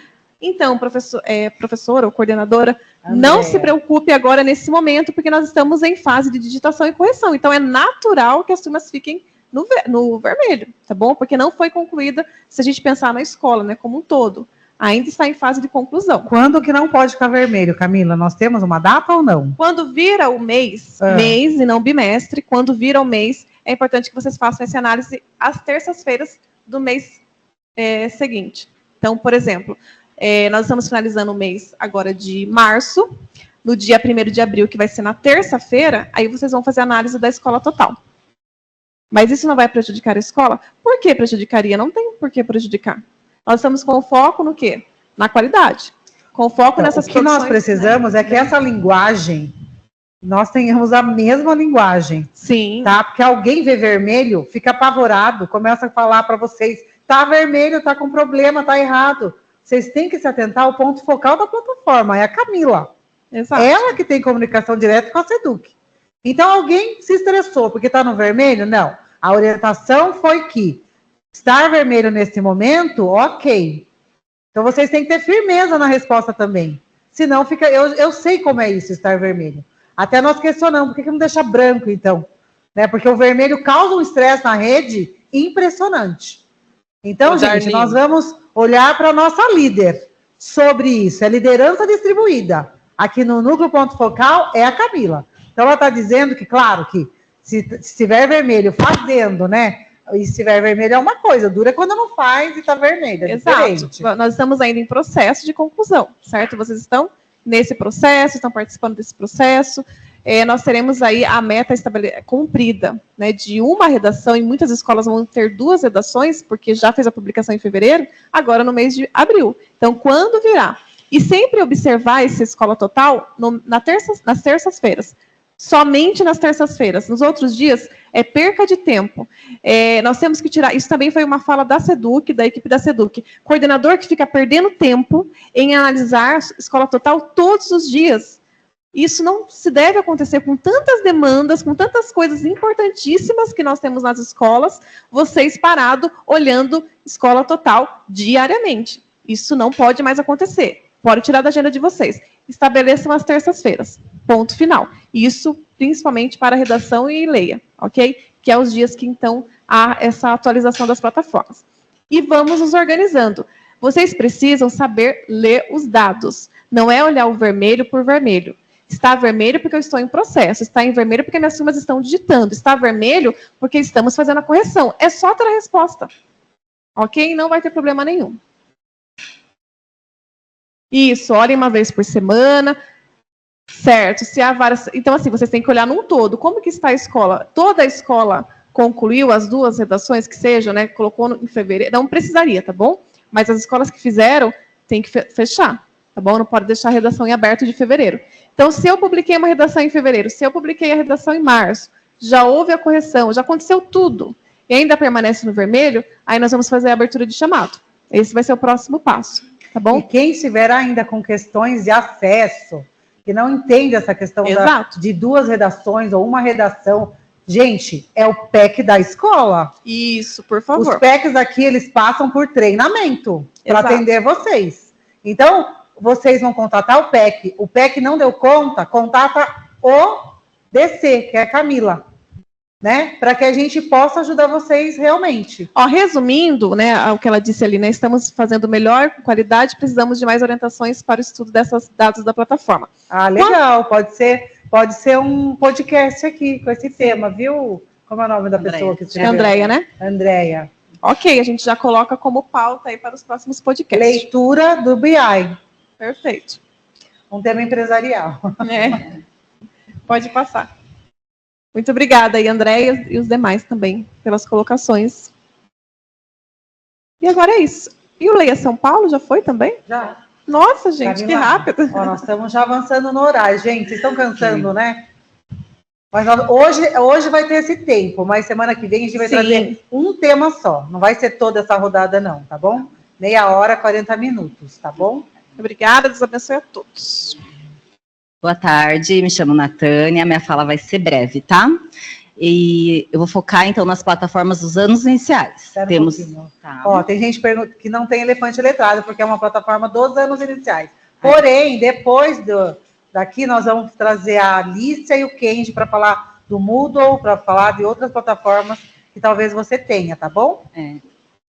Então, professora ou coordenadora, não se preocupe agora nesse momento, porque nós estamos em fase de digitação e correção. Então, é natural que as turmas fiquem no vermelho, tá bom? Porque não foi concluída, se a gente pensar na escola, né, como um todo. Ainda está em fase de conclusão. Quando que não pode ficar vermelho, Camila? Nós temos uma data ou não? Quando vira o mês e não bimestre, quando vira o mês, é importante que vocês façam essa análise às terças-feiras do mês seguinte. Então, por exemplo, nós estamos finalizando o mês agora de março, no dia 1º de abril, que vai ser na terça-feira, aí vocês vão fazer a análise da escola total. Mas isso não vai prejudicar a escola? Por que prejudicaria? Não tem por que prejudicar. Nós estamos com foco no quê? Na qualidade. Com foco nessas produções. O que nós precisamos, né, é que essa linguagem, nós tenhamos a mesma linguagem. Sim. Tá? Porque alguém vê vermelho, fica apavorado, começa a falar para vocês, tá vermelho, tá com problema, tá errado. Vocês têm que se atentar ao ponto focal da plataforma, é a Camila. Exato. Ela que tem comunicação direta com a SEDUC. Então, alguém se estressou porque está no vermelho? Não. A orientação foi que estar vermelho nesse momento, ok. Então, vocês têm que ter firmeza na resposta também. Senão, fica... Eu sei como é isso, estar vermelho. Até nós questionamos, por que não deixa branco, então? Né? Porque o vermelho causa um estresse na rede impressionante. Então, gente, nós vamos olhar para a nossa líder sobre isso. É liderança distribuída. Aqui no núcleo ponto focal é a Camila. Então, ela está dizendo que, claro, que se estiver vermelho fazendo, né? E se estiver vermelho é uma coisa, dura quando não faz e está vermelho. É exato. Diferente. Nós estamos ainda em processo de conclusão, certo? Vocês estão nesse processo, estão participando desse processo. Nós teremos aí a meta cumprida, né, de uma redação, e muitas escolas vão ter 2 redações, porque já fez a publicação em fevereiro, agora no mês de abril. Então, quando virá? E sempre observar essa escola total nas terças-feiras. Somente nas terças-feiras. Nos outros dias, é perca de tempo. Nós temos que tirar... Isso também foi uma fala da SEDUC, da equipe da SEDUC. Coordenador que fica perdendo tempo em analisar escola total todos os dias. Isso não se deve acontecer com tantas demandas, com tantas coisas importantíssimas que nós temos nas escolas, vocês parados olhando escola total diariamente. Isso não pode mais acontecer. Pode tirar da agenda de vocês. Estabeleçam as terças-feiras. Ponto final. Isso, principalmente para redação e leia, ok? Que é os dias que, então, há essa atualização das plataformas. E vamos nos organizando. Vocês precisam saber ler os dados. Não é olhar o vermelho por vermelho. Está vermelho porque eu estou em processo. Está em vermelho porque minhas turmas estão digitando. Está vermelho porque estamos fazendo a correção. É só ter a resposta. Ok? Não vai ter problema nenhum. Isso, olhem uma vez por semana. Certo, se há várias... Então, assim, vocês têm que olhar num todo. Como que está a escola? Toda a escola concluiu as 2 redações que sejam, né? Colocou em fevereiro. Não precisaria, tá bom? Mas as escolas que fizeram, tem que fechar, tá bom? Não pode deixar a redação em aberto de fevereiro. Então, se eu publiquei uma redação em fevereiro, se eu publiquei a redação em março, já houve a correção, já aconteceu tudo, e ainda permanece no vermelho, aí nós vamos fazer a abertura de chamado. Esse vai ser o próximo passo, tá bom? E quem estiver ainda com questões de acesso, que não entende essa questão de 2 redações ou uma redação, gente, é o PEC da escola. Isso, por favor. Os PECs aqui, eles passam por treinamento para atender vocês. Então, vocês vão contatar o PEC não deu conta, contata o DC, que é a Camila, né? Para que a gente possa ajudar vocês realmente. Ó, resumindo, né, o que ela disse ali, né, estamos fazendo melhor qualidade, precisamos de mais orientações para o estudo dessas dados da plataforma. Ah, legal, pode ser um podcast aqui com esse tema, viu? Como é o nome da pessoa que escreveu? Andréia, né? Andréia. Ok, a gente já coloca como pauta aí para os próximos podcasts. Leitura do BI. Perfeito. Um tema empresarial. Pode passar. Muito obrigada aí, Andréia, e os demais também, pelas colocações. E agora é isso. E o Leia São Paulo já foi também? Já. Nossa, gente, que rápido. Ó, nós estamos já avançando no horário. Gente, vocês estão cansando, né? Mas hoje vai ter esse tempo, mas semana que vem a gente vai trazer um tema só. Não vai ser toda essa rodada, não, tá bom? Meia hora, 40 minutos, tá bom? Obrigada, Deus abençoe a todos. Boa tarde, me chamo Natânia, minha fala vai ser breve, tá? E eu vou focar, então, nas plataformas dos anos iniciais. Temos. Ó, tem gente que não tem elefante letrado, porque é uma plataforma dos anos iniciais. Porém, depois daqui, nós vamos trazer a Alicia e o Kenji para falar do Moodle, para falar de outras plataformas que talvez você tenha, tá bom?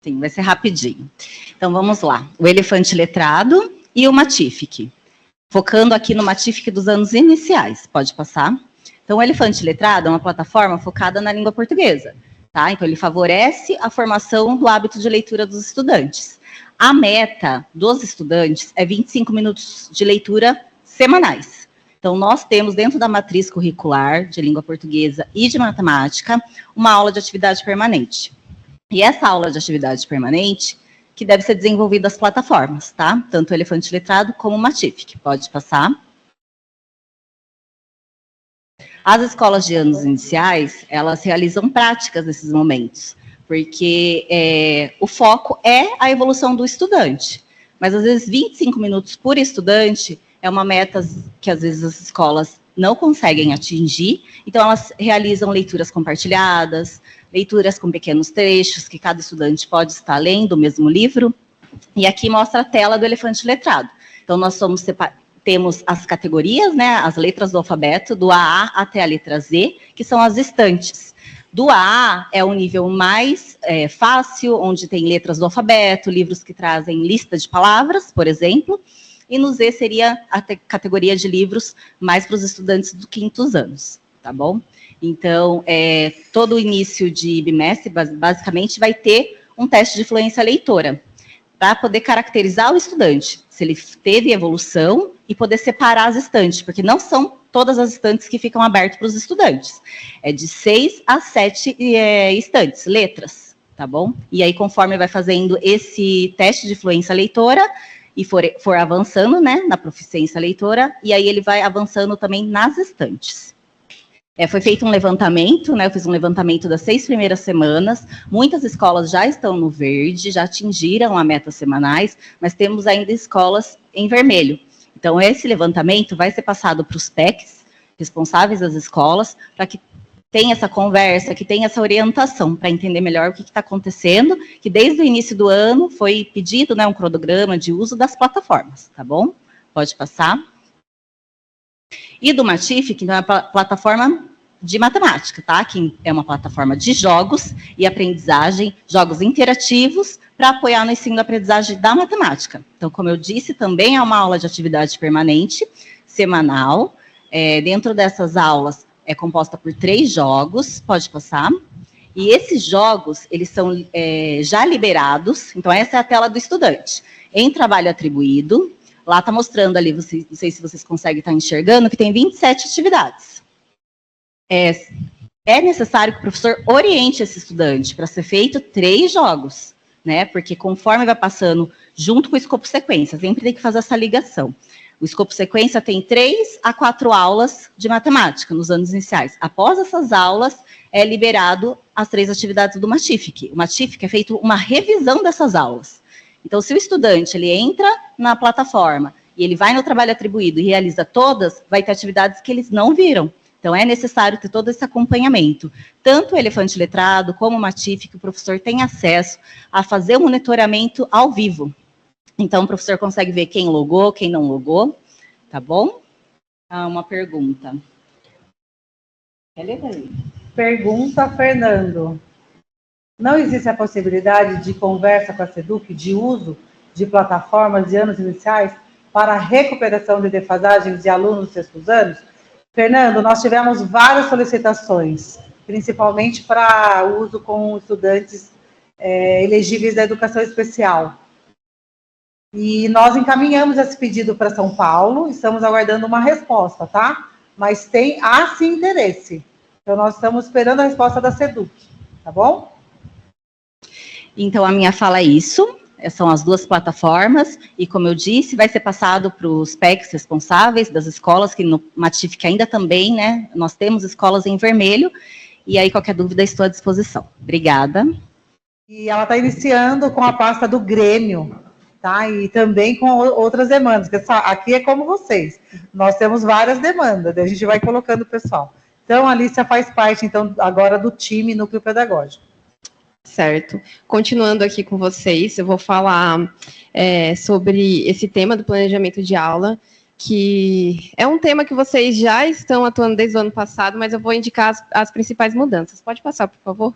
Sim, vai ser rapidinho. Então, vamos lá. O elefante letrado e o Matific. Focando aqui no Matific dos anos iniciais. Pode passar. Então, o Elefante Letrado é uma plataforma focada na língua portuguesa, tá? Então, ele favorece a formação do hábito de leitura dos estudantes. A meta dos estudantes é 25 minutos de leitura semanais. Então, nós temos dentro da matriz curricular de língua portuguesa e de matemática uma aula de atividade permanente. E essa aula de atividade permanente que deve ser desenvolvida as plataformas, tá? Tanto o Elefante Letrado como o Matific. Pode passar. As escolas de anos iniciais, elas realizam práticas nesses momentos, porque o foco é a evolução do estudante. Mas, às vezes, 25 minutos por estudante é uma meta que, às vezes, as escolas não conseguem atingir. Então, elas realizam leituras compartilhadas, leituras com pequenos trechos, que cada estudante pode estar lendo o mesmo livro. E aqui mostra a tela do Elefante Letrado. Então, nós temos as categorias, né, as letras do alfabeto, do AA até a letra Z, que são as estantes. Do AA é o nível mais fácil, onde tem letras do alfabeto, livros que trazem lista de palavras, por exemplo. E no Z seria a categoria de livros mais para os estudantes dos 5º anos, tá bom? Então, todo o início de bimestre, basicamente, vai ter um teste de fluência leitora, para poder caracterizar o estudante, se ele teve evolução e poder separar as estantes, porque não são todas as estantes que ficam abertas para os estudantes. É de 6 a 7 estantes, letras, tá bom? E aí, conforme vai fazendo esse teste de fluência leitora, e for avançando, né, na proficiência leitora, e aí ele vai avançando também nas estantes. Foi feito um levantamento, né, eu fiz um levantamento das 6 primeiras semanas, muitas escolas já estão no verde, já atingiram a meta semanais, mas temos ainda escolas em vermelho. Então, esse levantamento vai ser passado para os PECs, responsáveis das escolas, para que tenha essa conversa, que tenha essa orientação, para entender melhor o que está acontecendo, que desde o início do ano foi pedido, né, um cronograma de uso das plataformas, tá bom? Pode passar. E do Matific, que é uma plataforma de matemática, tá? Que é uma plataforma de jogos e aprendizagem, jogos interativos, para apoiar no ensino da aprendizagem da matemática. Então, como eu disse, também é uma aula de atividade permanente, semanal. Dentro dessas aulas, é composta por 3 jogos, pode passar. E esses jogos, eles são já liberados, então essa é a tela do estudante. Em trabalho atribuído, Lá está mostrando ali, não sei se vocês conseguem estar enxergando, que tem 27 atividades. É necessário que o professor oriente esse estudante para ser feito 3 jogos, né? Porque conforme vai passando, junto com o escopo sequência, sempre tem que fazer essa ligação. O escopo sequência tem 3 a 4 aulas de matemática nos anos iniciais. Após essas aulas, é liberado as 3 atividades do Matific. O Matific é feito uma revisão dessas aulas. Então, se o estudante ele entra na plataforma e ele vai no trabalho atribuído e realiza todas, vai ter atividades que eles não viram. Então, é necessário ter todo esse acompanhamento. Tanto o Elefante Letrado como o Matific, o professor tem acesso a fazer o monitoramento ao vivo. Então, o professor consegue ver quem logou, quem não logou, tá bom? Uma pergunta. Quer ler daí? Pergunta, Fernando. Não existe a possibilidade de conversa com a SEDUC de uso de plataformas de anos iniciais para a recuperação de defasagens de alunos dos sextos anos? Fernando, nós tivemos várias solicitações, principalmente para uso com estudantes elegíveis da educação especial. E nós encaminhamos esse pedido para São Paulo, estamos aguardando uma resposta, tá? Mas há sim interesse. Então, nós estamos esperando a resposta da SEDUC, tá bom? Então, a minha fala é isso. São as 2 plataformas, e como eu disse, vai ser passado para os PECs responsáveis das escolas, que no Matific ainda também, né? Nós temos escolas em vermelho, e aí qualquer dúvida estou à disposição. Obrigada. E ela está iniciando com a pasta do Grêmio, tá? E também com outras demandas, porque aqui é como vocês, nós temos várias demandas, a gente vai colocando o pessoal. Então, a Alicia faz parte, então, agora do time Núcleo Pedagógico. Certo. Continuando aqui com vocês, eu vou falar sobre esse tema do planejamento de aula, que é um tema que vocês já estão atuando desde o ano passado, mas eu vou indicar as principais mudanças. Pode passar, por favor?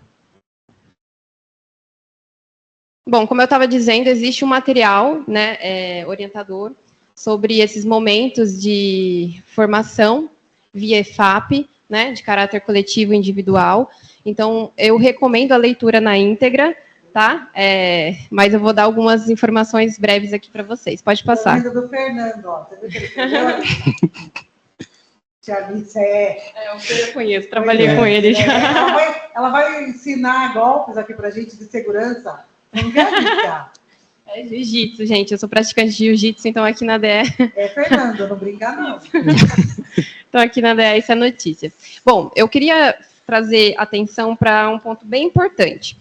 Bom, como eu estava dizendo, existe um material, né, orientador sobre esses momentos de formação via EFAP, né, de caráter coletivo e individual. Então, eu recomendo a leitura na íntegra, tá? Mas eu vou dar algumas informações breves aqui para vocês. Pode passar. A do Fernando, ó. Você viu que ele eu conheço, trabalhei com ele já. Ela vai ensinar golpes aqui para a gente de segurança. Não quer É jiu-jitsu, gente. Eu sou praticante de jiu-jitsu, então aqui na DE... É, Fernando, não brinca, não. Então, aqui na DE, essa é a notícia. Bom, eu queria trazer atenção para um ponto bem importante.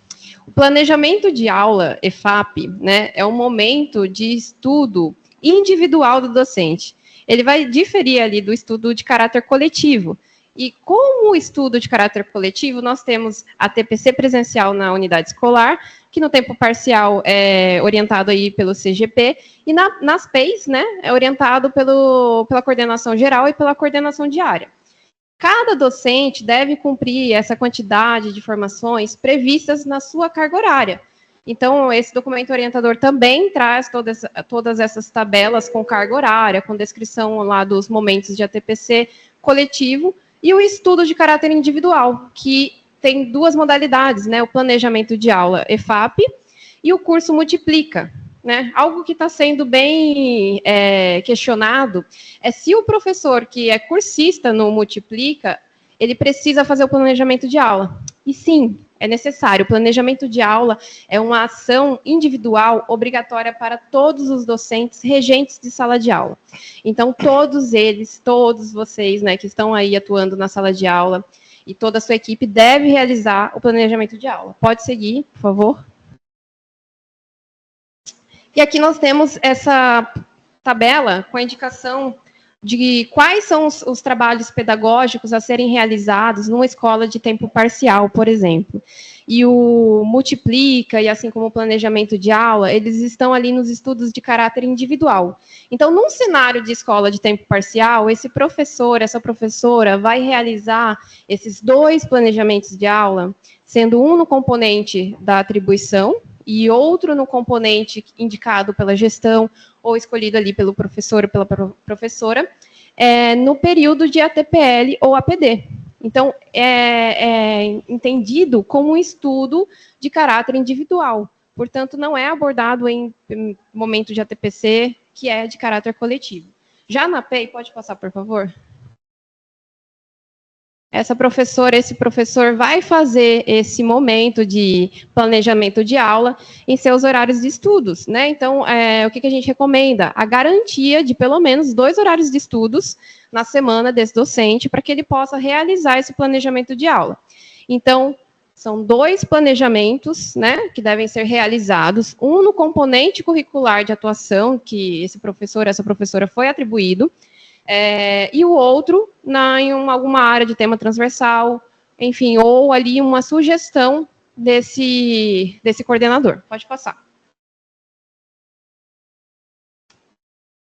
O planejamento de aula, EFAP, né, é um momento de estudo individual do docente. Ele vai diferir ali do estudo de caráter coletivo. E como o estudo de caráter coletivo, nós temos a TPC presencial na unidade escolar, que no tempo parcial é orientado aí pelo CGP, e nas PEIs, né, é orientado pela coordenação geral e pela coordenação diária. Cada docente deve cumprir essa quantidade de formações previstas na sua carga horária. Então, esse documento orientador também traz todas essas tabelas com carga horária, com descrição lá dos momentos de ATPC coletivo, e o estudo de caráter individual, que tem 2 modalidades, né? O planejamento de aula EFAP e o curso Multiplica. Né? Algo que está sendo bem questionado é se o professor que é cursista no Multiplica, ele precisa fazer o planejamento de aula. E sim, é necessário. O planejamento de aula é uma ação individual obrigatória para todos os docentes regentes de sala de aula. Então, todos eles, todos vocês, né, que estão aí atuando na sala de aula e toda a sua equipe deve realizar o planejamento de aula. Pode seguir, por favor. E aqui nós temos essa tabela com a indicação de quais são os trabalhos pedagógicos a serem realizados numa escola de tempo parcial, por exemplo. E o Multiplica, e assim como o planejamento de aula, eles estão ali nos estudos de caráter individual. Então, num cenário de escola de tempo parcial, esse professor, essa professora vai realizar esses 2 planejamentos de aula, sendo um no componente da atribuição, e outro no componente indicado pela gestão ou escolhido ali pelo professor ou pela professora, no período de ATPL ou APD. Então, é entendido como um estudo de caráter individual, portanto, não é abordado em momento de ATPC, que é de caráter coletivo. Já na PEI, pode passar, por favor? Essa professora, esse professor vai fazer esse momento de planejamento de aula em seus horários de estudos, né? Então, o que a gente recomenda? A garantia de pelo menos 2 horários de estudos na semana desse docente, para que ele possa realizar esse planejamento de aula. Então, são 2 planejamentos, né, que devem ser realizados, um no componente curricular de atuação, que esse professor, essa professora foi atribuído, e o outro em alguma área de tema transversal, enfim, ou ali uma sugestão desse coordenador. Pode passar.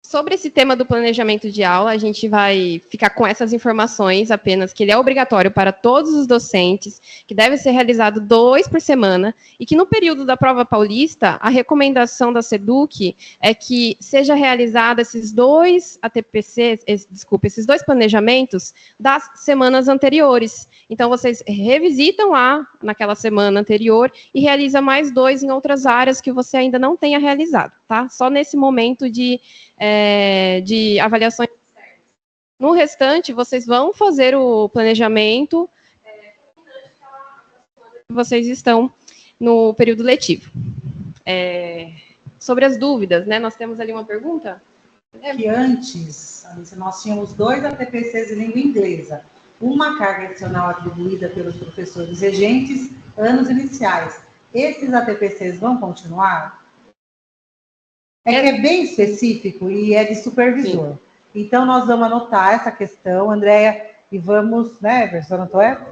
Sobre esse tema do planejamento de aula, a gente vai ficar com essas informações apenas, que ele é obrigatório para todos os docentes, que deve ser realizado 2 por semana, e que no período da prova paulista, a recomendação da SEDUC é que seja realizado esses 2 ATPCs, esses 2 planejamentos das semanas anteriores. Então, vocês revisitam lá naquela semana anterior e realiza mais 2 em outras áreas que você ainda não tenha realizado, tá? Só nesse momento de avaliações externas. No restante, vocês vão fazer o planejamento que vocês estão no período letivo. Sobre as dúvidas, né? Nós temos ali uma pergunta? Que antes, nós tínhamos 2 ATPCs em língua inglesa, uma carga adicional atribuída pelos professores regentes, anos iniciais. Esses ATPCs vão continuar? Que é bem específico e é de supervisor. Sim. Então, nós vamos anotar essa questão, Andréia, e vamos, né, professora Antoé?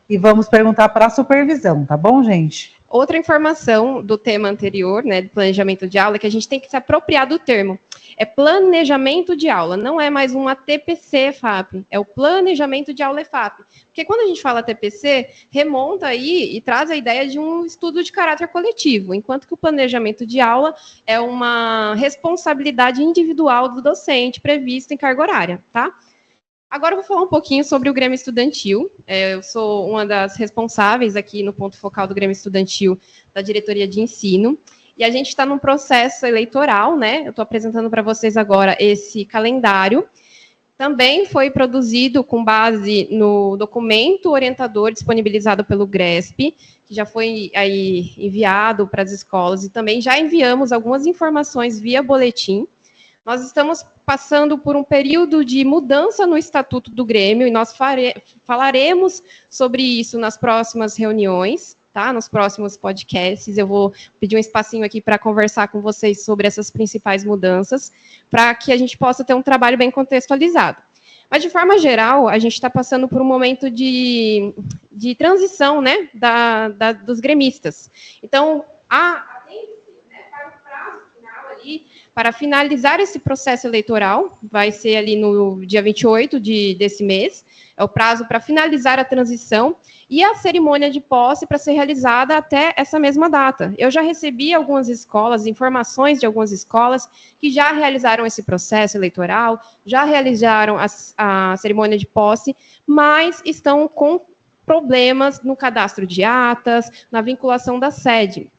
E vamos perguntar para a supervisão, tá bom, gente? Outra informação do tema anterior, né, do planejamento de aula, é que a gente tem que se apropriar do termo. É planejamento de aula, não é mais um ATPC EFAP, é o planejamento de aula EFAP. Porque quando a gente fala ATPC, remonta aí e traz a ideia de um estudo de caráter coletivo, enquanto que o planejamento de aula é uma responsabilidade individual do docente prevista em carga horária, tá? Agora eu vou falar um pouquinho sobre o Grêmio Estudantil. Eu sou uma das responsáveis aqui no ponto focal do Grêmio Estudantil da Diretoria de Ensino. E a gente está num processo eleitoral, né? Eu estou apresentando para vocês agora esse calendário. Também foi produzido com base no documento orientador disponibilizado pelo GRESP, que já foi aí enviado para as escolas, e também já enviamos algumas informações via boletim. Nós estamos passando por um período de mudança no Estatuto do Grêmio, e nós falaremos sobre isso nas próximas reuniões, tá? Nos próximos podcasts. Eu vou pedir um espacinho aqui para conversar com vocês sobre essas principais mudanças, para que a gente possa ter um trabalho bem contextualizado. Mas, de forma geral, a gente está passando por um momento de transição, né, dos gremistas. Então, para o prazo final ali, para finalizar esse processo eleitoral, vai ser ali no dia 28 desse mês, é o prazo para finalizar a transição, e a cerimônia de posse para ser realizada até essa mesma data. Eu já recebi algumas escolas, informações de algumas escolas que já realizaram esse processo eleitoral, já realizaram a cerimônia de posse, mas estão com problemas no cadastro de atas, na vinculação da sede.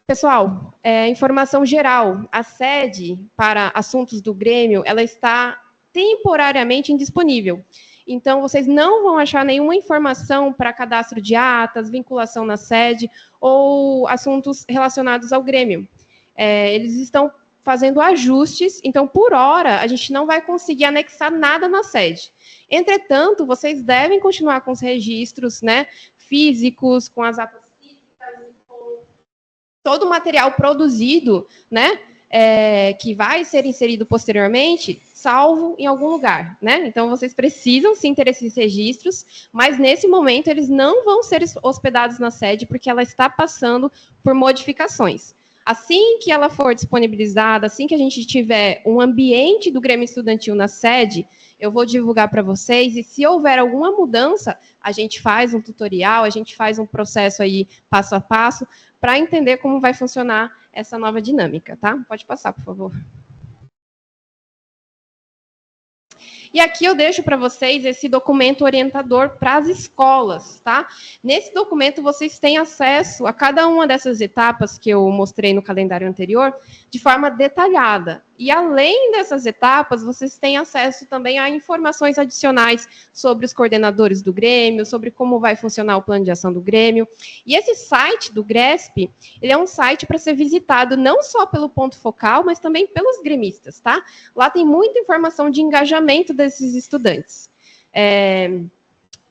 Pessoal, informação geral, a sede para assuntos do Grêmio, ela está temporariamente indisponível. Então, vocês não vão achar nenhuma informação para cadastro de atas, vinculação na sede ou assuntos relacionados ao Grêmio. Eles estão fazendo ajustes, então, por hora, a gente não vai conseguir anexar nada na sede. Entretanto, vocês devem continuar com os registros, né, físicos, com as atas físicas, com todo o material produzido, né, que vai ser inserido posteriormente, salvo em algum lugar, né? Então, vocês precisam sim ter esses registros, mas nesse momento eles não vão ser hospedados na sede, porque ela está passando por modificações. Assim que ela for disponibilizada, assim que a gente tiver um ambiente do Grêmio Estudantil na sede, eu vou divulgar para vocês, e se houver alguma mudança, a gente faz um tutorial, a gente faz um processo aí passo a passo, para entender como vai funcionar essa nova dinâmica, tá? Pode passar, por favor. E aqui eu deixo para vocês esse documento orientador para as escolas, tá? Nesse documento vocês têm acesso a cada uma dessas etapas que eu mostrei no calendário anterior de forma detalhada. E além dessas etapas, vocês têm acesso também a informações adicionais sobre os coordenadores do Grêmio, sobre como vai funcionar o plano de ação do Grêmio. E esse site do GRESP, ele é um site para ser visitado não só pelo ponto focal, mas também pelos gremistas, tá? Lá tem muita informação de engajamento desses estudantes.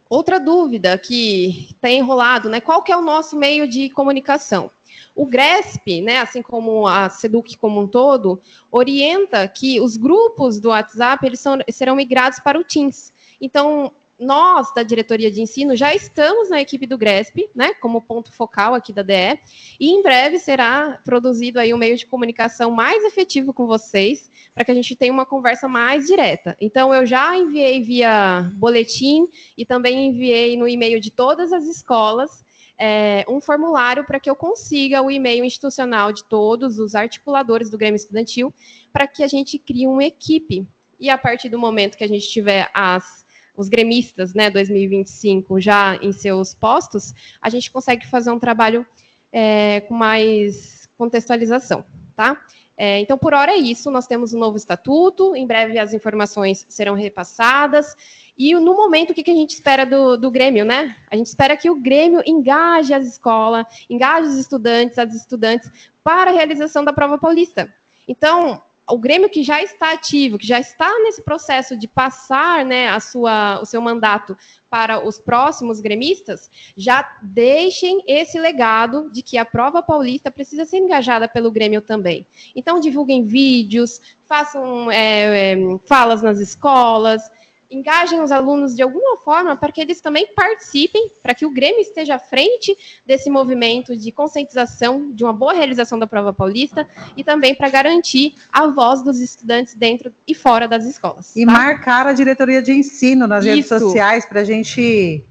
Outra dúvida que tem enrolado, né? Qual que é o nosso meio de comunicação? O GRESP, né, assim como a SEDUC como um todo, orienta que os grupos do WhatsApp eles serão migrados para o Teams. Então, nós, da diretoria de ensino, já estamos na equipe do GRESP, né, como ponto focal aqui da DE, e em breve será produzido aí um meio de comunicação mais efetivo com vocês, para que a gente tenha uma conversa mais direta. Então, eu já enviei via boletim e também enviei no e-mail de todas as escolas um formulário para que eu consiga o e-mail institucional de todos os articuladores do Grêmio Estudantil, para que a gente crie uma equipe. E a partir do momento que a gente tiver os gremistas, né, 2025, já em seus postos, a gente consegue fazer um trabalho com mais contextualização, tá? Então, por hora é isso, nós temos um novo estatuto, em breve as informações serão repassadas, e no momento, o que a gente espera do Grêmio, né? A gente espera que o Grêmio engaje as escolas, engaje os estudantes, as estudantes, para a realização da prova paulista. Então, o Grêmio que já está ativo, que já está nesse processo de passar, né, o seu mandato para os próximos gremistas, já deixem esse legado de que a prova paulista precisa ser engajada pelo Grêmio também. Então, divulguem vídeos, façam falas nas escolas, engajem os alunos de alguma forma para que eles também participem, para que o Grêmio esteja à frente desse movimento de conscientização, de uma boa realização da prova paulista e também para garantir a voz dos estudantes dentro e fora das escolas. E marcar a diretoria de ensino nas redes sociais para a gente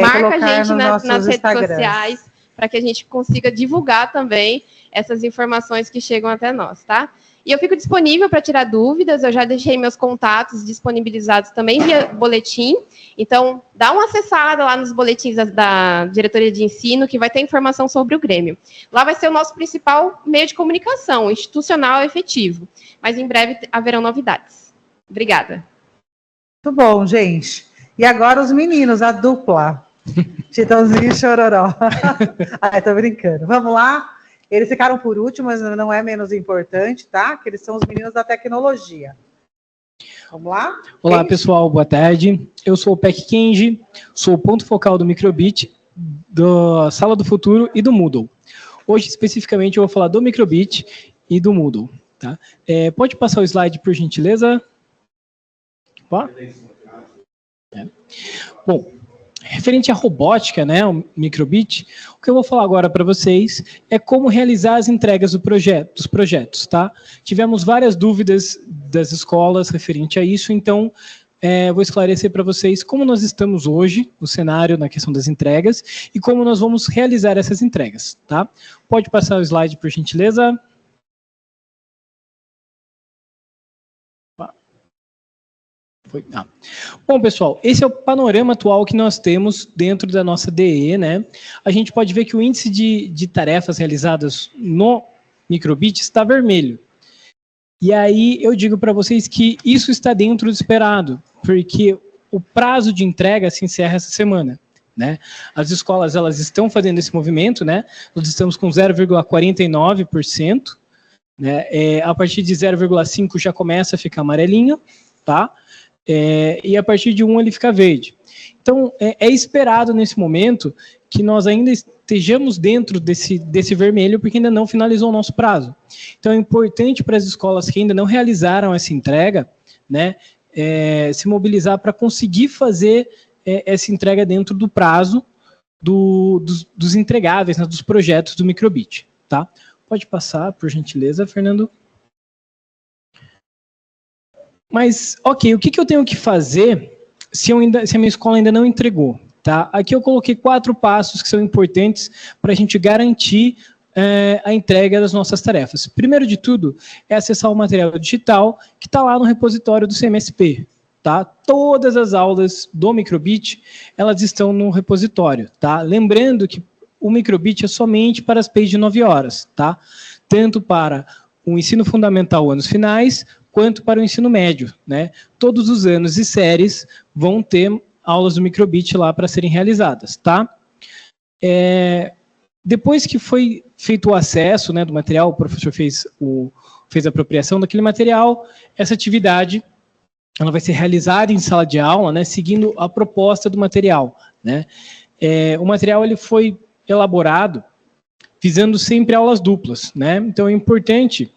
marca a gente nas redes sociais para que a gente consiga divulgar também essas informações que chegam até nós, tá? E eu fico disponível para tirar dúvidas, eu já deixei meus contatos disponibilizados também via boletim, então dá uma acessada lá nos boletins da diretoria de ensino, que vai ter informação sobre o Grêmio. Lá vai ser o nosso principal meio de comunicação, institucional e efetivo, mas em breve haverão novidades. Obrigada. Muito bom, gente. E agora os meninos, a dupla, Titãozinho e Chororó. Ai, tô brincando. Vamos lá? Eles ficaram por último, mas não é menos importante, tá? Que eles são os meninos da tecnologia. Vamos lá? Olá, pessoal, boa tarde. Eu sou o Peck Kenji, sou o ponto focal do Microbit, da Sala do Futuro e do Moodle. Hoje, especificamente, eu vou falar do Microbit e do Moodle, tá? Pode passar o slide, por gentileza? Opa. Bom, referente à robótica, né, o Microbit, o que eu vou falar agora para vocês é como realizar as entregas dos projetos, tá? Tivemos várias dúvidas das escolas referente a isso, então vou esclarecer para vocês como nós estamos hoje no cenário na questão das entregas e como nós vamos realizar essas entregas, tá? Pode passar o slide, por gentileza. Bom, pessoal, esse é o panorama atual que nós temos dentro da nossa DE, né? A gente pode ver que o índice de tarefas realizadas no Microbit está vermelho. E aí eu digo para vocês que isso está dentro do esperado, porque o prazo de entrega se encerra essa semana, né? As escolas, elas estão fazendo esse movimento, né? Nós estamos com 0,49%, né? A partir de 0,5 já começa a ficar amarelinho, tá? E a partir de 1 ele fica verde. Então, é esperado nesse momento que nós ainda estejamos dentro desse vermelho, porque ainda não finalizou o nosso prazo. Então, é importante para as escolas que ainda não realizaram essa entrega, né, se mobilizar para conseguir fazer essa entrega dentro do prazo dos entregáveis, né, dos projetos do Microbit. Tá? Pode passar, por gentileza, Fernando. Mas, ok, o que eu tenho que fazer se a minha escola ainda não entregou? Tá? Aqui eu coloquei 4 passos que são importantes para a gente garantir a entrega das nossas tarefas. Primeiro de tudo, é acessar o material digital que está lá no repositório do CMSP. tá? Todas as aulas do Microbit, elas estão no repositório, tá? Lembrando que o Microbit é somente para as PEIs de 9 horas, tá? Tanto para o ensino fundamental anos finais, quanto para o ensino médio, né? Todos os anos e séries vão ter aulas do Microbit lá para serem realizadas, tá? Depois que foi feito o acesso, né, do material, o professor fez a apropriação daquele material, essa atividade ela vai ser realizada em sala de aula, né, seguindo a proposta do material, né? O material ele foi elaborado visando sempre aulas duplas, né? Então é importante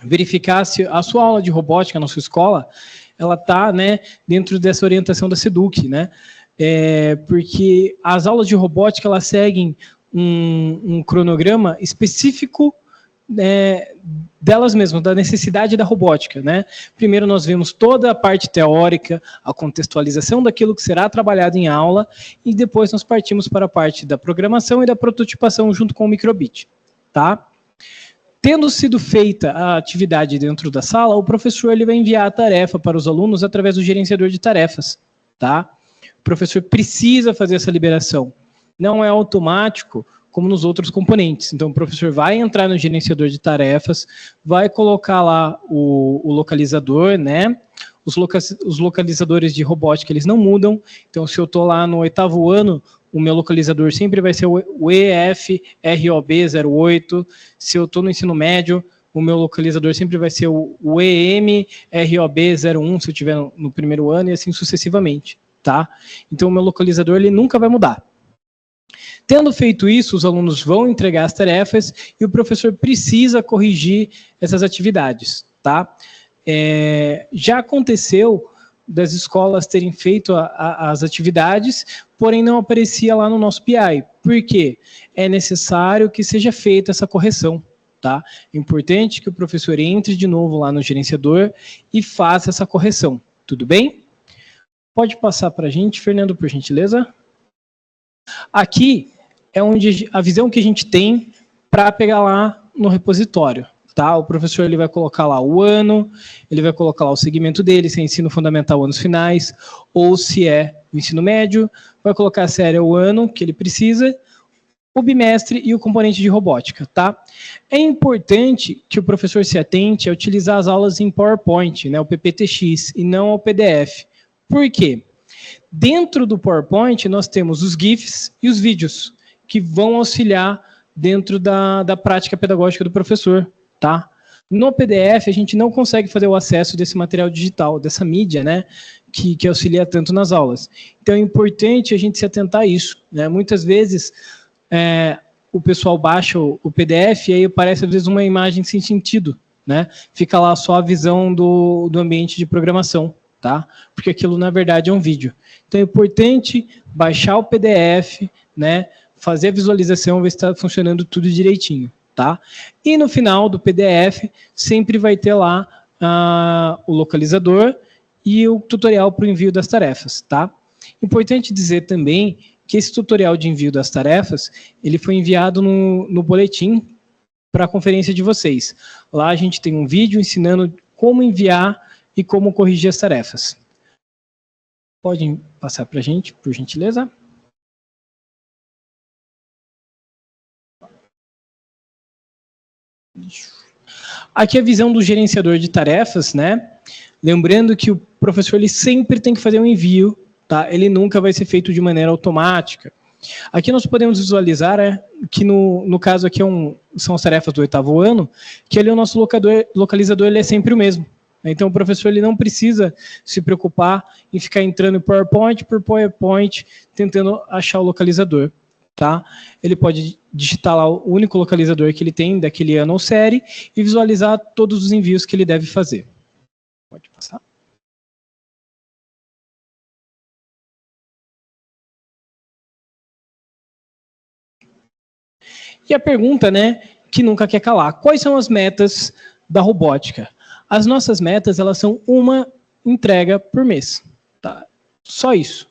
verificar se a sua aula de robótica na sua escola ela está, né, dentro dessa orientação da SEDUC, né? Porque as aulas de robótica elas seguem um cronograma específico delas mesmas, da necessidade da robótica, né? Primeiro nós vemos toda a parte teórica, a contextualização daquilo que será trabalhado em aula, e depois nós partimos para a parte da programação e da prototipação junto com o Microbit, tá? Tendo sido feita a atividade dentro da sala, o professor ele vai enviar a tarefa para os alunos através do gerenciador de tarefas, tá? O professor precisa fazer essa liberação. Não é automático, como nos outros componentes. Então, o professor vai entrar no gerenciador de tarefas, vai colocar lá o localizador, né? Os localizadores de robótica, eles não mudam. Então, se eu estou lá no 8º ano, o meu localizador sempre vai ser o EFROB08. Se eu estou no ensino médio, o meu localizador sempre vai ser o EMROB01, se eu estiver no primeiro ano, e assim sucessivamente, tá? Então, o meu localizador, ele nunca vai mudar. Tendo feito isso, os alunos vão entregar as tarefas e o professor precisa corrigir essas atividades, tá? Já aconteceu das escolas terem feito as atividades, porém não aparecia lá no nosso PI. Por quê? É necessário que seja feita essa correção, tá? É importante que o professor entre de novo lá no gerenciador e faça essa correção. Tudo bem? Pode passar para a gente, Fernando, por gentileza? Aqui é onde a visão que a gente tem para pegar lá no repositório, tá? O professor ele vai colocar lá o ano, ele vai colocar lá o segmento dele, se é ensino fundamental anos finais, ou se é o ensino médio, vai colocar a série o ano que ele precisa, o bimestre e o componente de robótica, tá? É importante que o professor se atente a utilizar as aulas em PowerPoint, né, o PPTX, e não ao PDF. Por quê? Dentro do PowerPoint, nós temos os GIFs e os vídeos, que vão auxiliar dentro da prática pedagógica do professor, tá? No PDF, a gente não consegue fazer o acesso desse material digital, dessa mídia, né, que auxilia tanto nas aulas. Então, é importante a gente se atentar a isso, né? Muitas vezes, o pessoal baixa o PDF e aí aparece, às vezes, uma imagem sem sentido, né? Fica lá só a visão do ambiente de programação, tá? Porque aquilo, na verdade, é um vídeo. Então, é importante baixar o PDF, né? Fazer a visualização, ver se está funcionando tudo direitinho, tá? E no final do PDF, sempre vai ter lá o localizador e o tutorial para o envio das tarefas, tá? Importante dizer também que esse tutorial de envio das tarefas, ele foi enviado no boletim para a conferência de vocês. Lá a gente tem um vídeo ensinando como enviar e como corrigir as tarefas. Podem passar para a gente, por gentileza? Aqui é a visão do gerenciador de tarefas, né? Lembrando que o professor ele sempre tem que fazer um envio, tá? Ele nunca vai ser feito de maneira automática. Aqui nós podemos visualizar que no caso aqui são as tarefas do 8º ano, que ali o nosso localizador ele é sempre o mesmo. Então o professor ele não precisa se preocupar em ficar entrando PowerPoint por PowerPoint tentando achar o localizador, tá? Ele pode digitar lá o único localizador que ele tem daquele ano ou série e visualizar todos os envios que ele deve fazer. Pode passar. E a pergunta, né, que nunca quer calar, quais são as metas da robótica? As nossas metas, elas são uma entrega por mês, tá? Só isso.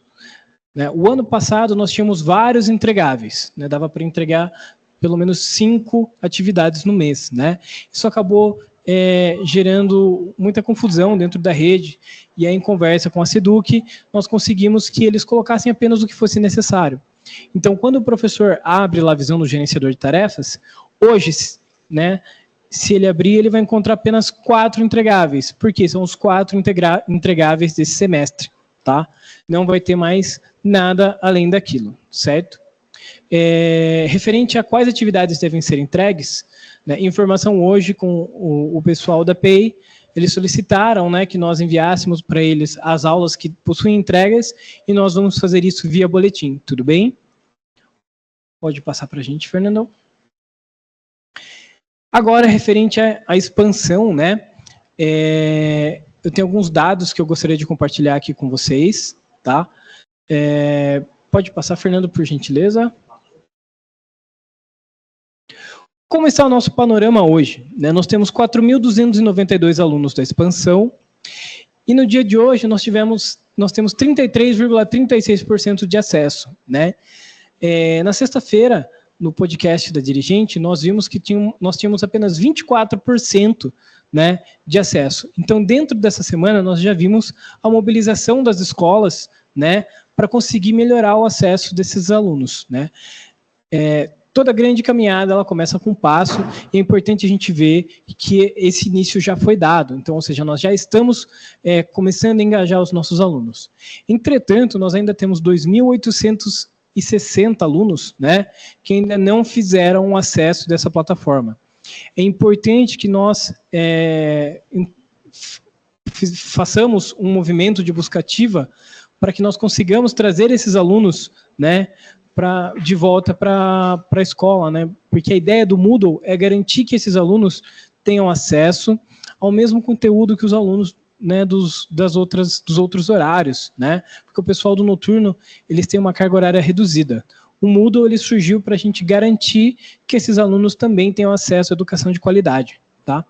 Né? O ano passado, nós tínhamos vários entregáveis, né? Dava para entregar pelo menos 5 atividades no mês, né? Isso acabou gerando muita confusão dentro da rede, e aí em conversa com a SEDUC, nós conseguimos que eles colocassem apenas o que fosse necessário. Então, quando o professor abre lá a visão do gerenciador de tarefas, hoje, né, se ele abrir, ele vai encontrar apenas 4 entregáveis, porque são os 4 entregáveis desse semestre, tá? Não vai ter mais nada além daquilo, certo? Referente a quais atividades devem ser entregues, né, informação hoje com o pessoal da PEI, eles solicitaram, né, que nós enviássemos para eles as aulas que possuem entregas, e nós vamos fazer isso via boletim, tudo bem? Pode passar para a gente, Fernandão. Agora, referente à expansão, né, eu tenho alguns dados que eu gostaria de compartilhar aqui com vocês, tá? Pode passar, Fernando, por gentileza. Como está o nosso panorama hoje? Né? Nós temos 4.292 alunos da expansão, e no dia de hoje nós temos 33,36% de acesso, né? Na sexta-feira, no podcast da dirigente, nós vimos que nós tínhamos apenas 24%, né, de acesso. Então, dentro dessa semana, nós já vimos a mobilização das escolas, né, para conseguir melhorar o acesso desses alunos, né? Toda grande caminhada, ela começa com um passo, e é importante a gente ver que esse início já foi dado. Então, ou seja, nós já estamos começando a engajar os nossos alunos. Entretanto, nós ainda temos 2.860 alunos, né, que ainda não fizeram o acesso dessa plataforma. É importante que nós façamos um movimento de busca ativa para que nós consigamos trazer esses alunos, né, de volta para a escola, né? Porque a ideia do Moodle é garantir que esses alunos tenham acesso ao mesmo conteúdo que os alunos, né, dos outros horários, né? Porque o pessoal do noturno, eles têm uma carga horária reduzida. O Moodle, ele surgiu para a gente garantir que esses alunos também tenham acesso à educação de qualidade, tá?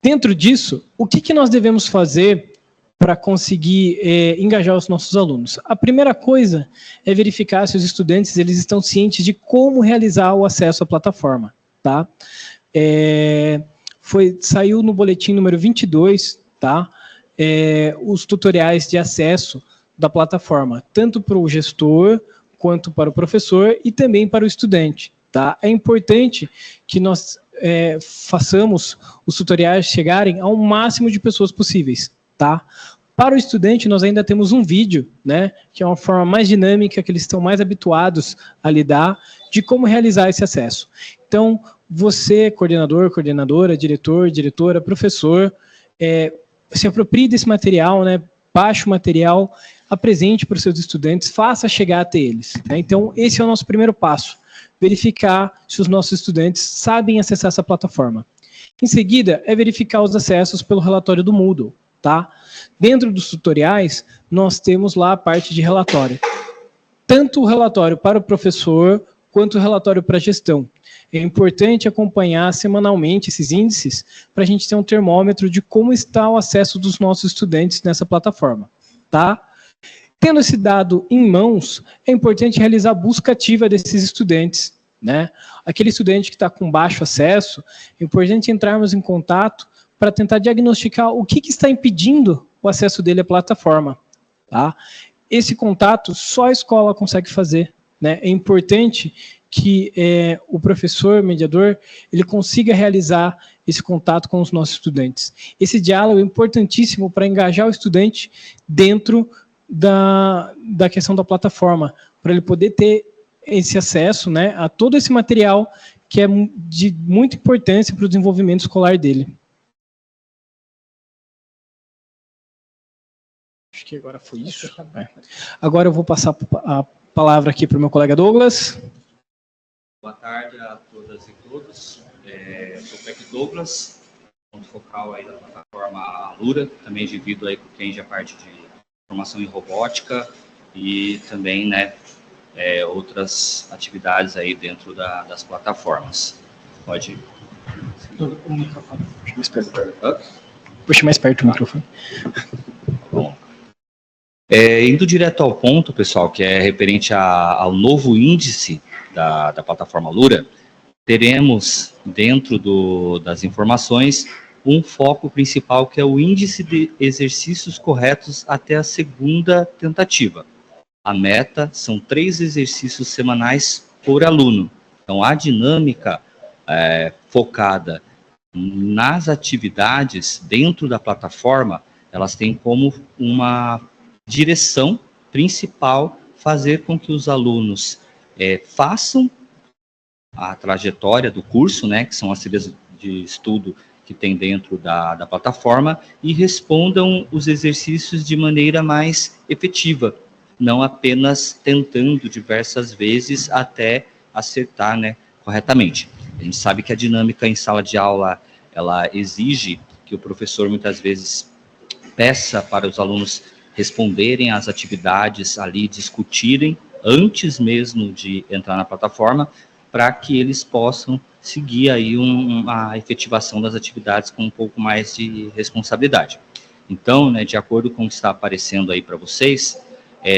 Dentro disso, o que nós devemos fazer para conseguir engajar os nossos alunos? A primeira coisa é verificar se os estudantes eles estão cientes de como realizar o acesso à plataforma, tá? Saiu no boletim número 22, tá? Os tutoriais de acesso da plataforma, tanto para o gestor, quanto para o professor e também para o estudante, tá? É importante que nós façamos os tutoriais chegarem ao máximo de pessoas possíveis, tá? Para o estudante, nós ainda temos um vídeo, né, que é uma forma mais dinâmica, que eles estão mais habituados a lidar, de como realizar esse acesso. Então, você, coordenador, coordenadora, diretor, diretora, professor, se aproprie desse material, né, baixe o material, apresente para os seus estudantes, faça chegar até eles, né? Então, esse é o nosso primeiro passo, verificar se os nossos estudantes sabem acessar essa plataforma. Em seguida, é verificar os acessos pelo relatório do Moodle, tá? Dentro dos tutoriais, nós temos lá a parte de relatório. Tanto o relatório para o professor, quanto o relatório para a gestão. É importante acompanhar semanalmente esses índices para a gente ter um termômetro de como está o acesso dos nossos estudantes nessa plataforma, tá? Tendo esse dado em mãos, é importante realizar a busca ativa desses estudantes, né? Aquele estudante que está com baixo acesso, é importante entrarmos em contato para tentar diagnosticar o que está impedindo o acesso dele à plataforma, tá? Esse contato só a escola consegue fazer, né? É importante que o professor, mediador, ele consiga realizar esse contato com os nossos estudantes. Esse diálogo é importantíssimo para engajar o estudante dentro da questão da plataforma, para ele poder ter esse acesso, né, a todo esse material que é de muita importância para o desenvolvimento escolar dele. Acho que agora foi isso. Agora eu vou passar a palavra aqui para o meu colega Douglas. Boa tarde a todas e todos. Sou o Peck Douglas, ponto focal aí da plataforma Alura, também divido aí com quem já parte de formação em robótica e também, né, outras atividades aí dentro das plataformas. Pode ir. O microfone. Puxa mais perto o microfone. Bom. Indo direto ao ponto, pessoal, que é referente ao novo índice da plataforma Alura, teremos, dentro das informações, um foco principal, que é o índice de exercícios corretos até a segunda tentativa. A meta são 3 exercícios semanais por aluno. Então, a dinâmica focada nas atividades dentro da plataforma, elas têm como uma direção principal fazer com que os alunos façam a trajetória do curso, né, que são as trilhas de estudo que tem dentro da plataforma, e respondam os exercícios de maneira mais efetiva, não apenas tentando diversas vezes até acertar, né, corretamente. A gente sabe que a dinâmica em sala de aula, ela exige que o professor muitas vezes peça para os alunos responderem às atividades ali, discutirem antes mesmo de entrar na plataforma, para que eles possam seguir aí a efetivação das atividades com um pouco mais de responsabilidade. Então, né, de acordo com o que está aparecendo aí para vocês,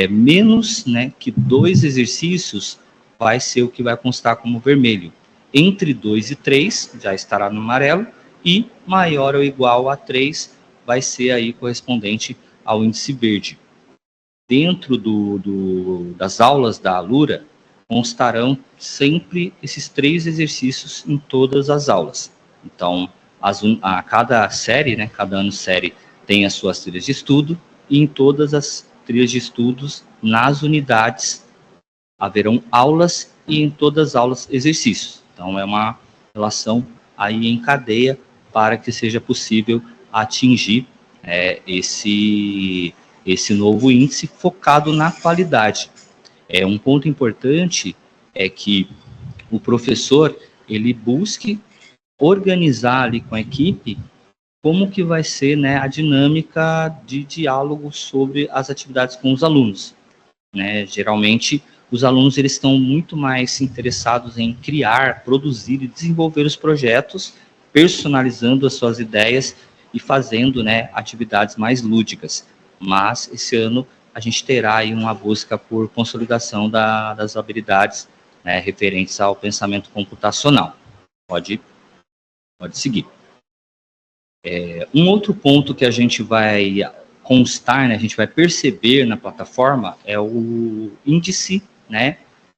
menos, né, que 2 exercícios vai ser o que vai constar como vermelho. Entre 2 e 3 já estará no amarelo, e maior ou igual a 3 vai ser aí correspondente ao índice verde. Dentro das aulas da Alura, constarão sempre esses 3 exercícios em todas as aulas. Então, a cada série, né, cada ano série, tem as suas trilhas de estudo, e em todas as trilhas de estudos, nas unidades, haverão aulas, e em todas as aulas, exercícios. Então, é uma relação aí em cadeia para que seja possível atingir esse novo índice focado na qualidade. Um ponto importante é que o professor, ele busque organizar ali com a equipe como que vai ser, né, a dinâmica de diálogo sobre as atividades com os alunos, né? Geralmente, os alunos, eles estão muito mais interessados em criar, produzir e desenvolver os projetos, personalizando as suas ideias e fazendo, né, atividades mais lúdicas. Mas, esse ano, a gente terá aí uma busca por consolidação das habilidades, né, referentes ao pensamento computacional. Pode seguir. Um outro ponto que a gente vai constar, né, a gente vai perceber na plataforma, é o índice, né,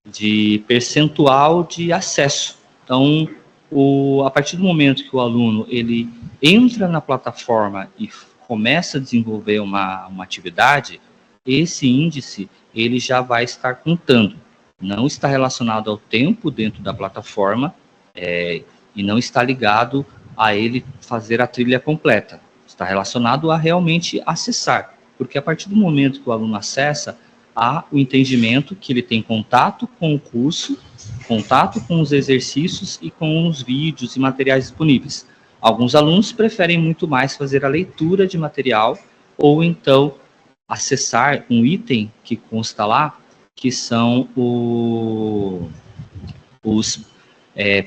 de percentual de acesso. Então, a partir do momento que o aluno ele entra na plataforma e começa a desenvolver uma atividade, esse índice ele já vai estar contando. Não está relacionado ao tempo dentro da plataforma e não está ligado a ele fazer a trilha completa. Está relacionado a realmente acessar, porque a partir do momento que o aluno acessa, há o entendimento que ele tem contato com o curso, contato com os exercícios e com os vídeos e materiais disponíveis. Alguns alunos preferem muito mais fazer a leitura de material, ou então acessar um item que consta lá, que são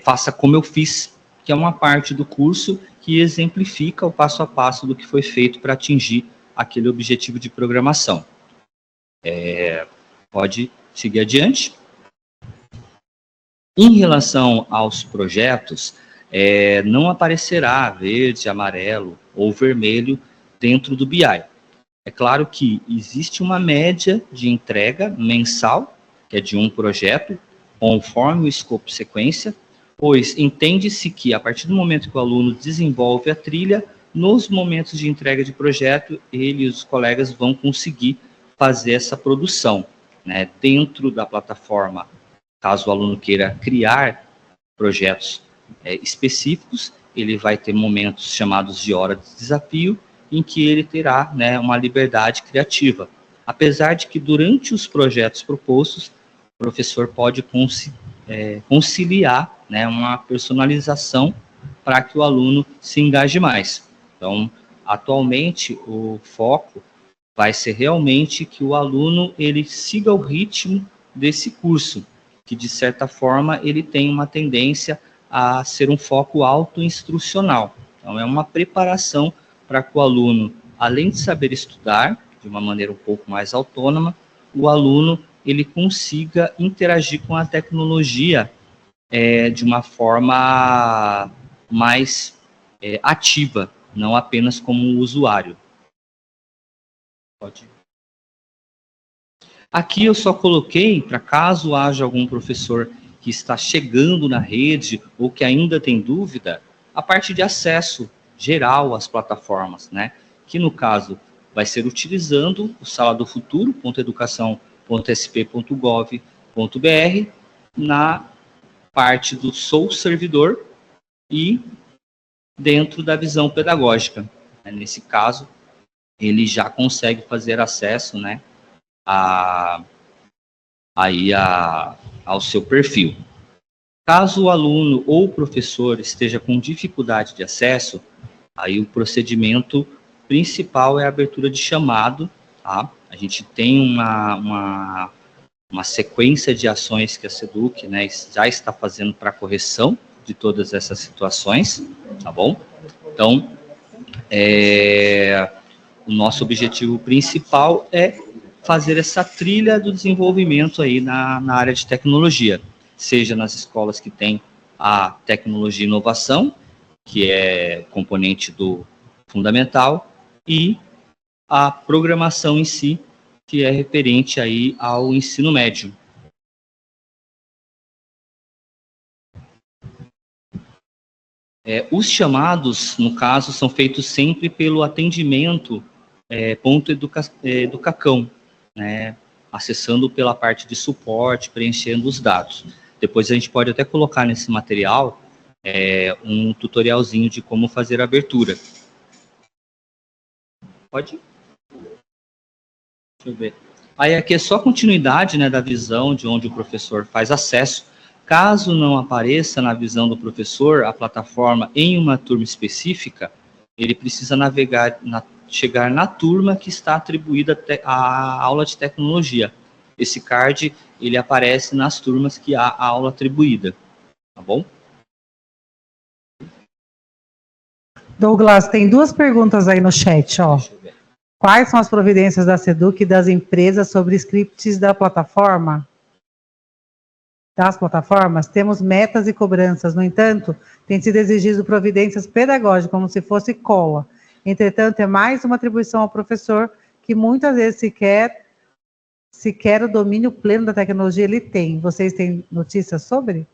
Faça Como Eu Fiz, que é uma parte do curso que exemplifica o passo a passo do que foi feito para atingir aquele objetivo de programação. Pode seguir adiante. Em relação aos projetos, não aparecerá verde, amarelo ou vermelho dentro do BI. É claro que existe uma média de entrega mensal, que é de um projeto, conforme o escopo sequência, pois entende-se que, a partir do momento que o aluno desenvolve a trilha, nos momentos de entrega de projeto, ele e os colegas vão conseguir fazer essa produção, né, dentro da plataforma. Caso o aluno queira criar projetos específicos, ele vai ter momentos chamados de hora de desafio, em que ele terá, né, uma liberdade criativa. Apesar de que, durante os projetos propostos, o professor pode conciliar, né, uma personalização para que o aluno se engaje mais. Então, atualmente, o foco vai ser realmente que o aluno ele siga o ritmo desse curso, que, de certa forma, ele tem uma tendência a ser um foco autoinstrucional. Então, é uma preparação para que o aluno, além de saber estudar de uma maneira um pouco mais autônoma, o aluno ele consiga interagir com a tecnologia de uma forma mais ativa, não apenas como um usuário. Pode. Aqui eu só coloquei, para caso haja algum professor que está chegando na rede ou que ainda tem dúvida, a parte de acesso geral às plataformas, né? Que no caso vai ser utilizando o Sala do Futuro.educação.sp.gov.br na parte do Sou Servidor e dentro da visão pedagógica. Nesse caso, ele já consegue fazer acesso, né, ao seu perfil. Caso o aluno ou o professor esteja com dificuldade de acesso, aí o procedimento principal é a abertura de chamado, tá? A gente tem uma sequência de ações que a SEDUC, né, já está fazendo para correção de todas essas situações, tá bom? Então, o nosso objetivo principal é fazer essa trilha do desenvolvimento aí na área de tecnologia, seja nas escolas que tem a tecnologia e inovação, que é componente do fundamental, e a programação em si, que é referente aí ao ensino médio. Os chamados, no caso, são feitos sempre pelo atendimento .educacão, né, acessando pela parte de suporte, preenchendo os dados. Depois a gente pode até colocar nesse material um tutorialzinho de como fazer a abertura. Pode? Deixa eu ver. Aí aqui é só continuidade, né, da visão de onde o professor faz acesso. Caso não apareça na visão do professor a plataforma em uma turma específica, ele precisa chegar na turma que está atribuída a aula de tecnologia. Esse card, ele aparece nas turmas que há a aula atribuída, tá bom? Douglas, tem duas perguntas aí no chat, ó. Quais são as providências da SEDUC e das empresas sobre scripts da plataforma? Das plataformas, temos metas e cobranças, no entanto, tem sido exigido providências pedagógicas, como se fosse cola. Entretanto, é mais uma atribuição ao professor que muitas vezes sequer o domínio pleno da tecnologia ele tem. Vocês têm notícias sobre?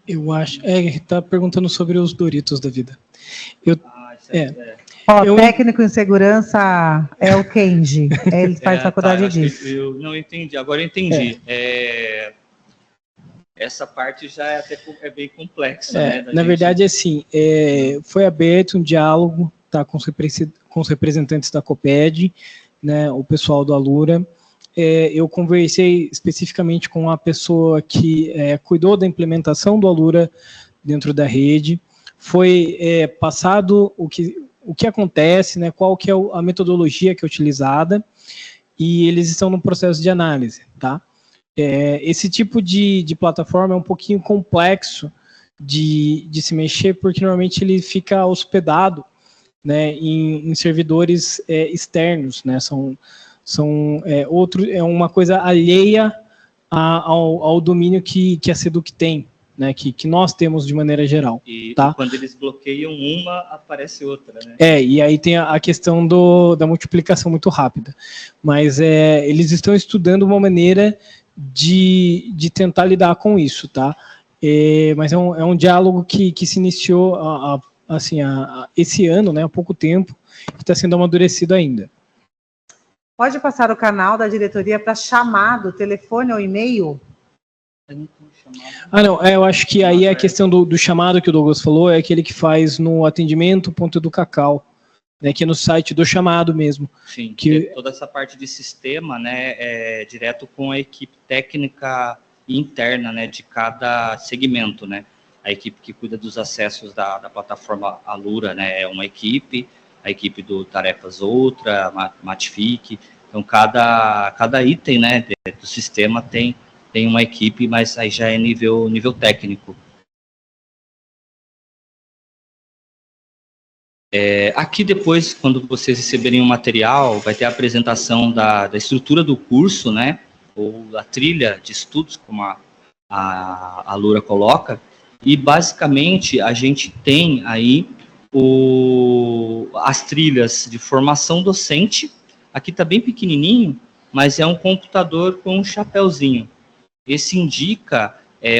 Eu acho... está perguntando sobre os Doritos da vida. Técnico em segurança é o Kenji. Ele faz faculdade disso. Eu não entendi. Agora eu entendi. Essa parte já é bem complexa. Né, na verdade, assim, foi aberto um diálogo, tá, com os representantes da COPED, né, o pessoal do Alura. Eu conversei especificamente com a pessoa que cuidou da implementação do Alura dentro da rede. Foi passado o que acontece, né, qual que é a metodologia que é utilizada, e eles estão no processo de análise, tá? Esse tipo de plataforma é um pouquinho complexo de se mexer, porque normalmente ele fica hospedado, né, em servidores externos, né, é uma coisa alheia ao domínio que a SEDUC tem, né, que nós temos de maneira geral. E tá? Quando eles bloqueiam uma, aparece outra, né? E aí tem a questão da multiplicação muito rápida. Mas eles estão estudando uma maneira de tentar lidar com isso, tá? Mas é um diálogo que se iniciou esse ano, né, há pouco tempo, que está sendo amadurecido ainda. Pode passar o canal da diretoria para chamado, telefone ou e-mail? Não, eu acho que aí a questão do chamado que o Douglas falou é aquele que faz no atendimento.educacau, né, que é no site do chamado mesmo. Sim, que toda essa parte de sistema, né, é direto com a equipe técnica interna, né, de cada segmento, né. A equipe que cuida dos acessos da plataforma Alura, né, é uma equipe, a equipe do Tarefas outra, Matfic. Então, cada item, né, do sistema tem uma equipe, mas aí já é nível técnico. Aqui depois, quando vocês receberem o material, vai ter a apresentação da estrutura do curso, né, ou a trilha de estudos, como a a Lura coloca, e basicamente a gente tem aí as trilhas de formação docente. Aqui está bem pequenininho, mas é um computador com um chapéuzinho. Esse indica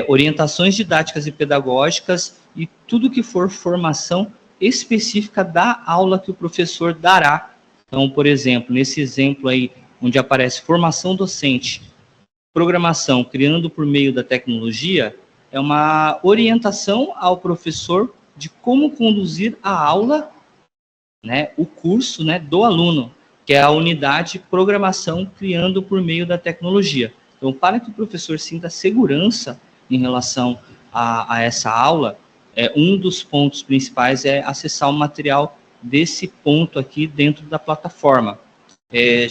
orientações didáticas e pedagógicas e tudo que for formação específica da aula que o professor dará. Então, por exemplo, nesse exemplo aí, onde aparece formação docente, programação criando por meio da tecnologia, é uma orientação ao professor de como conduzir a aula, né, o curso, né, do aluno, que é a unidade programação criando por meio da tecnologia. Então, para que o professor sinta segurança em relação a essa aula, um dos pontos principais é acessar o material desse ponto aqui dentro da plataforma.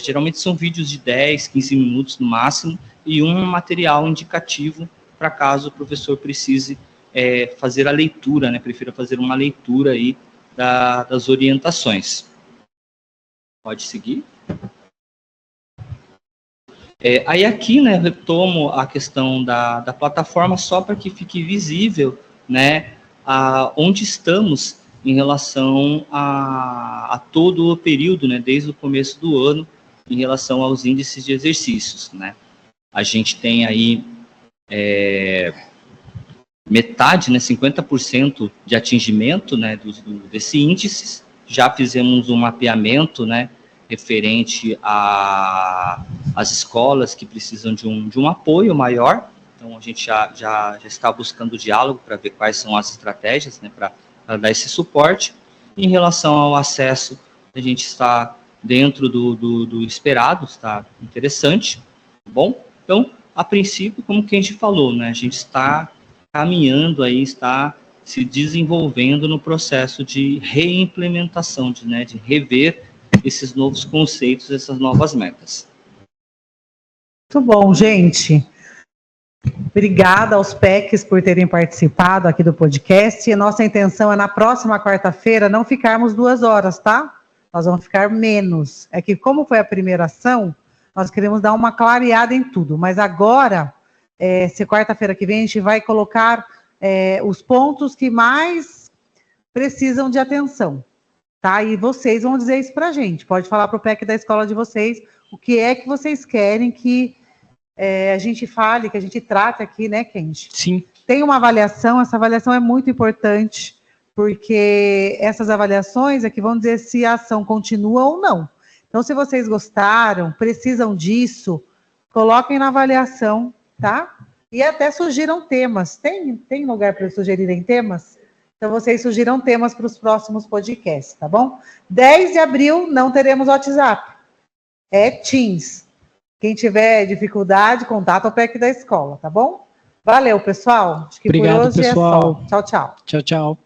Geralmente são vídeos de 10, 15 minutos no máximo, e um material indicativo para caso o professor precise fazer a leitura, né, prefira fazer uma leitura aí das orientações. Pode seguir. Aí aqui, né, retomo a questão da plataforma só para que fique visível, né, onde estamos em relação a todo o período, né, desde o começo do ano, em relação aos índices de exercícios, né. A gente tem aí metade, né, 50% de atingimento, né, desse índice. Já fizemos um mapeamento, né, referente às escolas que precisam de um apoio maior. Então, a gente já está buscando diálogo para ver quais são as estratégias, né, para dar esse suporte. Em relação ao acesso, a gente está dentro do esperado, está interessante, tá bom? Então, a princípio, como que a gente falou, né, a gente está caminhando aí, está se desenvolvendo no processo de reimplementação, de rever esses novos conceitos, essas novas metas. Muito bom, gente. Obrigada aos PECs por terem participado aqui do podcast. E a nossa intenção é, na próxima quarta-feira, não ficarmos 2 horas, tá? Nós vamos ficar menos. É que, como foi a primeira ação, nós queremos dar uma clareada em tudo. Mas agora, se quarta-feira que vem, a gente vai colocar os pontos que mais precisam de atenção, tá? E vocês vão dizer isso pra gente. Pode falar pro PEC da escola de vocês o que é que vocês querem que a gente fale, que a gente trate aqui, né, Kenji? Sim. Tem uma avaliação, essa avaliação é muito importante, porque essas avaliações é que vão dizer se a ação continua ou não. Então, se vocês gostaram, precisam disso, coloquem na avaliação, tá? E até sugiram temas. Tem lugar para sugerirem temas? Então, vocês sugiram temas para os próximos podcasts, tá bom? 10 de abril não teremos WhatsApp. É Teams. Quem tiver dificuldade, contata o PEC da escola, tá bom? Valeu, pessoal. Acho que obrigado, por hoje pessoal. é só. Tchau, tchau. Tchau, tchau.